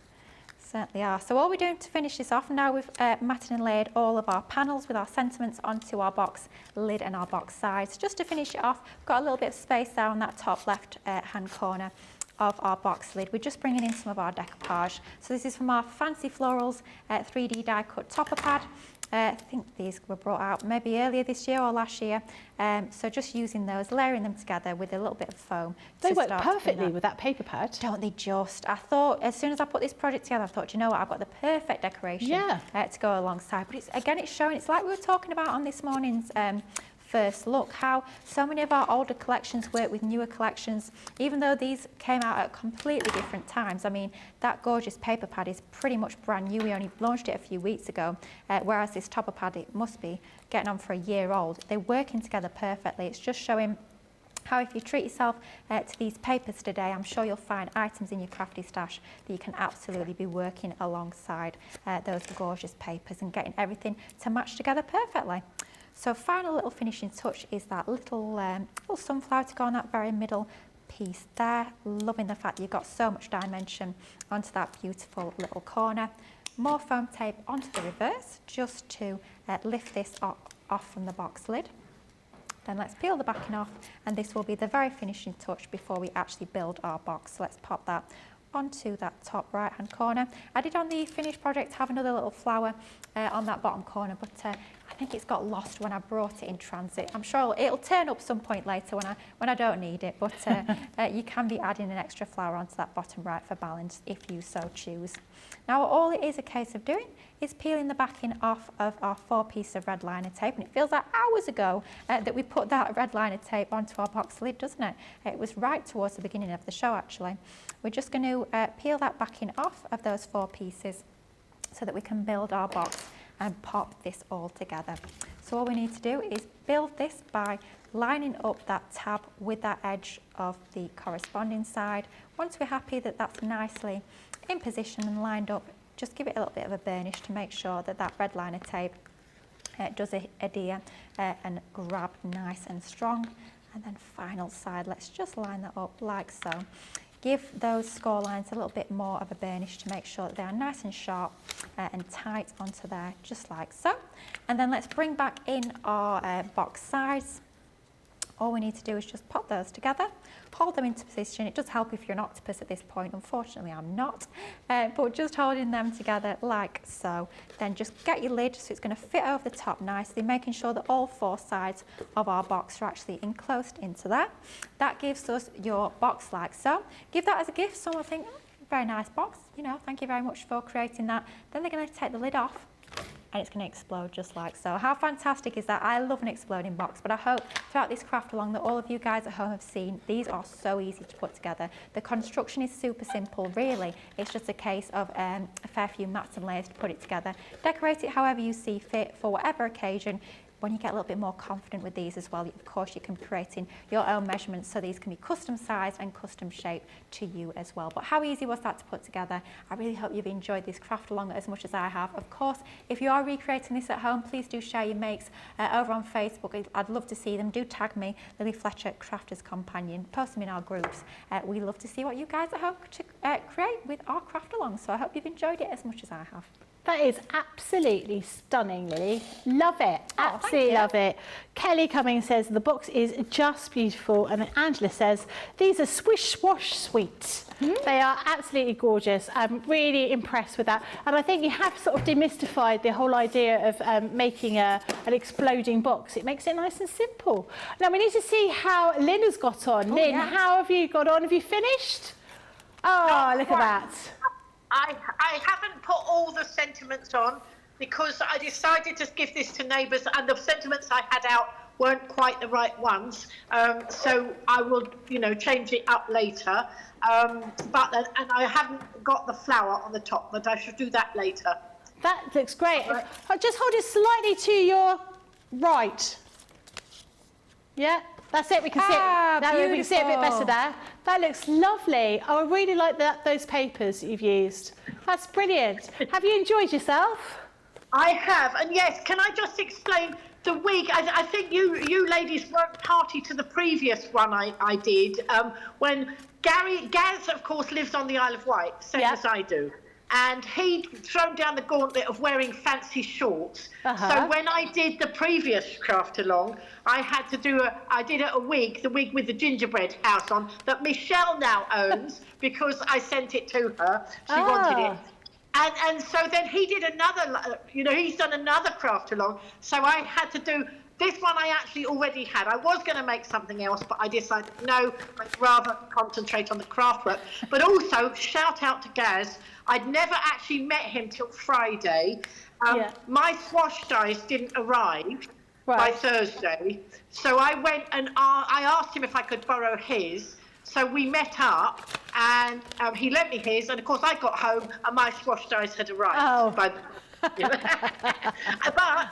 Certainly are. So all we're doing to finish this off, now we've matted and laid all of our panels with our sentiments onto our box lid and our box sides. Just to finish it off, we've got a little bit of space there on that top left hand corner of our box lid. We're just bringing in some of our decoupage. So this is from our Fancy Florals 3D die cut topper pad. I think these were brought out maybe earlier this year or last year. So just using those, layering them together with a little bit of foam. They work perfectly with that paper pad. Don't they just? I thought, as soon as I put this project together, I thought, you know what, I've got the perfect decoration to go alongside. But it's showing, it's like we were talking about on this morning's first look, how so many of our older collections work with newer collections, even though these came out at completely different times. I mean, that gorgeous paper pad is pretty much brand new. We only launched it a few weeks ago, whereas this topper pad, it must be getting on for a year old. They're working together perfectly. It's just showing how if you treat yourself to these papers today, I'm sure you'll find items in your crafty stash that you can absolutely be working alongside those gorgeous papers and getting everything to match together perfectly. So final little finishing touch is that little sunflower to go on that very middle piece there. Loving the fact that you've got so much dimension onto that beautiful little corner. More foam tape onto the reverse just to lift this off from the box lid. Then let's peel the backing off, and this will be the very finishing touch before we actually build our box. So let's pop that onto that top right hand corner. I did on the finished project have another little flower on that bottom corner, but I think it's got lost when I brought it in transit. I'm sure it'll turn up some point later when I don't need it, but you can be adding an extra flower onto that bottom right for balance if you so choose. Now all it is a case of doing is peeling the backing off of our 4 pieces of red liner tape, and it feels like hours ago that we put that red liner tape onto our box lid, doesn't it? It was right towards the beginning of the show actually. We're just going to peel that backing off of those 4 pieces so that we can build our box and pop this all together. So all we need to do is build this by lining up that tab with that edge of the corresponding side. Once we're happy that that's nicely in position and lined up, just give it a little bit of a burnish to make sure that that red liner tape does adhere and grab nice and strong. And then final side, let's just line that up like so. Give those score lines a little bit more of a burnish to make sure that they are nice and sharp and tight onto there, just like so. And then let's bring back in our box sides. All we need to do is just pop those together, hold them into position. It does help if you're an octopus at this point. Unfortunately, I'm not, but just holding them together like so. Then just get your lid so it's going to fit over the top nicely, making sure that all 4 sides of our box are actually enclosed into there. That gives us your box like so. Give that as a gift. Someone will think, very nice box, you know, thank you very much for creating that. Then they're going to take the lid off, and it's going to explode just like so. How fantastic is that? I love an exploding box, but I hope throughout this craft along that all of you guys at home have seen, these are so easy to put together. The construction is super simple, really. It's just a case of a fair few mats and layers to put it together. Decorate it however you see fit for whatever occasion. When you get a little bit more confident with these as well, of course you can be creating your own measurements, so these can be custom sized and custom shaped to you as well. But how easy was that to put together? I really hope you've enjoyed this craft along as much as I have. Of course, if you are recreating this at home, please do share your makes over on Facebook. I'd love to see them. Do tag me, Lily Fletcher, Crafters Companion. Post them in our groups. We love to see what you guys at home create with our craft along. So I hope you've enjoyed it as much as I have. That is absolutely stunning, Lily. Love it. Absolutely love it. Kelly Cummings says the box is just beautiful, and Angela says these are swish swash sweets. They are absolutely gorgeous. I'm really impressed with that, and I think you have sort of demystified the whole idea of making an exploding box. It makes it nice and simple. Now we need to see how Lynn has got on. Lynn, how have you got on? Have you finished? Oh, look at that. I haven't put all the sentiments on because I decided to give this to neighbours, and the sentiments I had out weren't quite the right ones. So I will, you know, change it up later. And I haven't got the flower on the top, but I should do that later. That looks great. Just hold it slightly to your right. Yeah. That's it, we can see it. Now we can see it a bit better there. That looks lovely. Oh, I really like those papers that you've used. That's brilliant. Have you enjoyed yourself? I have, and yes, can I just explain the wig? I think you ladies weren't party to the previous one I did, when Gaz, of course, lives on the Isle of Wight, same as I do. And he'd thrown down the gauntlet of wearing fancy shorts. So when I did the previous craft along, I had to I did a wig, the wig with the gingerbread house on, that Michelle now owns because I sent it to her. She wanted it. And so then he did another, you know, he's done another craft along. So I had to do this one I actually already had. I was going to make something else, but I decided, no, I'd rather concentrate on the craft work. But also, shout out to Gaz. I'd never actually met him till Friday. My Swash Dies didn't arrive by Thursday. So I went and I asked him if I could borrow his. So we met up, and he lent me his. And, of course, I got home, and my Swash Dies had arrived. But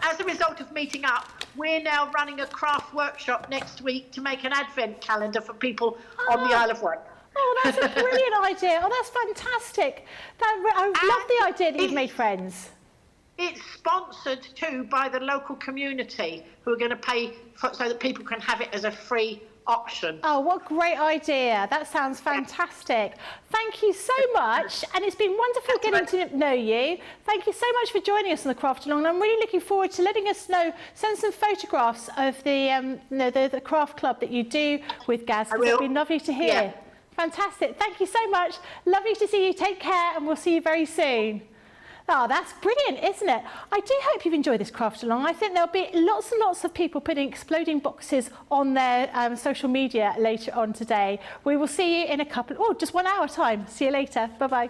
as a result of meeting up, we're now running a craft workshop next week to make an advent calendar for people on the Isle of Wight. Oh, that's a brilliant idea. Oh, that's fantastic. I love the idea that you've made friends. It's sponsored too by the local community, who are going to pay so that people can have it as a free option. Oh, what a great idea. That sounds fantastic. Thank you so much, and it's been wonderful getting to know you. Thank you so much for joining us on the craft along, and I'm really looking forward to letting us know, send some photographs of the craft club that you do with Gaz. It's been lovely to hear. Fantastic. Thank you so much. Lovely to see you. Take care, and we'll see you very soon. Oh, that's brilliant, isn't it? I do hope you've enjoyed this craft along. I think there'll be lots and lots of people putting exploding boxes on their social media later on today. We will see you in just 1 hour time. See you later. Bye-bye.